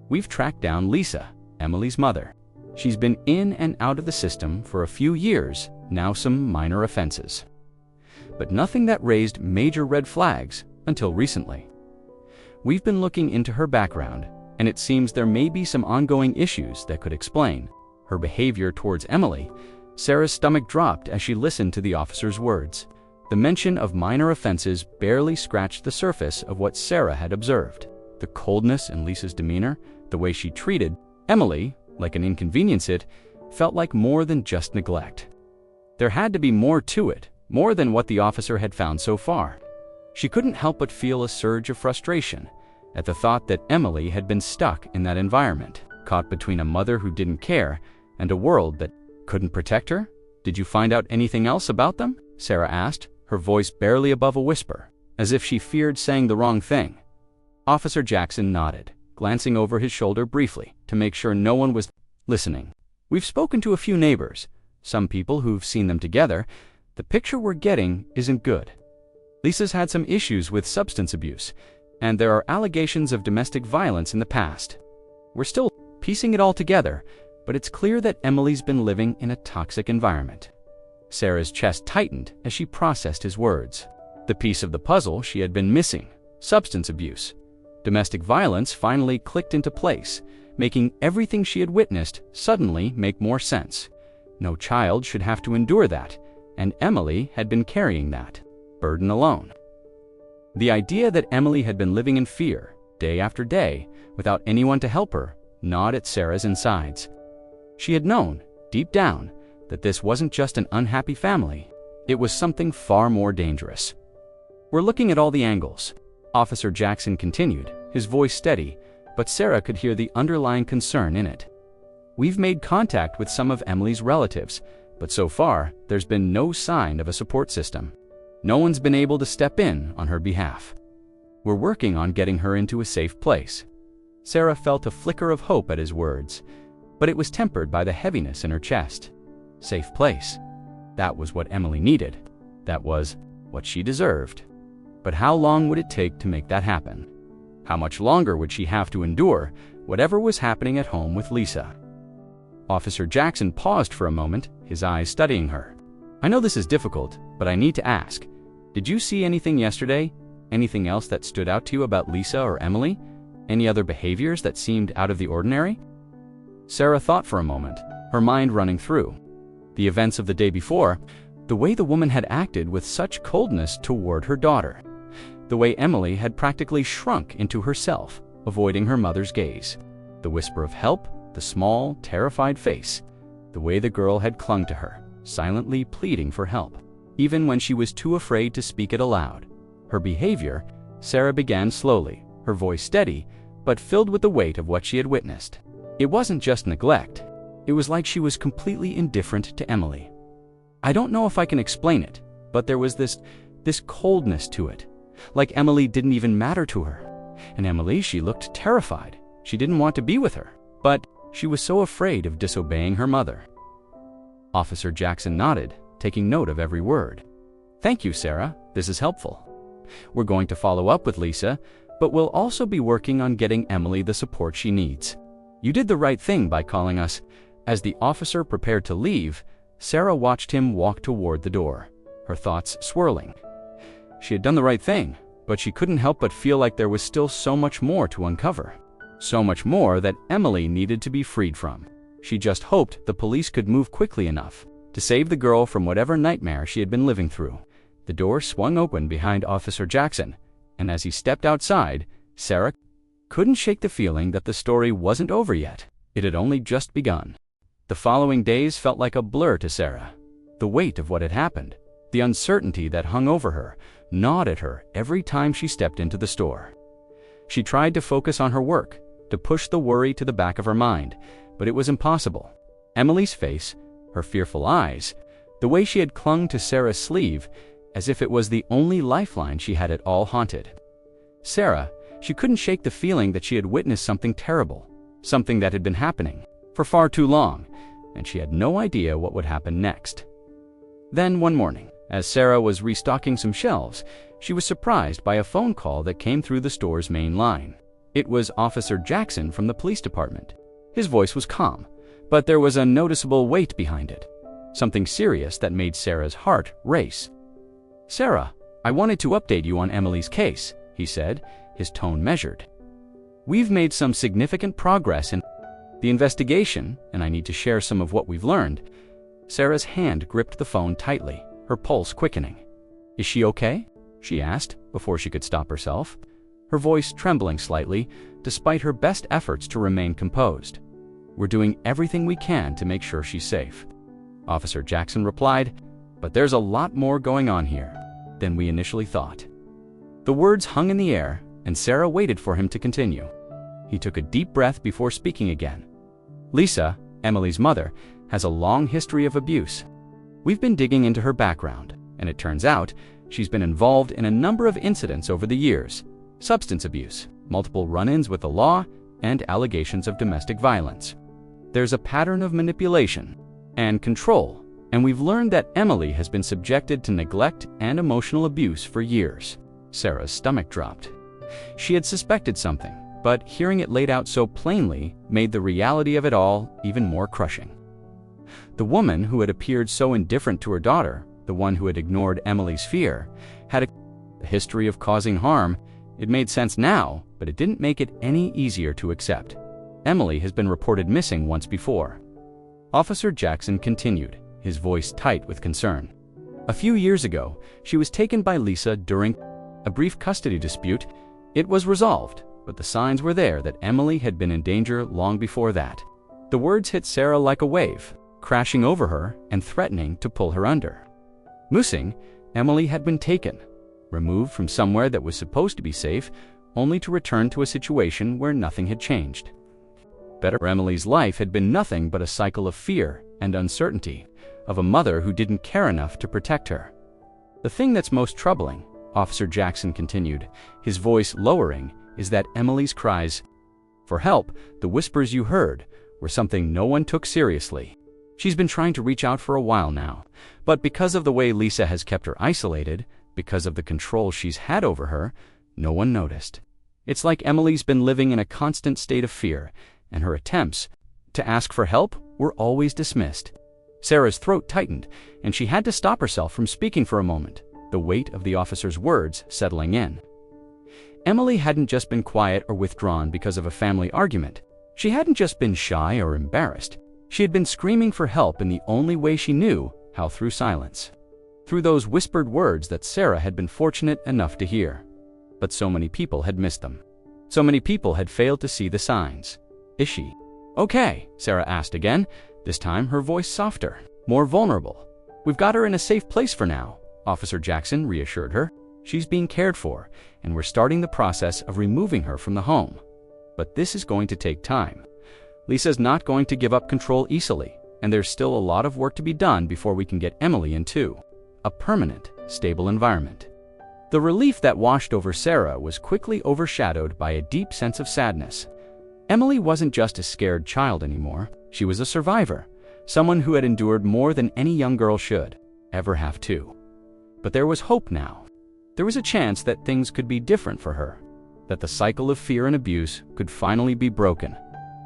"We've tracked down Lisa, Emily's mother. She's been in and out of the system for a few years, now some minor offenses. But nothing that raised major red flags until recently. We've been looking into her background, and it seems there may be some ongoing issues that could explain her behavior towards Emily." Sarah's stomach dropped as she listened to the officer's words. The mention of minor offenses barely scratched the surface of what Sarah had observed. The coldness in Lisa's demeanor, the way she treated Emily like an inconvenience, it felt like more than just neglect. There had to be more to it, more than what the officer had found so far. She couldn't help but feel a surge of frustration at the thought that Emily had been stuck in that environment, caught between a mother who didn't care and a world that couldn't protect her. "Did you find out anything else about them?" Sarah asked, her voice barely above a whisper, as if she feared saying the wrong thing. Officer Jackson nodded, glancing over his shoulder briefly to make sure no one was listening. "We've spoken to a few neighbors, some people who've seen them together. The picture we're getting isn't good. Lisa's had some issues with substance abuse, and there are allegations of domestic violence in the past. We're still piecing it all together, but it's clear that Emily's been living in a toxic environment." Sarah's chest tightened as she processed his words. The piece of the puzzle she had been missing, substance abuse, domestic violence, finally clicked into place, making everything she had witnessed suddenly make more sense. No child should have to endure that, and Emily had been carrying that burden alone. The idea that Emily had been living in fear, day after day, without anyone to help her, gnawed at Sarah's insides. She had known, deep down, that this wasn't just an unhappy family. It was something far more dangerous. "We're looking at all the angles," Officer Jackson continued, his voice steady, but Sarah could hear the underlying concern in it. "We've made contact with some of Emily's relatives, but so far, there's been no sign of a support system. No one's been able to step in on her behalf. We're working on getting her into a safe place." Sarah felt a flicker of hope at his words, but it was tempered by the heaviness in her chest. Safe place. That was what Emily needed. That was what she deserved. But how long would it take to make that happen? How much longer would she have to endure whatever was happening at home with Lisa? Officer Jackson paused for a moment, his eyes studying her. "I know this is difficult, but I need to ask. Did you see anything yesterday? Anything else that stood out to you about Lisa or Emily? Any other behaviors that seemed out of the ordinary?" Sarah thought for a moment, her mind running through the events of the day before, the way the woman had acted with such coldness toward her daughter, the way Emily had practically shrunk into herself, avoiding her mother's gaze, the whisper of help, the small, terrified face, the way the girl had clung to her, silently pleading for help, even when she was too afraid to speak it aloud. Her behavior, Sarah began slowly, her voice steady, but filled with the weight of what she had witnessed. It wasn't just neglect. It was like she was completely indifferent to Emily. I don't know if I can explain it, but there was this coldness to it, like Emily didn't even matter to her. And Emily, she looked terrified. She didn't want to be with her, but she was so afraid of disobeying her mother. Officer Jackson nodded, taking note of every word. "Thank you, Sarah. This is helpful. We're going to follow up with Lisa, but we'll also be working on getting Emily the support she needs. You did the right thing by calling us." As the officer prepared to leave, Sarah watched him walk toward the door, her thoughts swirling. She had done the right thing, but she couldn't help but feel like there was still so much more to uncover. So much more that Emily needed to be freed from. She just hoped the police could move quickly enough to save the girl from whatever nightmare she had been living through. The door swung open behind Officer Jackson, and as he stepped outside, Sarah couldn't shake the feeling that the story wasn't over yet. It had only just begun. The following days felt like a blur to Sarah. The weight of what had happened, the uncertainty that hung over her, gnawed at her every time she stepped into the store. She tried to focus on her work, to push the worry to the back of her mind, but it was impossible. Emily's face, her fearful eyes, the way she had clung to Sarah's sleeve, as if it was the only lifeline she had at all haunted. Sarah, she couldn't shake the feeling that she had witnessed something terrible, something that had been happening for far too long, and she had no idea what would happen next. Then one morning, as Sarah was restocking some shelves, she was surprised by a phone call that came through the store's main line. It was Officer Jackson from the police department. His voice was calm, but there was a noticeable weight behind it, something serious that made Sarah's heart race. "Sarah, I wanted to update you on Emily's case," he said, his tone measured. "We've made some significant progress in the investigation, and I need to share some of what we've learned." Sarah's hand gripped the phone tightly, her pulse quickening. "Is she okay?" she asked before she could stop herself, her voice trembling slightly despite her best efforts to remain composed. "We're doing everything we can to make sure she's safe," Officer Jackson replied, "but there's a lot more going on here than we initially thought." The words hung in the air, and Sarah waited for him to continue. He took a deep breath before speaking again. "Lisa, Emily's mother, has a long history of abuse. We've been digging into her background, and it turns out she's been involved in a number of incidents over the years: substance abuse, multiple run-ins with the law, and allegations of domestic violence. There's a pattern of manipulation and control, and we've learned that Emily has been subjected to neglect and emotional abuse for years." Sarah's stomach dropped. She had suspected something, but hearing it laid out so plainly made the reality of it all even more crushing. The woman who had appeared so indifferent to her daughter, the one who had ignored Emily's fear, had a history of causing harm. It made sense now, but it didn't make it any easier to accept. Emily has been reported missing once before. Officer Jackson continued, his voice tight with concern. "A few years ago, she was taken by Lisa during a brief custody dispute. It was resolved, but the signs were there that Emily had been in danger long before that." The words hit Sarah like a wave, crashing over her and threatening to pull her under. Missing, Emily had been taken, removed from somewhere that was supposed to be safe, only to return to a situation where nothing had changed. Better, Emily's life had been nothing but a cycle of fear and uncertainty, of a mother who didn't care enough to protect her. "The thing that's most troubling," Officer Jackson continued, his voice lowering, "is that Emily's cries for help, the whispers you heard, were something no one took seriously. She's been trying to reach out for a while now, but because of the way Lisa has kept her isolated, because of the control she's had over her, no one noticed. It's like Emily's been living in a constant state of fear, and her attempts to ask for help were always dismissed." Sarah's throat tightened, and she had to stop herself from speaking for a moment, the weight of the officer's words settling in. Emily hadn't just been quiet or withdrawn because of a family argument. She hadn't just been shy or embarrassed. She had been screaming for help in the only way she knew how: through silence. Through those whispered words that Sarah had been fortunate enough to hear. But so many people had missed them. So many people had failed to see the signs. "Is she okay?" Sarah asked again, this time her voice softer, more vulnerable. "We've got her in a safe place for now," Officer Jackson reassured her. "She's being cared for, and we're starting the process of removing her from the home. But this is going to take time. Lisa's not going to give up control easily, and there's still a lot of work to be done before we can get Emily into a permanent, stable environment. The relief that washed over Sarah was quickly overshadowed by a deep sense of sadness. Emily wasn't just a scared child anymore. She was a survivor, someone who had endured more than any young girl should ever have to. But there was hope now. There was a chance that things could be different for her, that the cycle of fear and abuse could finally be broken.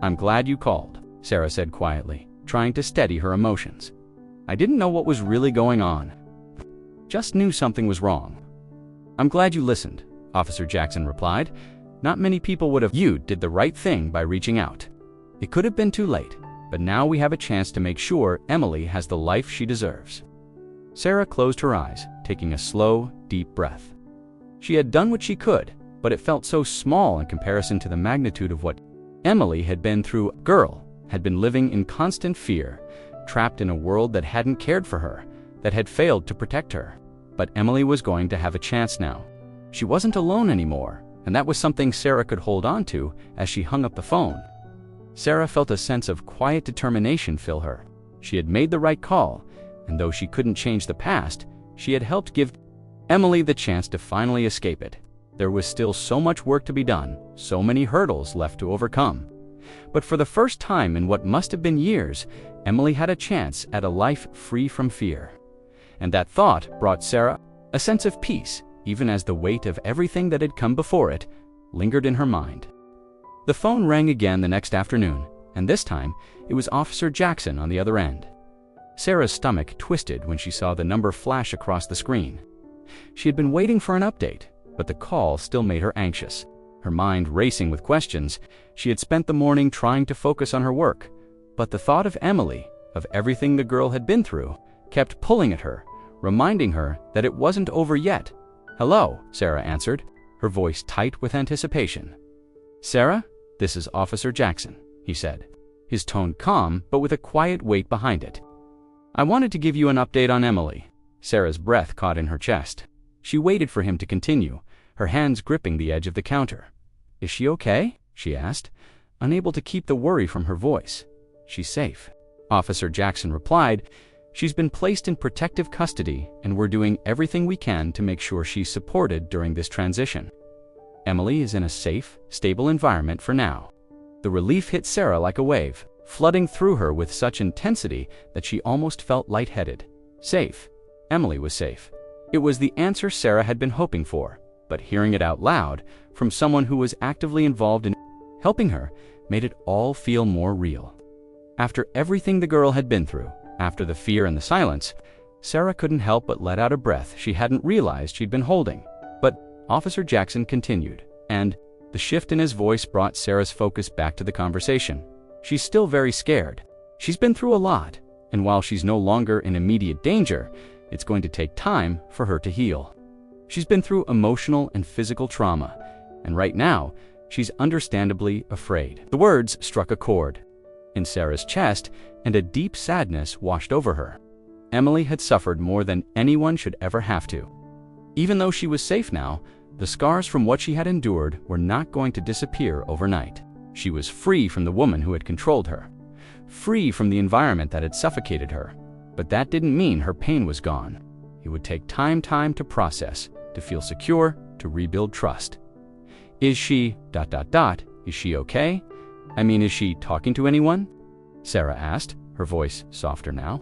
"I'm glad you called," Sarah said quietly, trying to steady her emotions. "I didn't know what was really going on. Just knew something was wrong." "I'm glad you listened," Officer Jackson replied. "Not many people would have. You did the right thing by reaching out. It could have been too late, but now we have a chance to make sure Emily has the life she deserves." Sarah closed her eyes, taking a slow, deep breath. She had done what she could, but it felt so small in comparison to the magnitude of what Emily had been through. A girl had been living in constant fear, trapped in a world that hadn't cared for her, that had failed to protect her. But Emily was going to have a chance now. She wasn't alone anymore, and that was something Sarah could hold on to as she hung up the phone. Sarah felt a sense of quiet determination fill her. She had made the right call, and though she couldn't change the past, she had helped give Emily the chance to finally escape it. There was still so much work to be done, so many hurdles left to overcome. But for the first time in what must have been years, Emily had a chance at a life free from fear. And that thought brought Sarah a sense of peace, even as the weight of everything that had come before it lingered in her mind. The phone rang again the next afternoon, and this time it was Officer Jackson on the other end. Sarah's stomach twisted when she saw the number flash across the screen. She had been waiting for an update, but the call still made her anxious. Her mind racing with questions. She had spent the morning trying to focus on her work, but the thought of Emily, of everything the girl had been through, kept pulling at her, reminding her that it wasn't over yet. "Hello," Sarah answered, her voice tight with anticipation. "Sarah, this is Officer Jackson," he said, his tone calm but with a quiet weight behind it. "I wanted to give you an update on Emily." Sarah's breath caught in her chest. She waited for him to continue, her hands gripping the edge of the counter. "Is she okay?" she asked, unable to keep the worry from her voice. "She's safe," Officer Jackson replied. "She's been placed in protective custody, and we're doing everything we can to make sure she's supported during this transition. Emily is in a safe, stable environment for now." The relief hit Sarah like a wave, flooding through her with such intensity that she almost felt lightheaded. Safe. Emily was safe. It was the answer Sarah had been hoping for, but hearing it out loud from someone who was actively involved in helping her made it all feel more real. After everything the girl had been through, after the fear and the silence, Sarah couldn't help but let out a breath she hadn't realized she'd been holding. But Officer Jackson continued, and the shift in his voice brought Sarah's focus back to the conversation. "She's still very scared. She's been through a lot, and while she's no longer in immediate danger, it's going to take time for her to heal. She's been through emotional and physical trauma, and right now, she's understandably afraid." The words struck a chord in Sarah's chest, and a deep sadness washed over her. Emily had suffered more than anyone should ever have to. Even though she was safe now, the scars from what she had endured were not going to disappear overnight. She was free from the woman who had controlled her, free from the environment that had suffocated her. But that didn't mean her pain was gone. It would take time to process, to feel secure, to rebuild trust. Is she... Is she okay? I mean, is she talking to anyone?" Sarah asked, her voice softer now,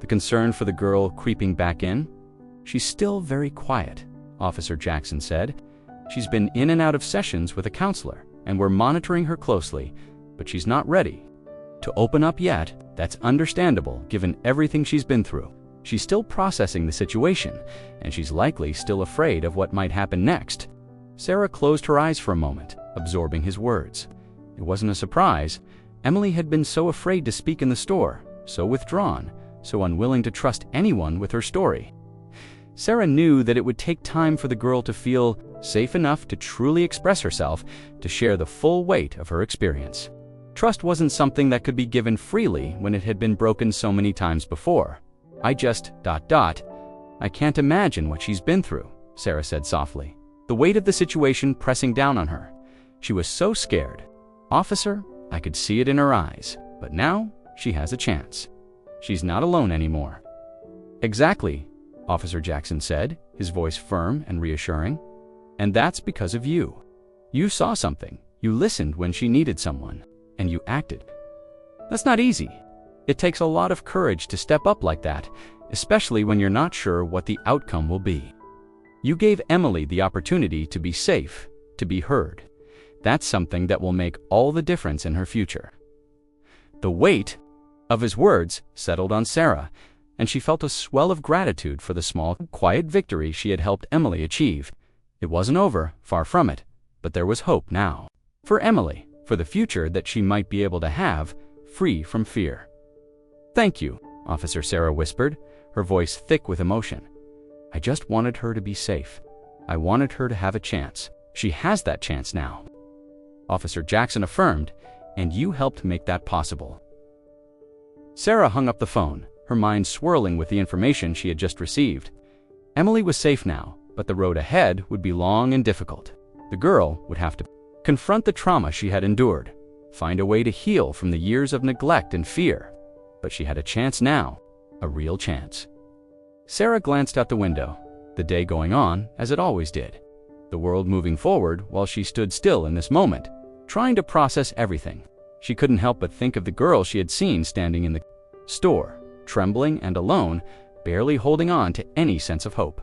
the concern for the girl creeping back in. "She's still very quiet," Officer Jackson said. "She's been in and out of sessions with a counselor, and we're monitoring her closely, but she's not ready to open up yet. That's understandable given everything she's been through. She's still processing the situation, and she's likely still afraid of what might happen next." Sarah closed her eyes for a moment, absorbing his words. It wasn't a surprise. Emily had been so afraid to speak in the store, so withdrawn, so unwilling to trust anyone with her story. Sarah knew that it would take time for the girl to feel safe enough to truly express herself, to share the full weight of her experience. Trust wasn't something that could be given freely when it had been broken so many times before. I can't imagine what she's been through," Sarah said softly, the weight of the situation pressing down on her. She was so scared. "Officer, I could see it in her eyes, but now she has a chance. She's not alone anymore. Exactly, Officer Jackson said, his voice firm and reassuring. And that's because of you. You saw something, you listened when she needed someone, and you acted. That's not easy. It takes a lot of courage to step up like that, especially when you're not sure what the outcome will be. You gave Emily the opportunity to be safe, to be heard. That's something that will make all the difference in her future. The weight of his words settled on Sarah, and she felt a swell of gratitude for the small, quiet victory she had helped Emily achieve. It wasn't over, far from it, but there was hope now. For Emily, for the future that she might be able to have, free from fear. Thank you, Officer Sarah whispered, her voice thick with emotion. I just wanted her to be safe. I wanted her to have a chance. She has that chance now. Officer Jackson affirmed, and you helped make that possible. Sarah hung up the phone, her mind swirling with the information she had just received. Emily was safe now, but the road ahead would be long and difficult. The girl would have to confront the trauma she had endured, find a way to heal from the years of neglect and fear. But she had a chance now, a real chance. Sarah glanced out the window, the day going on as it always did, the world moving forward while she stood still in this moment, trying to process everything. She couldn't help but think of the girl she had seen standing in the store, trembling and alone, barely holding on to any sense of hope.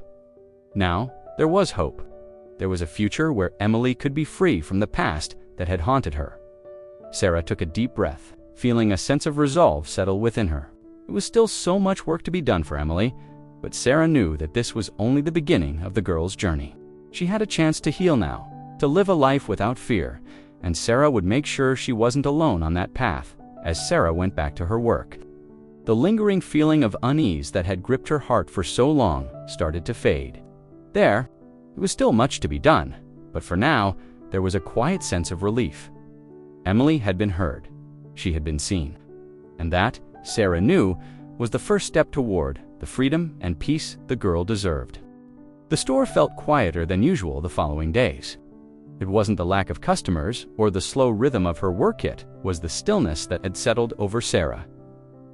Now, there was hope. There was a future where Emily could be free from the past that had haunted her. Sarah took a deep breath, feeling a sense of resolve settle within her. It was still so much work to be done for Emily, but Sarah knew that this was only the beginning of the girl's journey. She had a chance to heal now, to live a life without fear, and Sarah would make sure she wasn't alone on that path as Sarah went back to her work. The lingering feeling of unease that had gripped her heart for so long started to fade. There was still much to be done, but for now, there was a quiet sense of relief. Emily had been heard. She had been seen. And that, Sarah knew, was the first step toward the freedom and peace the girl deserved. The store felt quieter than usual the following days. It wasn't the lack of customers or the slow rhythm of her work, it was the stillness that had settled over Sarah.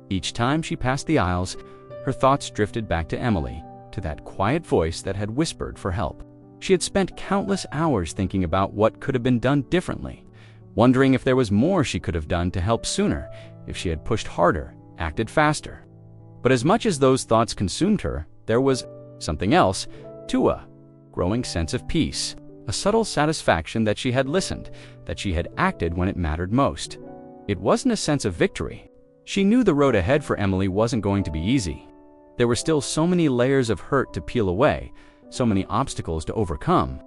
Each time she passed the aisles, her thoughts drifted back to Emily, to that quiet voice that had whispered for help. She had spent countless hours thinking about what could have been done differently, wondering if there was more she could have done to help sooner, if she had pushed harder, acted faster. But as much as those thoughts consumed her, there was something else, too, a growing sense of peace, a subtle satisfaction that she had listened, that she had acted when it mattered most. It wasn't a sense of victory. She knew the road ahead for Emily wasn't going to be easy. There were still so many layers of hurt to peel away, so many obstacles to overcome.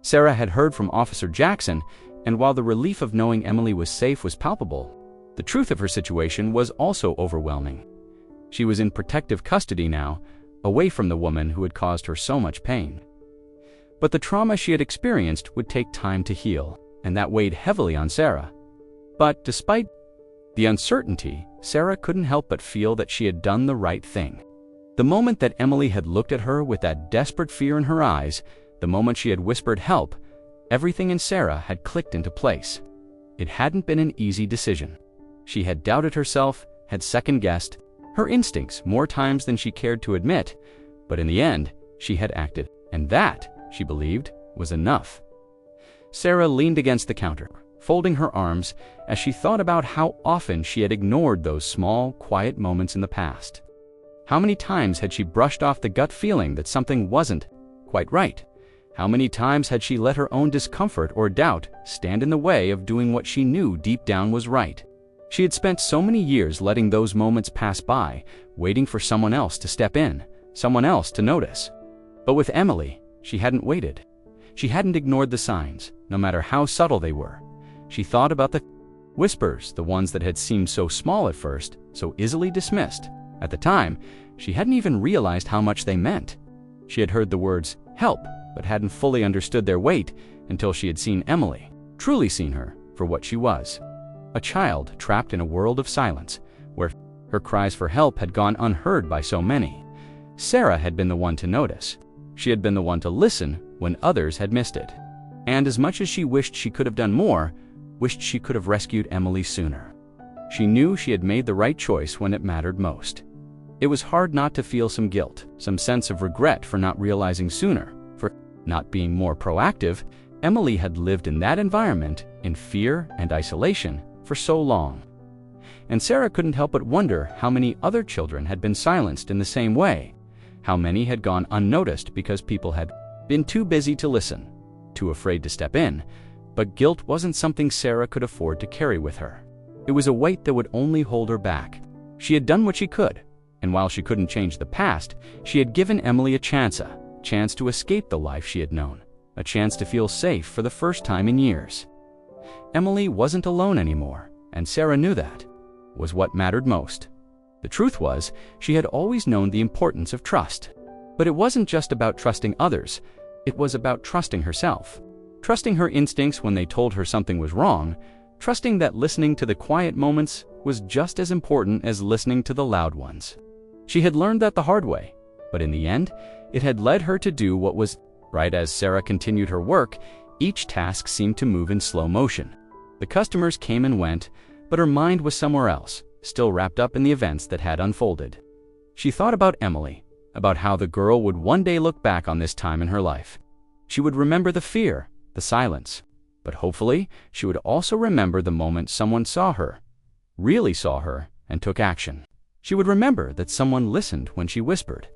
Sarah had heard from Officer Jackson, and while the relief of knowing Emily was safe was palpable, the truth of her situation was also overwhelming. She was in protective custody now, away from the woman who had caused her so much pain. But the trauma she had experienced would take time to heal, and that weighed heavily on Sarah. But despite the uncertainty, Sarah couldn't help but feel that she had done the right thing. The moment that Emily had looked at her with that desperate fear in her eyes, the moment she had whispered help, everything in Sarah had clicked into place. It hadn't been an easy decision. She had doubted herself, had second-guessed her instincts more times than she cared to admit, but in the end, she had acted, and that, she believed, was enough. Sarah leaned against the counter, folding her arms as she thought about how often she had ignored those small, quiet moments in the past. How many times had she brushed off the gut feeling that something wasn't quite right? How many times had she let her own discomfort or doubt stand in the way of doing what she knew deep down was right? She had spent so many years letting those moments pass by, waiting for someone else to step in, someone else to notice. But with Emily, she hadn't waited. She hadn't ignored the signs, no matter how subtle they were. She thought about the whispers, the ones that had seemed so small at first, so easily dismissed. At the time, she hadn't even realized how much they meant. She had heard the words, help, but hadn't fully understood their weight until she had seen Emily, truly seen her for what she was. A child trapped in a world of silence, where her cries for help had gone unheard by so many. Sarah had been the one to notice. She had been the one to listen when others had missed it. And as much as she wished she could have done more, wished she could have rescued Emily sooner. She knew she had made the right choice when it mattered most. It was hard not to feel some guilt, some sense of regret for not realizing sooner, for not being more proactive. Emily had lived in that environment, in fear and isolation, for so long. And Sarah couldn't help but wonder how many other children had been silenced in the same way, how many had gone unnoticed because people had been too busy to listen, too afraid to step in. But guilt wasn't something Sarah could afford to carry with her. It was a weight that would only hold her back. She had done what she could, and while she couldn't change the past, she had given Emily a chance to escape the life she had known, a chance to feel safe for the first time in years. Emily wasn't alone anymore, and Sarah knew that was what mattered most. The truth was, she had always known the importance of trust. But it wasn't just about trusting others, it was about trusting herself. Trusting her instincts when they told her something was wrong, trusting that listening to the quiet moments was just as important as listening to the loud ones. She had learned that the hard way, but in the end, it had led her to do what was right. As Sarah continued her work, each task seemed to move in slow motion. The customers came and went, but her mind was somewhere else, still wrapped up in the events that had unfolded. She thought about Emily, about how the girl would one day look back on this time in her life. She would remember the fear, the silence, but hopefully she would also remember the moment someone saw her, really saw her, and took action. She would remember that someone listened when she whispered.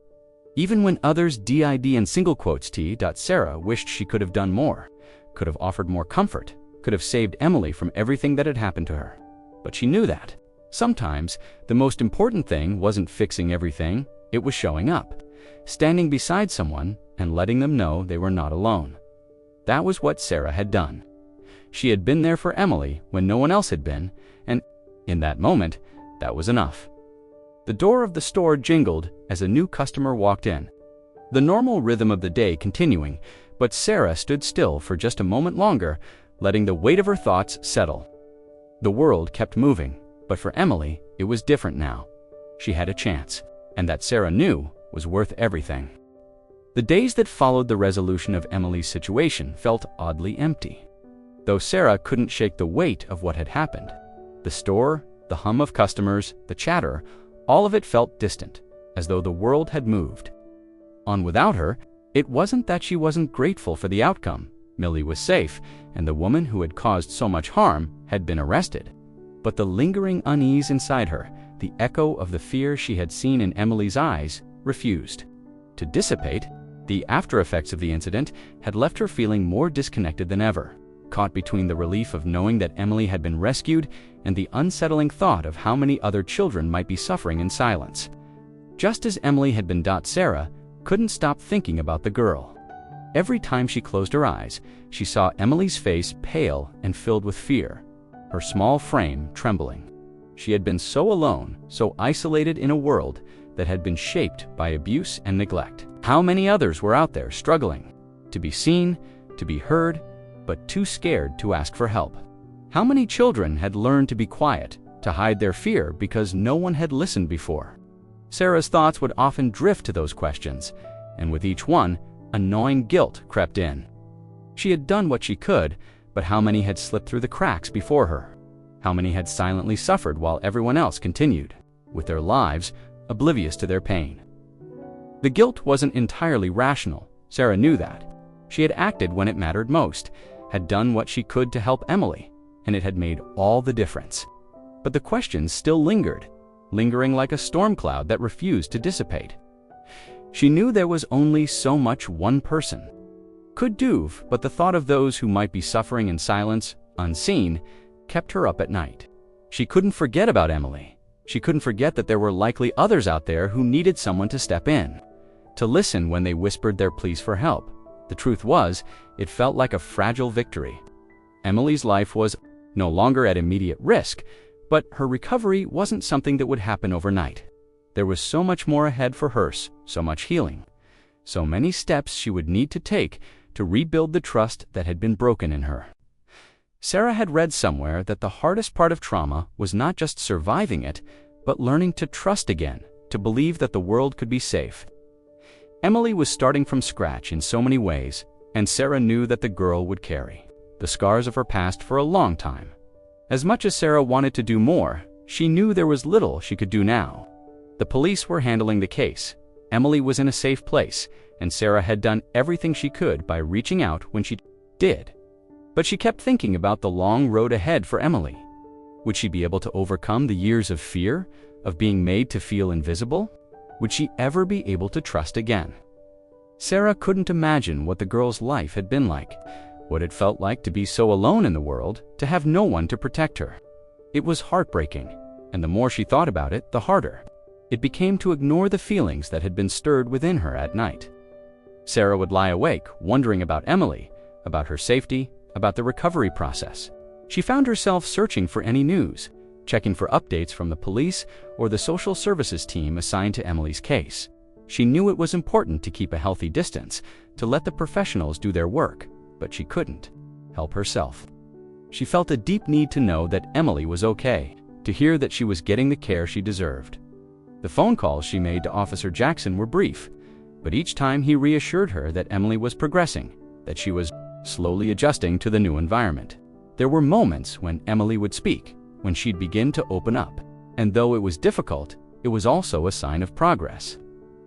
Even when others did in single quotes Sarah wished she could have done more, could have offered more comfort, could have saved Emily from everything that had happened to her. But she knew that sometimes the most important thing wasn't fixing everything, it was showing up, standing beside someone and letting them know they were not alone. That was what Sarah had done. She had been there for Emily when no one else had been, and in that moment, that was enough. The door of the store jingled as a new customer walked in. The normal rhythm of the day continuing, but Sarah stood still for just a moment longer, letting the weight of her thoughts settle. The world kept moving, but for Emily, it was different now. She had a chance, and that Sarah knew was worth everything. The days that followed the resolution of Emily's situation felt oddly empty. Though Sarah couldn't shake the weight of what had happened, the store, the hum of customers, the chatter, all of it felt distant, as though the world had moved on without her. It wasn't that she wasn't grateful for the outcome. Millie was safe, and the woman who had caused so much harm had been arrested. But the lingering unease inside her, the echo of the fear she had seen in Emily's eyes, refused to dissipate. The after-effects of the incident had left her feeling more disconnected than ever, caught between the relief of knowing that Emily had been rescued and the unsettling thought of how many other children might be suffering in silence. Just as Emily had been, Sarah couldn't stop thinking about the girl. Every time she closed her eyes, she saw Emily's face pale and filled with fear, her small frame trembling. She had been so alone, so isolated in a world that had been shaped by abuse and neglect. How many others were out there struggling to be seen, to be heard, but too scared to ask for help? How many children had learned to be quiet, to hide their fear because no one had listened before? Sarah's thoughts would often drift to those questions, and with each one, a gnawing guilt crept in. She had done what she could, but how many had slipped through the cracks before her? How many had silently suffered while everyone else continued, with their lives oblivious to their pain? The guilt wasn't entirely rational. Sarah knew that. She had acted when it mattered most, had done what she could to help Emily, and it had made all the difference. But the questions still lingered, lingering like a storm cloud that refused to dissipate. She knew there was only so much one person could do, but the thought of those who might be suffering in silence, unseen, kept her up at night. She couldn't forget about Emily. She couldn't forget that there were likely others out there who needed someone to step in, to listen when they whispered their pleas for help. The truth was, it felt like a fragile victory. Emily's life was no longer at immediate risk, but her recovery wasn't something that would happen overnight. There was so much more ahead for her, so much healing, so many steps she would need to take to rebuild the trust that had been broken in her. Sarah had read somewhere that the hardest part of trauma was not just surviving it, but learning to trust again, to believe that the world could be safe. Emily was starting from scratch in so many ways, and Sarah knew that the girl would carry the scars of her past for a long time. As much as Sarah wanted to do more, she knew there was little she could do now. The police were handling the case. Emily was in a safe place, and Sarah had done everything she could by reaching out when she did. But she kept thinking about the long road ahead for Emily. Would she be able to overcome the years of fear, of being made to feel invisible? Would she ever be able to trust again? Sarah couldn't imagine what the girl's life had been like, what it felt like to be so alone in the world, to have no one to protect her. It was heartbreaking, and the more she thought about it, the harder it became to ignore the feelings that had been stirred within her at night. Sarah would lie awake, wondering about Emily, about her safety, about the recovery process. She found herself searching for any news, checking for updates from the police or the social services team assigned to Emily's case. She knew it was important to keep a healthy distance, to let the professionals do their work, but she couldn't help herself. She felt a deep need to know that Emily was okay, to hear that she was getting the care she deserved. The phone calls she made to Officer Jackson were brief, but each time he reassured her that Emily was progressing, that she was slowly adjusting to the new environment. There were moments when Emily would speak, when she'd begin to open up, and though it was difficult, it was also a sign of progress.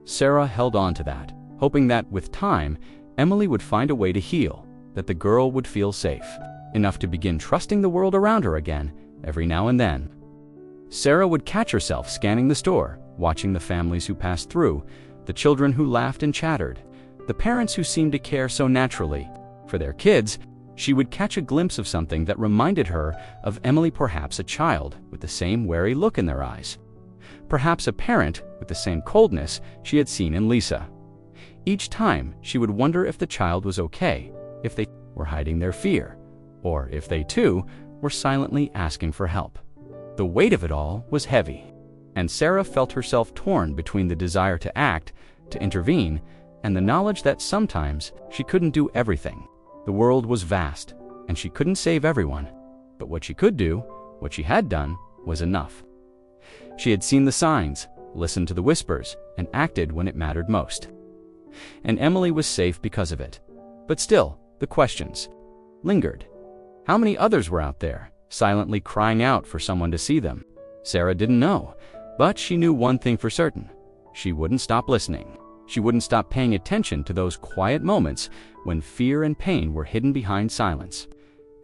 Sarah held on to that, hoping that with time, Emily would find a way to heal, that the girl would feel safe, enough to begin trusting the world around her again every now and then. Sarah would catch herself scanning the store, watching the families who passed through, the children who laughed and chattered, the parents who seemed to care so naturally for their kids. She would catch a glimpse of something that reminded her of Emily, perhaps a child with the same wary look in their eyes, perhaps a parent with the same coldness she had seen in Lisa. Each time, she would wonder if the child was okay, if they were hiding their fear, or if they too were silently asking for help. The weight of it all was heavy, and Sarah felt herself torn between the desire to act, to intervene, and the knowledge that sometimes she couldn't do everything. The world was vast, and she couldn't save everyone, but what she could do, what she had done, was enough. She had seen the signs, listened to the whispers, and acted when it mattered most. And Emily was safe because of it. But still, the questions lingered. How many others were out there, silently crying out for someone to see them? Sarah didn't know, but she knew one thing for certain. She wouldn't stop listening. She wouldn't stop paying attention to those quiet moments when fear and pain were hidden behind silence.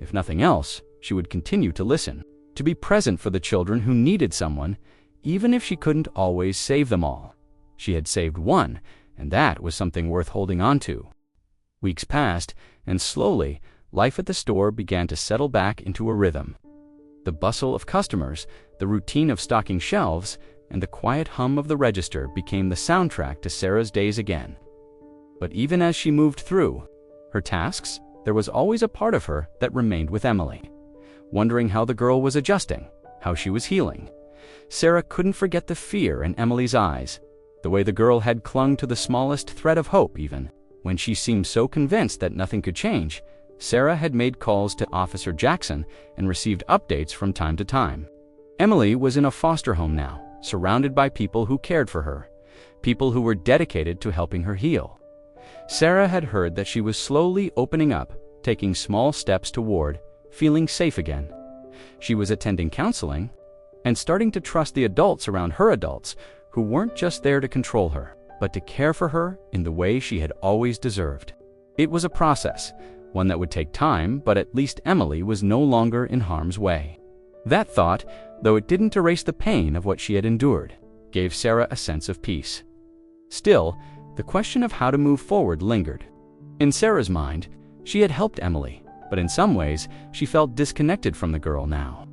If nothing else, she would continue to listen, to be present for the children who needed someone, even if she couldn't always save them all. She had saved one, and that was something worth holding on to. Weeks passed, and slowly, life at the store began to settle back into a rhythm. The bustle of customers, the routine of stocking shelves, and the quiet hum of the register became the soundtrack to Sarah's days again. But even as she moved through her tasks, there was always a part of her that remained with Emily, wondering how the girl was adjusting, how she was healing. Sarah couldn't forget the fear in Emily's eyes, the way the girl had clung to the smallest thread of hope even when she seemed so convinced that nothing could change. Sarah had made calls to Officer Jackson and received updates from time to time. Emily was in a foster home now, surrounded by people who cared for her, people who were dedicated to helping her heal. Sarah had heard that she was slowly opening up, taking small steps toward feeling safe again. She was attending counseling and starting to trust the adults around her, adults who weren't just there to control her, but to care for her in the way she had always deserved. It was a process, one that would take time, but at least Emily was no longer in harm's way. That thought, though it didn't erase the pain of what she had endured, gave Sarah a sense of peace. Still, the question of how to move forward lingered. In Sarah's mind, she had helped Emily, but in some ways, she felt disconnected from the girl now.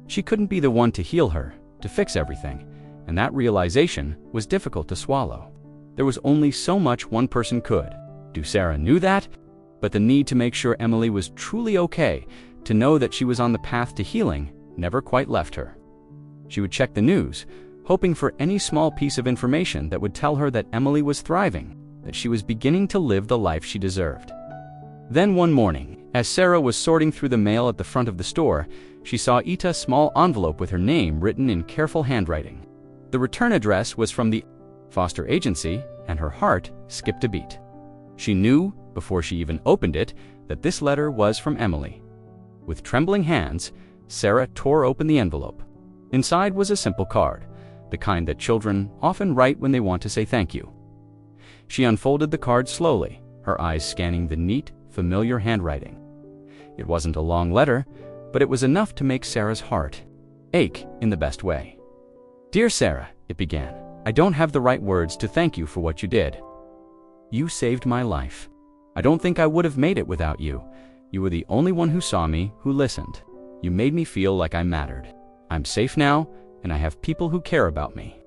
She couldn't be the one to heal her, to fix everything, and that realization was difficult to swallow. There was only so much one person could do. Sarah knew that, but the need to make sure Emily was truly okay, to know that she was on the path to healing, never quite left her. She would check the news, hoping for any small piece of information that would tell her that Emily was thriving, that she was beginning to live the life she deserved. Then one morning, as Sarah was sorting through the mail at the front of the store, she saw Ita's small envelope with her name written in careful handwriting. The return address was from the foster agency, and her heart skipped a beat. She knew before she even opened it, that this letter was from Emily. With trembling hands, Sarah tore open the envelope. Inside was a simple card, the kind that children often write when they want to say thank you. She unfolded the card slowly, her eyes scanning the neat, familiar handwriting. It wasn't a long letter, but it was enough to make Sarah's heart ache in the best way. "Dear Sarah," it began, "I don't have the right words to thank you for what you did. You saved my life. I don't think I would have made it without you. You were the only one who saw me, who listened. You made me feel like I mattered. I'm safe now, and I have people who care about me.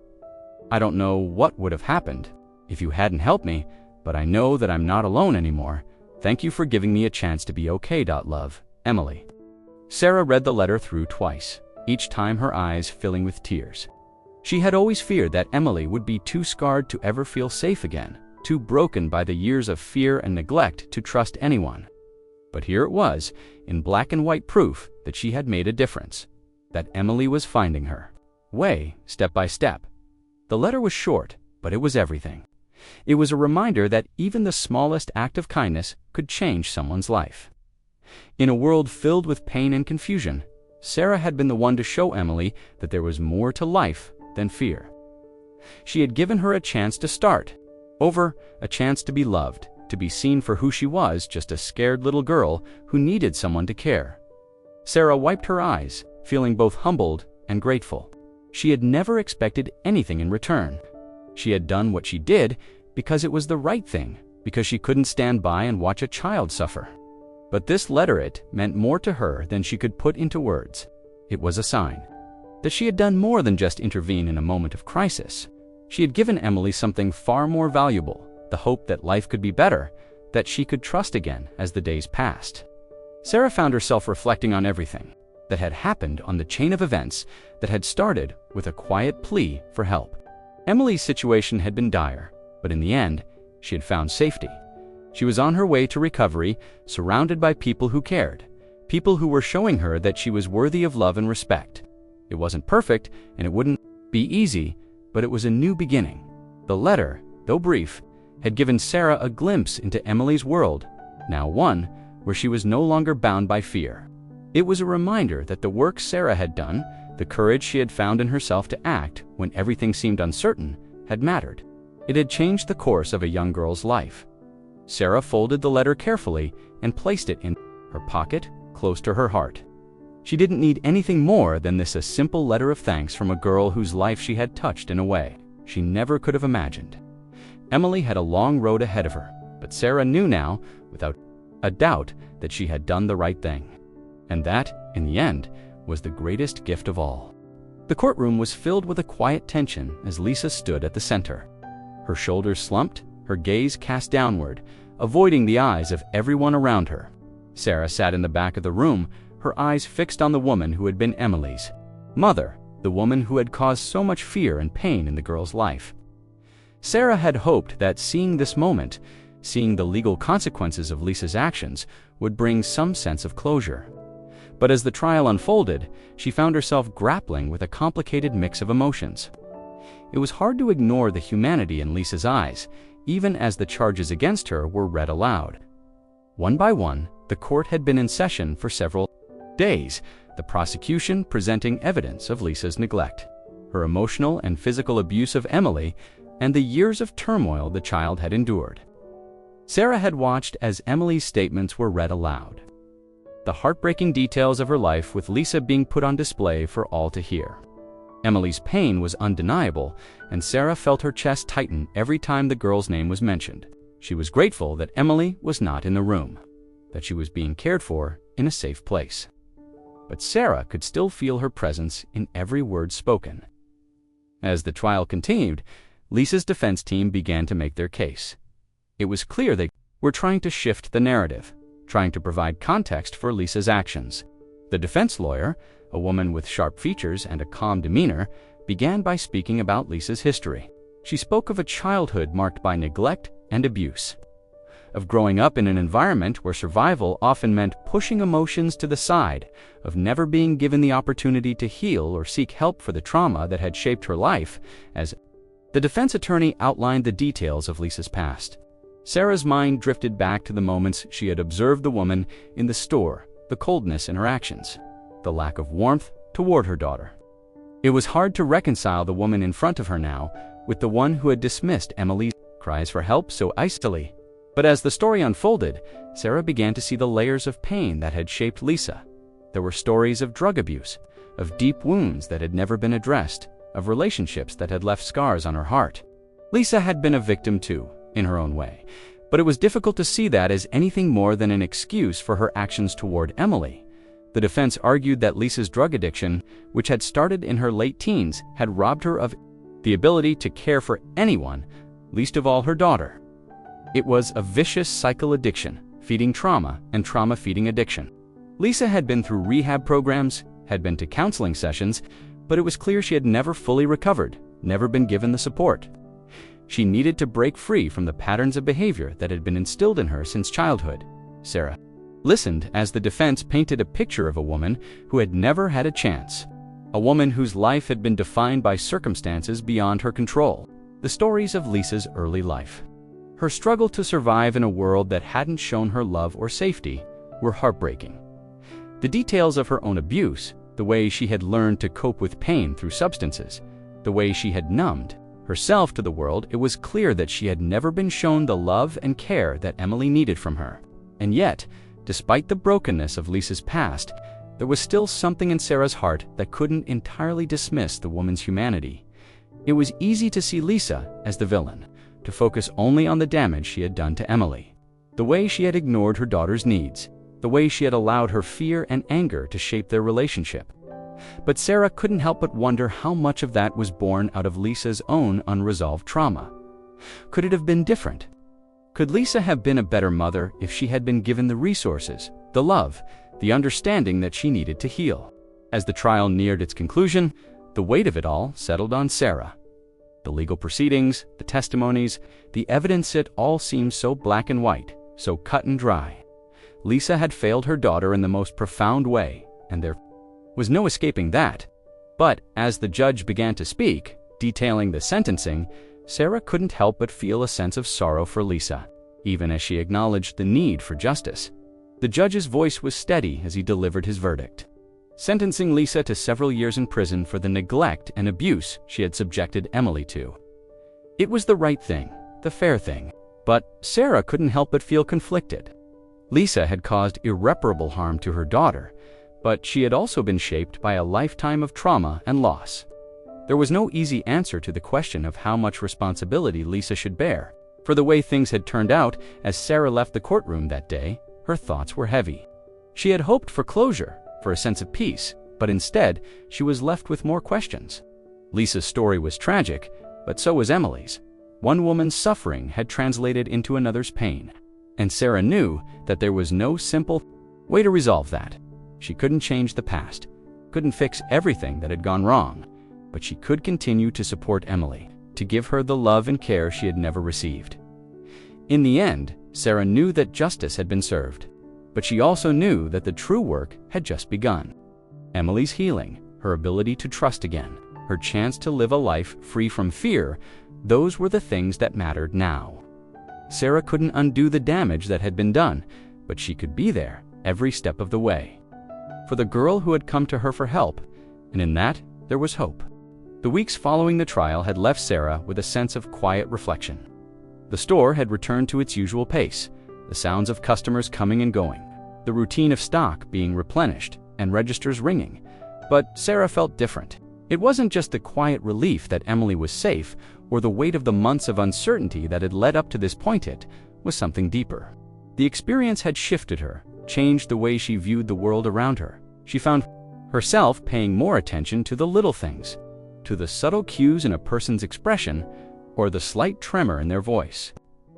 I don't know what would have happened if you hadn't helped me, but I know that I'm not alone anymore. Thank you for giving me a chance to be okay. Love, Emily." Sarah read the letter through twice, each time her eyes filling with tears. She had always feared that Emily would be too scarred to ever feel safe again, too broken by the years of fear and neglect to trust anyone. But here it was, in black and white proof that she had made a difference, that Emily was finding her way, step by step. The letter was short, but it was everything. It was a reminder that even the smallest act of kindness could change someone's life. In a world filled with pain and confusion, Sarah had been the one to show Emily that there was more to life than fear. She had given her a chance to start over, a chance to be loved, to be seen for who she was, just a scared little girl who needed someone to care. Sarah wiped her eyes, feeling both humbled and grateful. She had never expected anything in return. She had done what she did because it was the right thing, because she couldn't stand by and watch a child suffer. But this letter, it meant more to her than she could put into words. It was a sign that she had done more than just intervene in a moment of crisis. She had given Emily something far more valuable, the hope that life could be better, that she could trust again as the days passed. Sarah found herself reflecting on everything that had happened on the chain of events that had started with a quiet plea for help. Emily's situation had been dire, but in the end, she had found safety. She was on her way to recovery, surrounded by people who cared, people who were showing her that she was worthy of love and respect. It wasn't perfect, and it wouldn't be easy, but it was a new beginning. The letter, though brief, had given Sarah a glimpse into Emily's world, now one where she was no longer bound by fear. It was a reminder that the work Sarah had done, the courage she had found in herself to act when everything seemed uncertain, had mattered. It had changed the course of a young girl's life. Sarah folded the letter carefully and placed it in her pocket, close to her heart. She didn't need anything more than this, a simple letter of thanks from a girl whose life she had touched in a way she never could have imagined. Emily had a long road ahead of her, but Sarah knew now, without a doubt, that she had done the right thing. And that, in the end, was the greatest gift of all. The courtroom was filled with a quiet tension as Lisa stood at the center. Her shoulders slumped, her gaze cast downward, avoiding the eyes of everyone around her. Sarah sat in the back of the room, her eyes fixed on the woman who had been Emily's mother, the woman who had caused so much fear and pain in the girl's life. Sarah had hoped that seeing this moment, seeing the legal consequences of Lisa's actions, would bring some sense of closure. But as the trial unfolded, she found herself grappling with a complicated mix of emotions. It was hard to ignore the humanity in Lisa's eyes, even as the charges against her were read aloud. One by one, the court had been in session for several days, the prosecution presenting evidence of Lisa's neglect, her emotional and physical abuse of Emily, and the years of turmoil the child had endured. Sarah had watched as Emily's statements were read aloud, the heartbreaking details of her life with Lisa being put on display for all to hear. Emily's pain was undeniable, and Sarah felt her chest tighten every time the girl's name was mentioned. She was grateful that Emily was not in the room, that she was being cared for in a safe place. But Sarah could still feel her presence in every word spoken. As the trial continued, Lisa's defense team began to make their case. It was clear they were trying to shift the narrative, trying to provide context for Lisa's actions. The defense lawyer, a woman with sharp features and a calm demeanor, began by speaking about Lisa's history. She spoke of a childhood marked by neglect and abuse, of growing up in an environment where survival often meant pushing emotions to the side, of never being given the opportunity to heal or seek help for the trauma that had shaped her life. As the defense attorney outlined the details of Lisa's past, Sarah's mind drifted back to the moments she had observed the woman in the store, the coldness in her actions, the lack of warmth toward her daughter. It was hard to reconcile the woman in front of her now with the one who had dismissed Emily's cries for help so icily. But as the story unfolded, Sarah began to see the layers of pain that had shaped Lisa. There were stories of drug abuse, of deep wounds that had never been addressed, of relationships that had left scars on her heart. Lisa had been a victim too, in her own way, but it was difficult to see that as anything more than an excuse for her actions toward Emily. The defense argued that Lisa's drug addiction, which had started in her late teens, had robbed her of the ability to care for anyone, least of all her daughter. It was a vicious cycle addiction, feeding trauma and trauma feeding addiction. Lisa had been through rehab programs, had been to counseling sessions, but it was clear she had never fully recovered, never been given the support. She needed to break free from the patterns of behavior that had been instilled in her since childhood. Sarah listened as the defense painted a picture of a woman who had never had a chance, a woman whose life had been defined by circumstances beyond her control. The stories of Lisa's early life, her struggle to survive in a world that hadn't shown her love or safety, were heartbreaking. The details of her own abuse, the way she had learned to cope with pain through substances, the way she had numbed herself to the world, it was clear that she had never been shown the love and care that Emily needed from her. And yet, despite the brokenness of Lisa's past, there was still something in Sarah's heart that couldn't entirely dismiss the woman's humanity. It was easy to see Lisa as the villain, to focus only on the damage she had done to Emily, the way she had ignored her daughter's needs, the way she had allowed her fear and anger to shape their relationship. But Sarah couldn't help but wonder how much of that was born out of Lisa's own unresolved trauma. Could it have been different? Could Lisa have been a better mother if she had been given the resources, the love, the understanding that she needed to heal? As the trial neared its conclusion, the weight of it all settled on Sarah. The legal proceedings, the testimonies, the evidence, it all seemed so black and white, so cut and dry. Lisa had failed her daughter in the most profound way, and there was no escaping that. But as the judge began to speak, detailing the sentencing, Sarah couldn't help but feel a sense of sorrow for Lisa, even as she acknowledged the need for justice. The judge's voice was steady as he delivered his verdict, sentencing Lisa to several years in prison for the neglect and abuse she had subjected Emily to. It was the right thing, the fair thing, but Sarah couldn't help but feel conflicted. Lisa had caused irreparable harm to her daughter, but she had also been shaped by a lifetime of trauma and loss. There was no easy answer to the question of how much responsibility Lisa should bear. For the way things had turned out, as Sarah left the courtroom that day, her thoughts were heavy. She had hoped for closure, for a sense of peace, but instead, she was left with more questions. Lisa's story was tragic, but so was Emily's. One woman's suffering had translated into another's pain, and Sarah knew that there was no simple way to resolve that. She couldn't change the past, couldn't fix everything that had gone wrong, but she could continue to support Emily, to give her the love and care she had never received. In the end, Sarah knew that justice had been served, but she also knew that the true work had just begun. Emily's healing, her ability to trust again, her chance to live a life free from fear, those were the things that mattered now. Sarah couldn't undo the damage that had been done, but she could be there every step of the way for the girl who had come to her for help, and in that, there was hope. The weeks following the trial had left Sarah with a sense of quiet reflection. The store had returned to its usual pace, the sounds of customers coming and going, the routine of stock being replenished, and registers ringing. But Sarah felt different. It wasn't just the quiet relief that Emily was safe, or the weight of the months of uncertainty that had led up to this point. It was something deeper. The experience had shifted her, changed the way she viewed the world around her. She found herself paying more attention to the little things, to the subtle cues in a person's expression, or the slight tremor in their voice.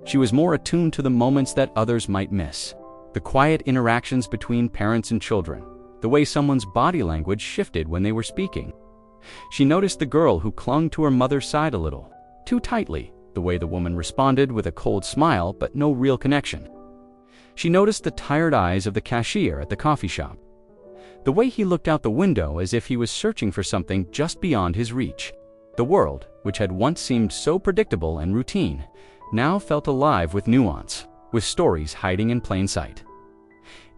She was more attuned to the moments that others might miss, the quiet interactions between parents and children, the way someone's body language shifted when they were speaking. She noticed the girl who clung to her mother's side a little too tightly, the way the woman responded with a cold smile but no real connection. She noticed the tired eyes of the cashier at the coffee shop, the way he looked out the window as if he was searching for something just beyond his reach. The world, which had once seemed so predictable and routine, now felt alive with nuance, with stories hiding in plain sight.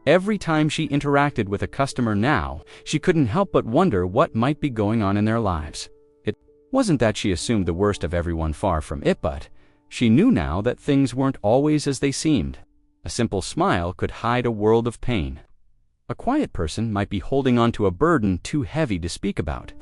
Every time she interacted with a customer now, she couldn't help but wonder what might be going on in their lives. It wasn't that she assumed the worst of everyone, far from it, but she knew now that things weren't always as they seemed. A simple smile could hide a world of pain. A quiet person might be holding on to a burden too heavy to speak about.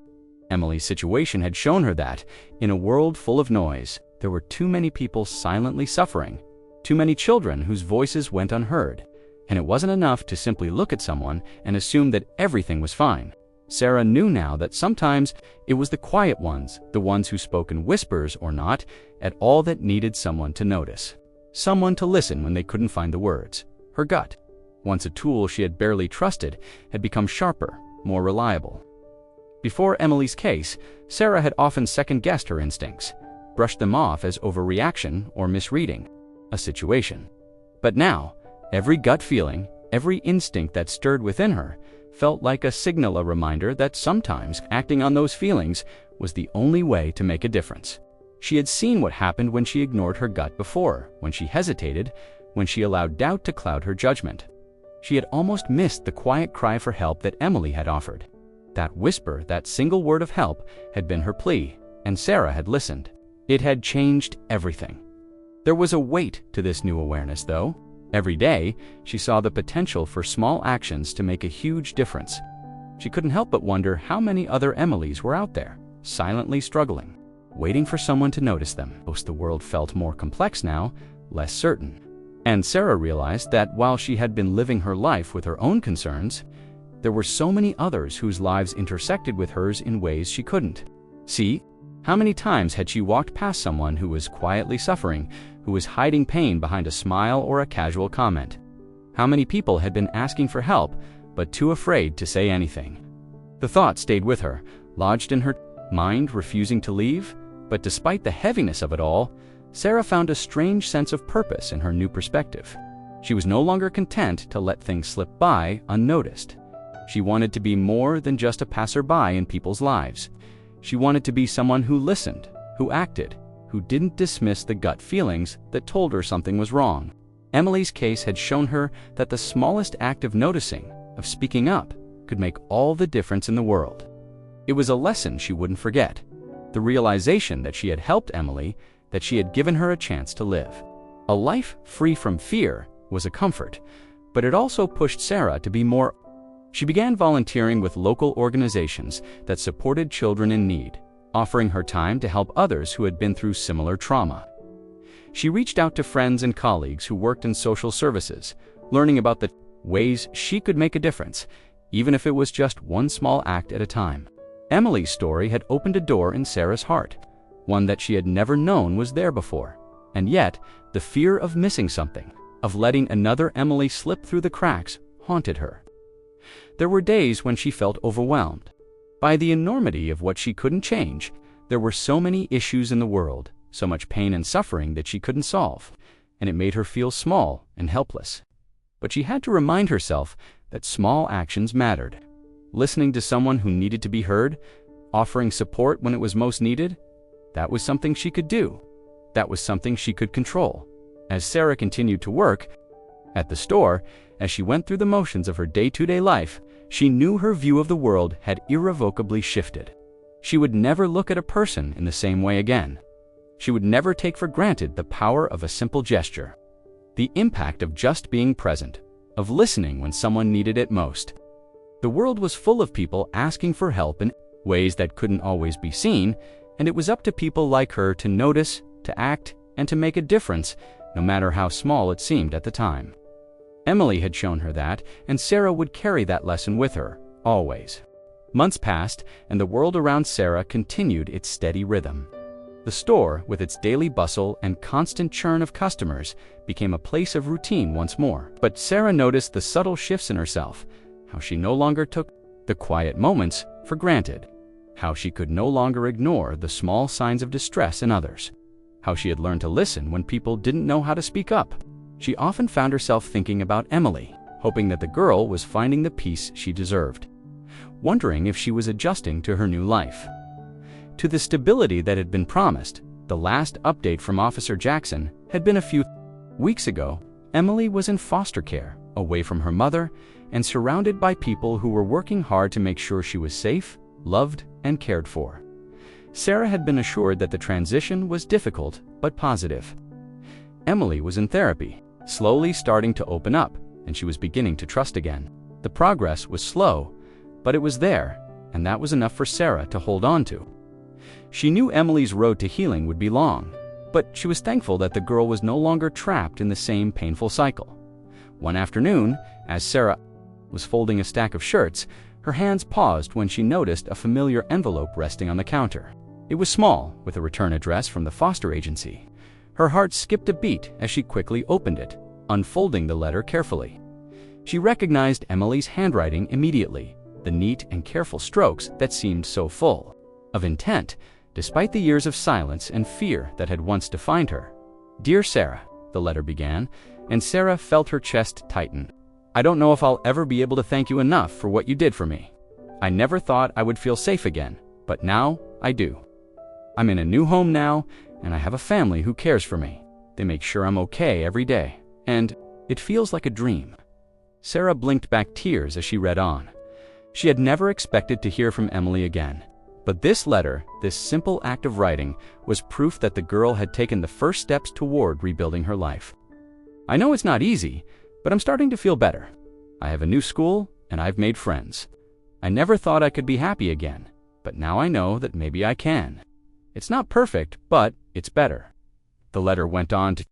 Emily's situation had shown her that, in a world full of noise, there were too many people silently suffering, too many children whose voices went unheard, and it wasn't enough to simply look at someone and assume that everything was fine. Sarah knew now that sometimes it was the quiet ones, the ones who spoke in whispers or not, at all that needed someone to notice. Someone to listen when they couldn't find the words. Her gut, once a tool she had barely trusted, had become sharper, more reliable. Before Emily's case, Sarah had often second-guessed her instincts, brushed them off as overreaction or misreading a situation. But now, every gut feeling, every instinct that stirred within her, felt like a signal, a reminder that sometimes acting on those feelings was the only way to make a difference. She had seen what happened when she ignored her gut before, when she hesitated, when she allowed doubt to cloud her judgment. She had almost missed the quiet cry for help that Emily had offered. That whisper, that single word of help, had been her plea, and Sarah had listened. It had changed everything. There was a weight to this new awareness, though. Every day, she saw the potential for small actions to make a huge difference. She couldn't help but wonder how many other Emilys were out there, silently struggling, waiting for someone to notice them. Most the world felt more complex now, less certain. And Sarah realized that while she had been living her life with her own concerns, there were so many others whose lives intersected with hers in ways she couldn't see. How many times had she walked past someone who was quietly suffering, who was hiding pain behind a smile or a casual comment? How many people had been asking for help, but too afraid to say anything? The thought stayed with her, lodged in her mind, refusing to leave. But despite the heaviness of it all, Sarah found a strange sense of purpose in her new perspective. She was no longer content to let things slip by unnoticed. She wanted to be more than just a passerby in people's lives. She wanted to be someone who listened, who acted, who didn't dismiss the gut feelings that told her something was wrong. Emily's case had shown her that the smallest act of noticing, of speaking up, could make all the difference in the world. It was a lesson she wouldn't forget. The realization that she had helped Emily, that she had given her a chance to live. A life free from fear was a comfort, but it also pushed Sarah to be more. She began volunteering with local organizations that supported children in need, offering her time to help others who had been through similar trauma. She reached out to friends and colleagues who worked in social services, learning about the ways she could make a difference, even if it was just one small act at a time. Emily's story had opened a door in Sarah's heart, one that she had never known was there before. And yet, the fear of missing something, of letting another Emily slip through the cracks, haunted her. There were days when she felt overwhelmed by the enormity of what she couldn't change. There were so many issues in the world, so much pain and suffering that she couldn't solve, and it made her feel small and helpless. But she had to remind herself that small actions mattered. Listening to someone who needed to be heard, offering support when it was most needed, that was something she could do. That was something she could control. As Sarah continued to work at the store, as she went through the motions of her day-to-day life, she knew her view of the world had irrevocably shifted. She would never look at a person in the same way again. She would never take for granted the power of a simple gesture, the impact of just being present, of listening when someone needed it most. The world was full of people asking for help in ways that couldn't always be seen, and it was up to people like her to notice, to act, and to make a difference, no matter how small it seemed at the time. Emily had shown her that, and Sarah would carry that lesson with her, always. Months passed, and the world around Sarah continued its steady rhythm. The store, with its daily bustle and constant churn of customers, became a place of routine once more. But Sarah noticed the subtle shifts in herself, how she no longer took the quiet moments for granted, how she could no longer ignore the small signs of distress in others, how she had learned to listen when people didn't know how to speak up. She often found herself thinking about Emily, hoping that the girl was finding the peace she deserved, wondering if she was adjusting to her new life, to the stability that had been promised. The last update from Officer Jackson had been a few weeks ago. Emily was in foster care, away from her mother, and surrounded by people who were working hard to make sure she was safe, loved, and cared for. Sarah had been assured that the transition was difficult but positive. Emily was in therapy, slowly starting to open up, and she was beginning to trust again. The progress was slow, but it was there, and that was enough for Sarah to hold on to. She knew Emily's road to healing would be long, but she was thankful that the girl was no longer trapped in the same painful cycle. One afternoon, as Sarah was folding a stack of shirts, her hands paused when she noticed a familiar envelope resting on the counter. It was small, with a return address from the foster agency. Her heart skipped a beat as she quickly opened it, unfolding the letter carefully. She recognized Emily's handwriting immediately, the neat and careful strokes that seemed so full of intent, despite the years of silence and fear that had once defined her. "Dear Sarah," the letter began, and Sarah felt her chest tighten. "I don't know if I'll ever be able to thank you enough for what you did for me. I never thought I would feel safe again, but now I do. I'm in a new home now, and I have a family who cares for me. They make sure I'm okay every day, and it feels like a dream." Sarah blinked back tears as she read on. She had never expected to hear from Emily again. But this letter, this simple act of writing, was proof that the girl had taken the first steps toward rebuilding her life. "I know it's not easy, but I'm starting to feel better. I have a new school, and I've made friends. I never thought I could be happy again, but now I know that maybe I can. It's not perfect, but it's better." The letter went on to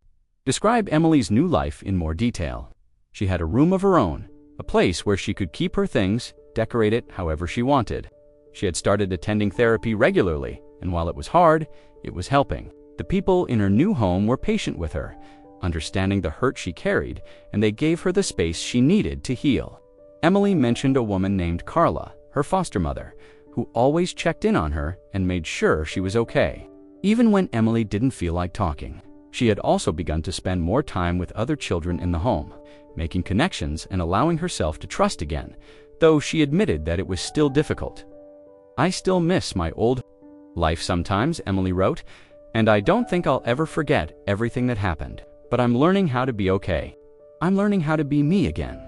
describe Emily's new life in more detail. She had a room of her own, a place where she could keep her things, decorate it however she wanted. She had started attending therapy regularly, and while it was hard, it was helping. The people in her new home were patient with her, understanding the hurt she carried, and they gave her the space she needed to heal. Emily mentioned a woman named Carla, her foster mother, who always checked in on her and made sure she was okay, even when Emily didn't feel like talking. She had also begun to spend more time with other children in the home, making connections and allowing herself to trust again, though she admitted that it was still difficult. "I still miss my old life sometimes," Emily wrote, "and I don't think I'll ever forget everything that happened. But I'm learning how to be okay. I'm learning how to be me again."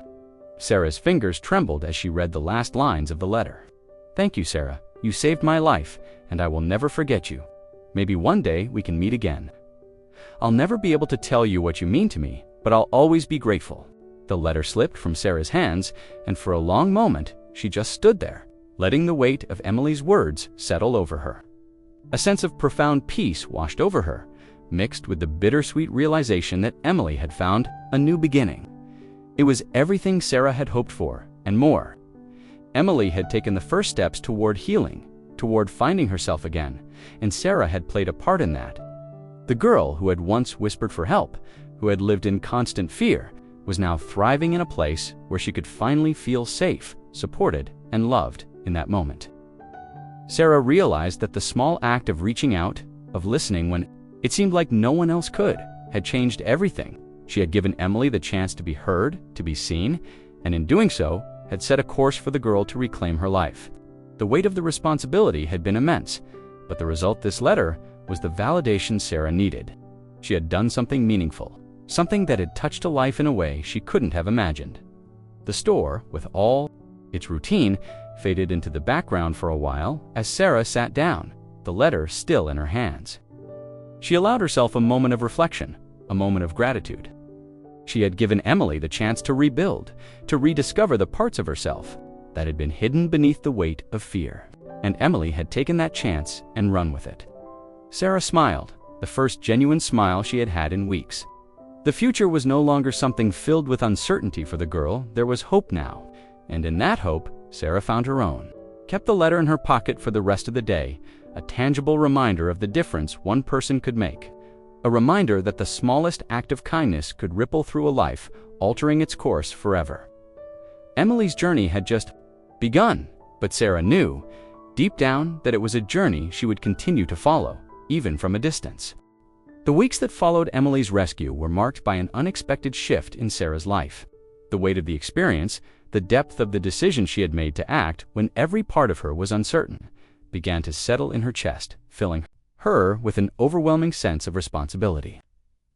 Sarah's fingers trembled as she read the last lines of the letter. "Thank you, Sarah. You saved my life, and I will never forget you. Maybe one day we can meet again. I'll never be able to tell you what you mean to me, but I'll always be grateful." The letter slipped from Sarah's hands, and for a long moment, she just stood there, letting the weight of Emily's words settle over her. A sense of profound peace washed over her, mixed with the bittersweet realization that Emily had found a new beginning. It was everything Sarah had hoped for, and more. Emily had taken the first steps toward healing, toward finding herself again, and Sarah had played a part in that. The girl who had once whispered for help, who had lived in constant fear, was now thriving in a place where she could finally feel safe, supported, and loved in that moment. Sarah realized that the small act of reaching out, of listening when it seemed like no one else could, had changed everything. She had given Emily the chance to be heard, to be seen, and in doing so, had set a course for the girl to reclaim her life. The weight of the responsibility had been immense, but the result this letter was the validation Sarah needed. She had done something meaningful, something that had touched a life in a way she couldn't have imagined. The store, with all its routine, faded into the background for a while as Sarah sat down, the letter still in her hands. She allowed herself a moment of reflection, a moment of gratitude. She had given Emily the chance to rebuild, to rediscover the parts of herself that had been hidden beneath the weight of fear. And Emily had taken that chance and run with it. Sarah smiled, the first genuine smile she had had in weeks. The future was no longer something filled with uncertainty for the girl, there was hope now. And in that hope, Sarah found her own, kept the letter in her pocket for the rest of the day, a tangible reminder of the difference one person could make. A reminder that the smallest act of kindness could ripple through a life, altering its course forever. Emily's journey had just begun, but Sarah knew, deep down, that it was a journey she would continue to follow, even from a distance. The weeks that followed Emily's rescue were marked by an unexpected shift in Sarah's life. The weight of the experience, the depth of the decision she had made to act when every part of her was uncertain, began to settle in her chest, filling her with an overwhelming sense of responsibility.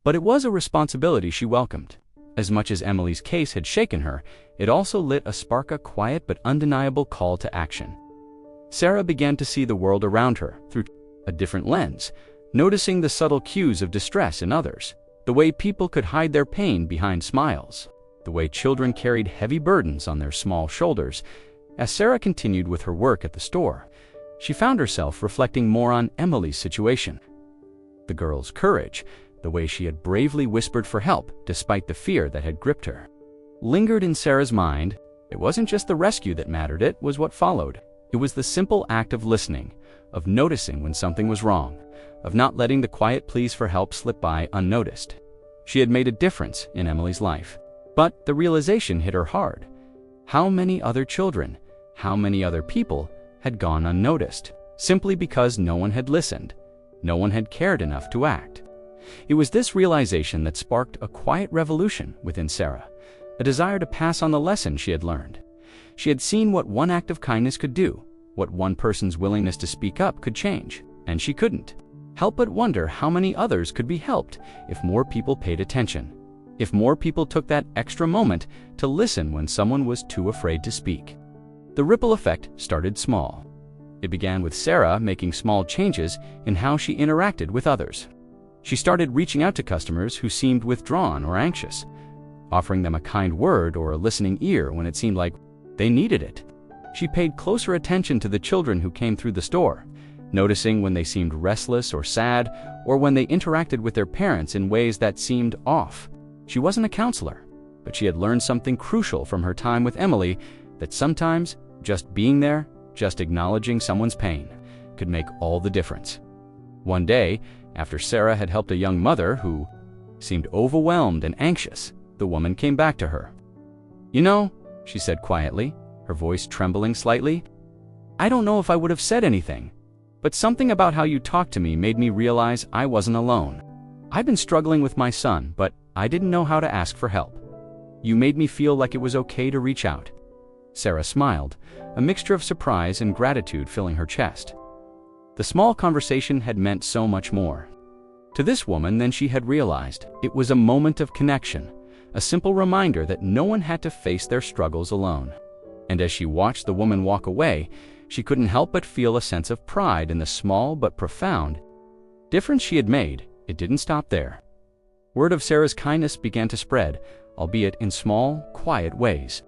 But it was a responsibility she welcomed. As much as Emily's case had shaken her, it also lit a quiet but undeniable call to action. Sarah began to see the world around her through a different lens, noticing the subtle cues of distress in others, the way people could hide their pain behind smiles, the way children carried heavy burdens on their small shoulders. As Sarah continued with her work at the store, she found herself reflecting more on Emily's situation. The girl's courage, the way she had bravely whispered for help despite the fear that had gripped her, lingered in Sarah's mind. It wasn't just the rescue that mattered, it was what followed. It was the simple act of listening, of noticing when something was wrong, of not letting the quiet pleas for help slip by unnoticed. She had made a difference in Emily's life. But the realization hit her hard. How many other children, how many other people had gone unnoticed, simply because no one had listened, no one had cared enough to act. It was this realization that sparked a quiet revolution within Sarah, a desire to pass on the lesson she had learned. She had seen what one act of kindness could do, what one person's willingness to speak up could change, and she couldn't help but wonder how many others could be helped if more people paid attention, if more people took that extra moment to listen when someone was too afraid to speak. The ripple effect started small. It began with Sarah making small changes in how she interacted with others. She started reaching out to customers who seemed withdrawn or anxious, offering them a kind word or a listening ear when it seemed like they needed it. She paid closer attention to the children who came through the store, noticing when they seemed restless or sad, or when they interacted with their parents in ways that seemed off. She wasn't a counselor, but she had learned something crucial from her time with Emily, that sometimes just being there, just acknowledging someone's pain, could make all the difference. One day, after Sarah had helped a young mother who seemed overwhelmed and anxious, the woman came back to her. "You know," she said quietly, her voice trembling slightly, "I don't know if I would have said anything, but something about how you talked to me made me realize I wasn't alone. I've been struggling with my son, but I didn't know how to ask for help. You made me feel like it was okay to reach out." Sarah smiled, a mixture of surprise and gratitude filling her chest. The small conversation had meant so much more to this woman than she had realized. It was a moment of connection, a simple reminder that no one had to face their struggles alone. And as she watched the woman walk away, she couldn't help but feel a sense of pride in the small but profound difference she had made. It didn't stop there. Word of Sarah's kindness began to spread, albeit in small, quiet ways.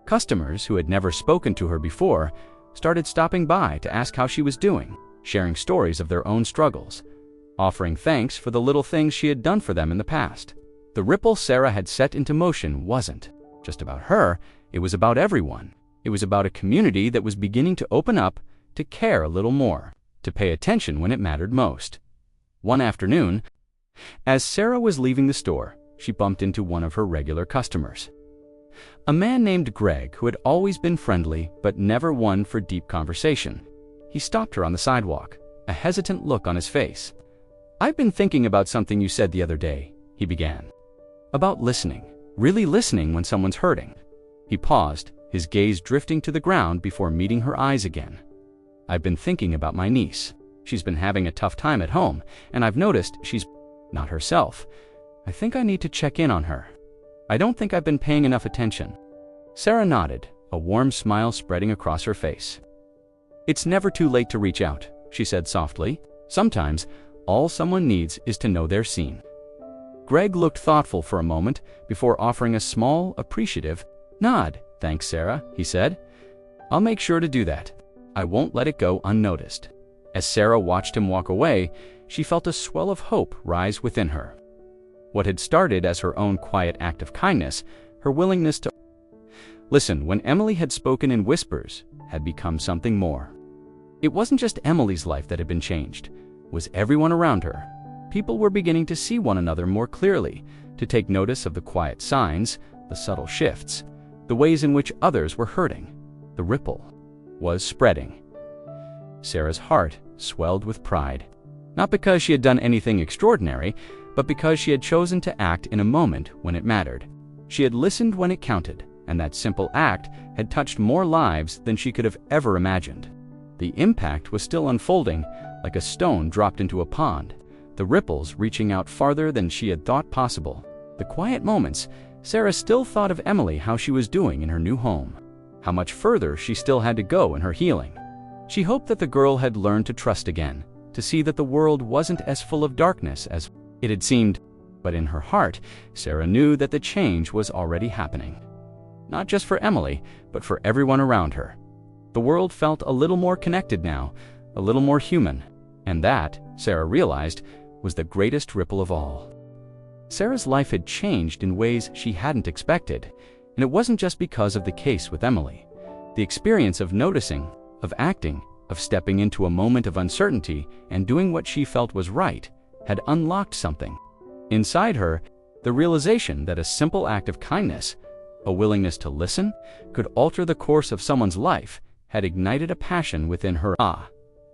Customers who had never spoken to her before started stopping by to ask how she was doing, sharing stories of their own struggles, offering thanks for the little things she had done for them in the past. The ripple Sarah had set into motion wasn't just about her, it was about everyone. It was about a community that was beginning to open up, to care a little more, to pay attention when it mattered most. One afternoon, as Sarah was leaving the store, she bumped into one of her regular customers. A man named Greg who had always been friendly but never one for deep conversation. He stopped her on the sidewalk, a hesitant look on his face. "I've been thinking about something you said the other day," he began. "About listening, really listening when someone's hurting." He paused, his gaze drifting to the ground before meeting her eyes again. "I've been thinking about my niece. She's been having a tough time at home, and I've noticed she's not herself. I think I need to check in on her. I don't think I've been paying enough attention." Sarah nodded, a warm smile spreading across her face. "It's never too late to reach out," she said softly. "Sometimes, all someone needs is to know they're seen." Greg looked thoughtful for a moment before offering a small, appreciative nod. "Thanks, Sarah," he said. "I'll make sure to do that. I won't let it go unnoticed." As Sarah watched him walk away, she felt a swell of hope rise within her. What had started as her own quiet act of kindness, her willingness to listen when Emily had spoken in whispers, had become something more. It wasn't just Emily's life that had been changed, it was everyone around her. People were beginning to see one another more clearly, to take notice of the quiet signs, the subtle shifts, the ways in which others were hurting. The ripple was spreading. Sarah's heart swelled with pride, not because she had done anything extraordinary, but because she had chosen to act in a moment when it mattered. She had listened when it counted, and that simple act had touched more lives than she could have ever imagined. The impact was still unfolding, like a stone dropped into a pond, the ripples reaching out farther than she had thought possible. The quiet moments, Sarah still thought of Emily, how she was doing in her new home, how much further she still had to go in her healing. She hoped that the girl had learned to trust again, to see that the world wasn't as full of darkness as it had seemed. But in her heart, Sarah knew that the change was already happening. Not just for Emily, but for everyone around her. The world felt a little more connected now, a little more human, and that, Sarah realized, was the greatest ripple of all. Sarah's life had changed in ways she hadn't expected, and it wasn't just because of the case with Emily. The experience of noticing, of acting, of stepping into a moment of uncertainty and doing what she felt was right had unlocked something. Inside her, the realization that a simple act of kindness, a willingness to listen, could alter the course of someone's life had ignited a passion within her.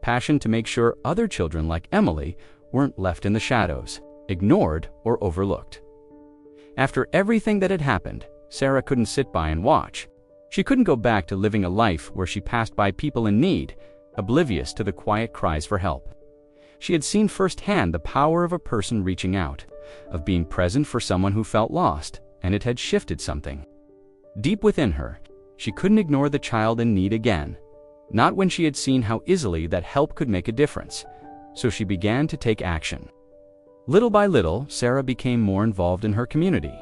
Passion to make sure other children like Emily weren't left in the shadows, ignored or overlooked. After everything that had happened, Sarah couldn't sit by and watch. She couldn't go back to living a life where she passed by people in need, oblivious to the quiet cries for help. She had seen firsthand the power of a person reaching out, of being present for someone who felt lost, and it had shifted something. Deep within her, she couldn't ignore the child in need again, not when she had seen how easily that help could make a difference. So she began to take action. Little by little, Sarah became more involved in her community.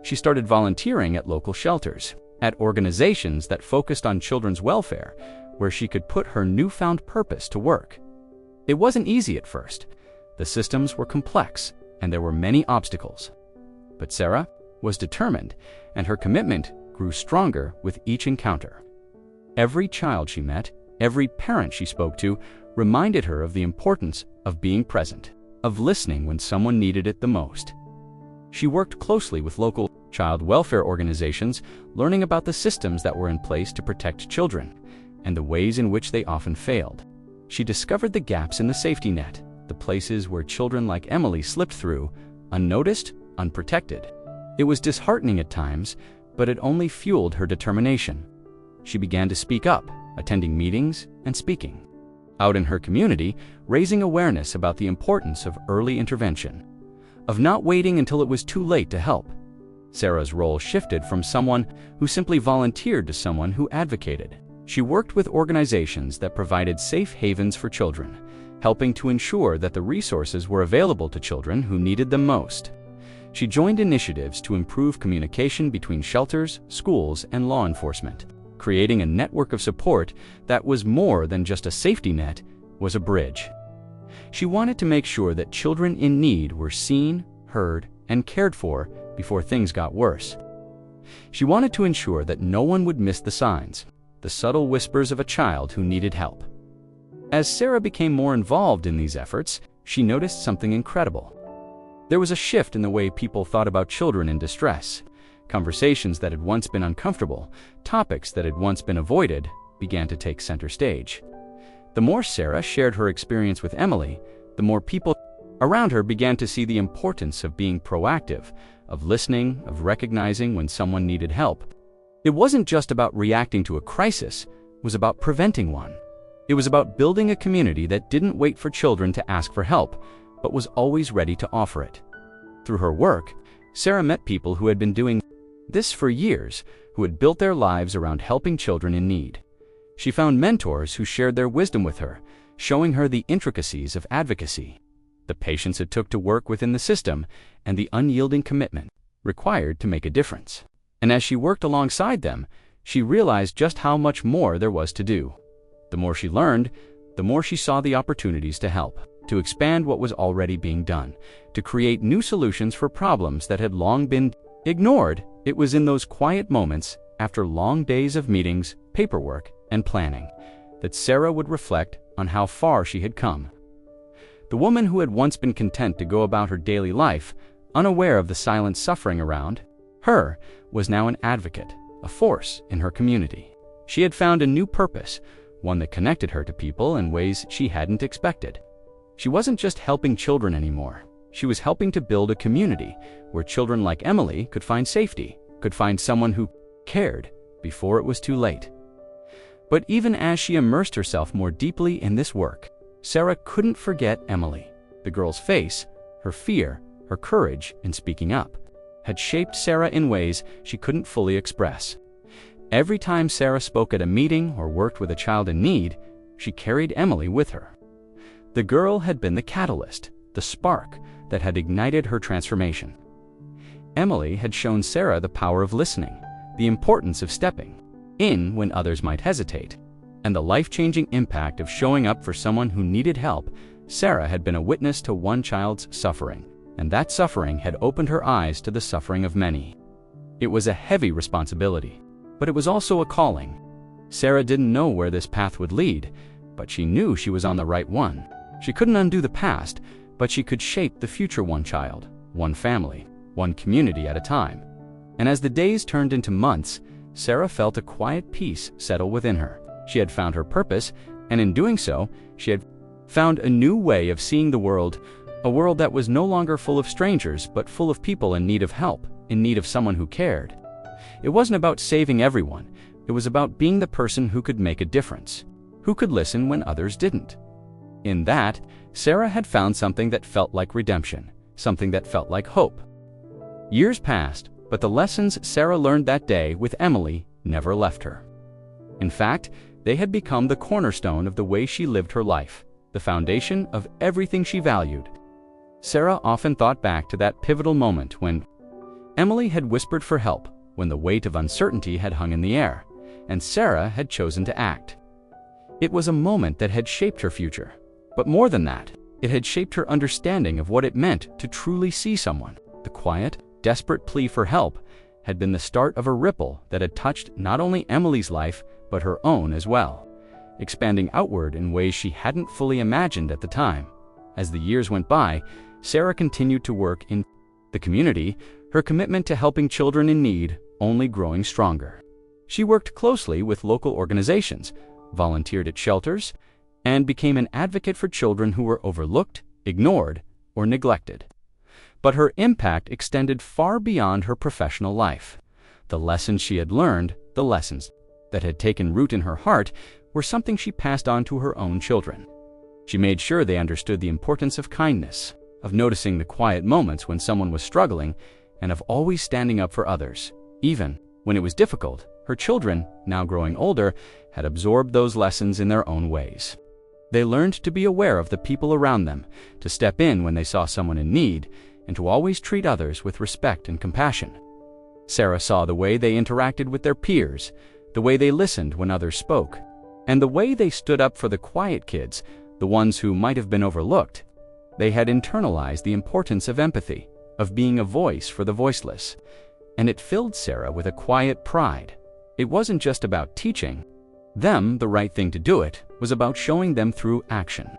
She started volunteering at local shelters, at organizations that focused on children's welfare, where she could put her newfound purpose to work. It wasn't easy at first. The systems were complex, and there were many obstacles. But Sarah was determined, and her commitment grew stronger with each encounter. Every child she met, every parent she spoke to, reminded her of the importance of being present, of listening when someone needed it the most. She worked closely with local child welfare organizations, learning about the systems that were in place to protect children, and the ways in which they often failed. She discovered the gaps in the safety net, the places where children like Emily slipped through, unnoticed, unprotected. It was disheartening at times, but it only fueled her determination. She began to speak up, attending meetings and speaking out in her community, raising awareness about the importance of early intervention, of not waiting until it was too late to help. Sarah's role shifted from someone who simply volunteered to someone who advocated. She worked with organizations that provided safe havens for children, helping to ensure that the resources were available to children who needed them most. She joined initiatives to improve communication between shelters, schools, and law enforcement, creating a network of support that was more than just a safety net, was a bridge. She wanted to make sure that children in need were seen, heard, and cared for before things got worse. She wanted to ensure that no one would miss the signs, the subtle whispers of a child who needed help. As Sarah became more involved in these efforts, she noticed something incredible. There was a shift in the way people thought about children in distress. Conversations that had once been uncomfortable, topics that had once been avoided, began to take center stage. The more Sarah shared her experience with Emily, the more people around her began to see the importance of being proactive, of listening, of recognizing when someone needed help. It wasn't just about reacting to a crisis, it was about preventing one. It was about building a community that didn't wait for children to ask for help, but was always ready to offer it. Through her work, Sarah met people who had been doing this for years, who had built their lives around helping children in need. She found mentors who shared their wisdom with her, showing her the intricacies of advocacy, the patience it took to work within the system, and the unyielding commitment required to make a difference. And as she worked alongside them, she realized just how much more there was to do. The more she learned, the more she saw the opportunities to help, to expand what was already being done, to create new solutions for problems that had long been ignored. It was in those quiet moments, after long days of meetings, paperwork, and planning, that Sarah would reflect on how far she had come. The woman who had once been content to go about her daily life, unaware of the silent suffering around her, was now an advocate, a force in her community. She had found a new purpose, one that connected her to people in ways she hadn't expected. She wasn't just helping children anymore. She was helping to build a community where children like Emily could find safety, could find someone who cared before it was too late. But even as she immersed herself more deeply in this work, Sarah couldn't forget Emily. The girl's face, her fear, her courage in speaking up, had shaped Sarah in ways she couldn't fully express. Every time Sarah spoke at a meeting or worked with a child in need, she carried Emily with her. The girl had been the catalyst, the spark that had ignited her transformation. Emily had shown Sarah the power of listening, the importance of stepping in when others might hesitate, and the life-changing impact of showing up for someone who needed help. Sarah had been a witness to one child's suffering, and that suffering had opened her eyes to the suffering of many. It was a heavy responsibility, but it was also a calling. Sarah didn't know where this path would lead, but she knew she was on the right one. She couldn't undo the past, but she could shape the future, one child, one family, one community at a time. And as the days turned into months, Sarah felt a quiet peace settle within her. She had found her purpose, and in doing so, she had found a new way of seeing the world, a world that was no longer full of strangers, but full of people in need of help, in need of someone who cared. It wasn't about saving everyone. It was about being the person who could make a difference, who could listen when others didn't. In that, Sarah had found something that felt like redemption, something that felt like hope. Years passed, but the lessons Sarah learned that day with Emily never left her. In fact, they had become the cornerstone of the way she lived her life, the foundation of everything she valued. Sarah often thought back to that pivotal moment when Emily had whispered for help, when the weight of uncertainty had hung in the air, and Sarah had chosen to act. It was a moment that had shaped her future. But more than that, it had shaped her understanding of what it meant to truly see someone. The quiet, desperate plea for help had been the start of a ripple that had touched not only Emily's life, but her own as well, expanding outward in ways she hadn't fully imagined at the time. As the years went by, Sarah continued to work in the community, her commitment to helping children in need only growing stronger. She worked closely with local organizations, volunteered at shelters, and became an advocate for children who were overlooked, ignored, or neglected. But her impact extended far beyond her professional life. The lessons she had learned, the lessons that had taken root in her heart, were something she passed on to her own children. She made sure they understood the importance of kindness, of noticing the quiet moments when someone was struggling, and of always standing up for others, even when it was difficult. Her children, now growing older, had absorbed those lessons in their own ways. They learned to be aware of the people around them, to step in when they saw someone in need, and to always treat others with respect and compassion. Sarah saw the way they interacted with their peers, the way they listened when others spoke, and the way they stood up for the quiet kids, the ones who might have been overlooked. They had internalized the importance of empathy, of being a voice for the voiceless, and it filled Sarah with a quiet pride. It wasn't just about teaching them the right thing to do, it was about showing them through action.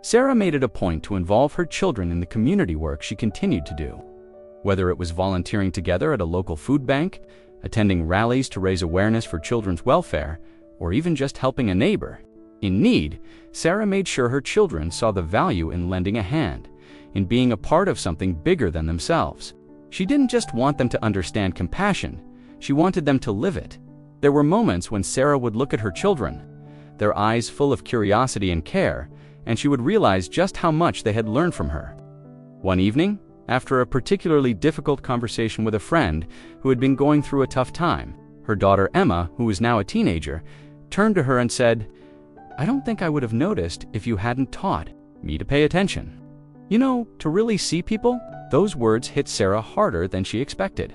Sarah made it a point to involve her children in the community work she continued to do. Whether it was volunteering together at a local food bank, attending rallies to raise awareness for children's welfare, or even just helping a neighbor in need, Sarah made sure her children saw the value in lending a hand, in being a part of something bigger than themselves. She didn't just want them to understand compassion, she wanted them to live it. There were moments when Sarah would look at her children, their eyes full of curiosity and care, and she would realize just how much they had learned from her. One evening, after a particularly difficult conversation with a friend who had been going through a tough time, her daughter Emma, who was now a teenager, turned to her and said, "I don't think I would have noticed if you hadn't taught me to pay attention. You know, to really see people." Those words hit Sarah harder than she expected.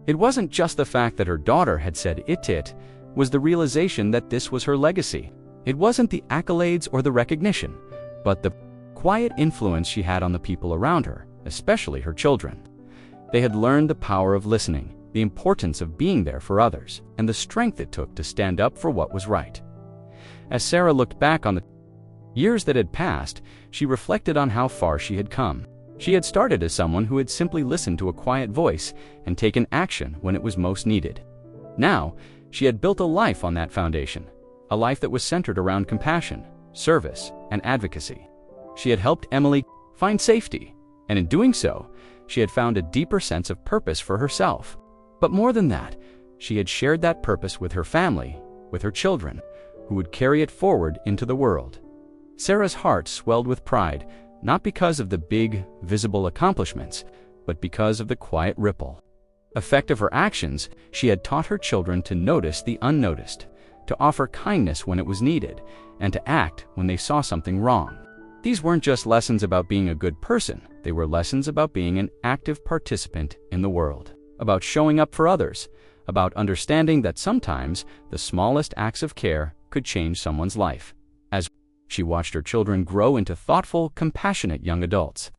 It wasn't just the fact that her daughter had said it was the realization that this was her legacy. It wasn't the accolades or the recognition, but the quiet influence she had on the people around her, especially her children. They had learned the power of listening, the importance of being there for others, and the strength it took to stand up for what was right. As Sarah looked back on the years that had passed, she reflected on how far she had come. She had started as someone who had simply listened to a quiet voice and taken action when it was most needed. Now, she had built a life on that foundation, a life that was centered around compassion, service, and advocacy. She had helped Emily find safety, and in doing so, she had found a deeper sense of purpose for herself. But more than that, she had shared that purpose with her family, with her children, who would carry it forward into the world. Sarah's heart swelled with pride, not because of the big, visible accomplishments, but because of the quiet ripple effect of her actions. She had taught her children to notice the unnoticed, to offer kindness when it was needed, and to act when they saw something wrong. These weren't just lessons about being a good person, they were lessons about being an active participant in the world, about showing up for others, about understanding that sometimes the smallest acts of care could change someone's life. As she watched her children grow into thoughtful, compassionate young adults,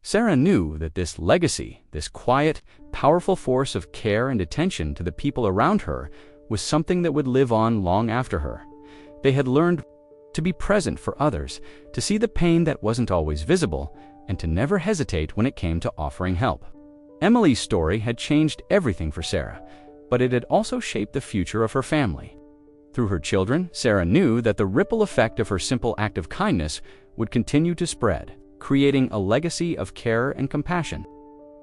Sarah knew that this legacy, this quiet, powerful force of care and attention to the people around her, was something that would live on long after her. They had learned to be present for others, to see the pain that wasn't always visible, and to never hesitate when it came to offering help. Emily's story had changed everything for Sarah, but it had also shaped the future of her family. Through her children, Sarah knew that the ripple effect of her simple act of kindness would continue to spread, creating a legacy of care and compassion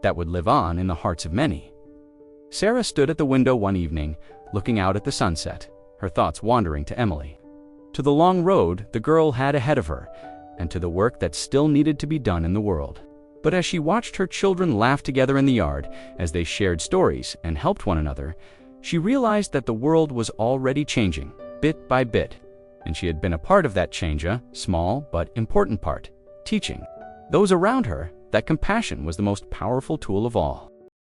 that would live on in the hearts of many. Sarah stood at the window one evening, looking out at the sunset, her thoughts wandering to Emily, to the long road the girl had ahead of her, and to the work that still needed to be done in the world. But as she watched her children laugh together in the yard, as they shared stories and helped one another, she realized that the world was already changing, bit by bit, and she had been a part of that change, a small but important part, teaching those around her that compassion was the most powerful tool of all.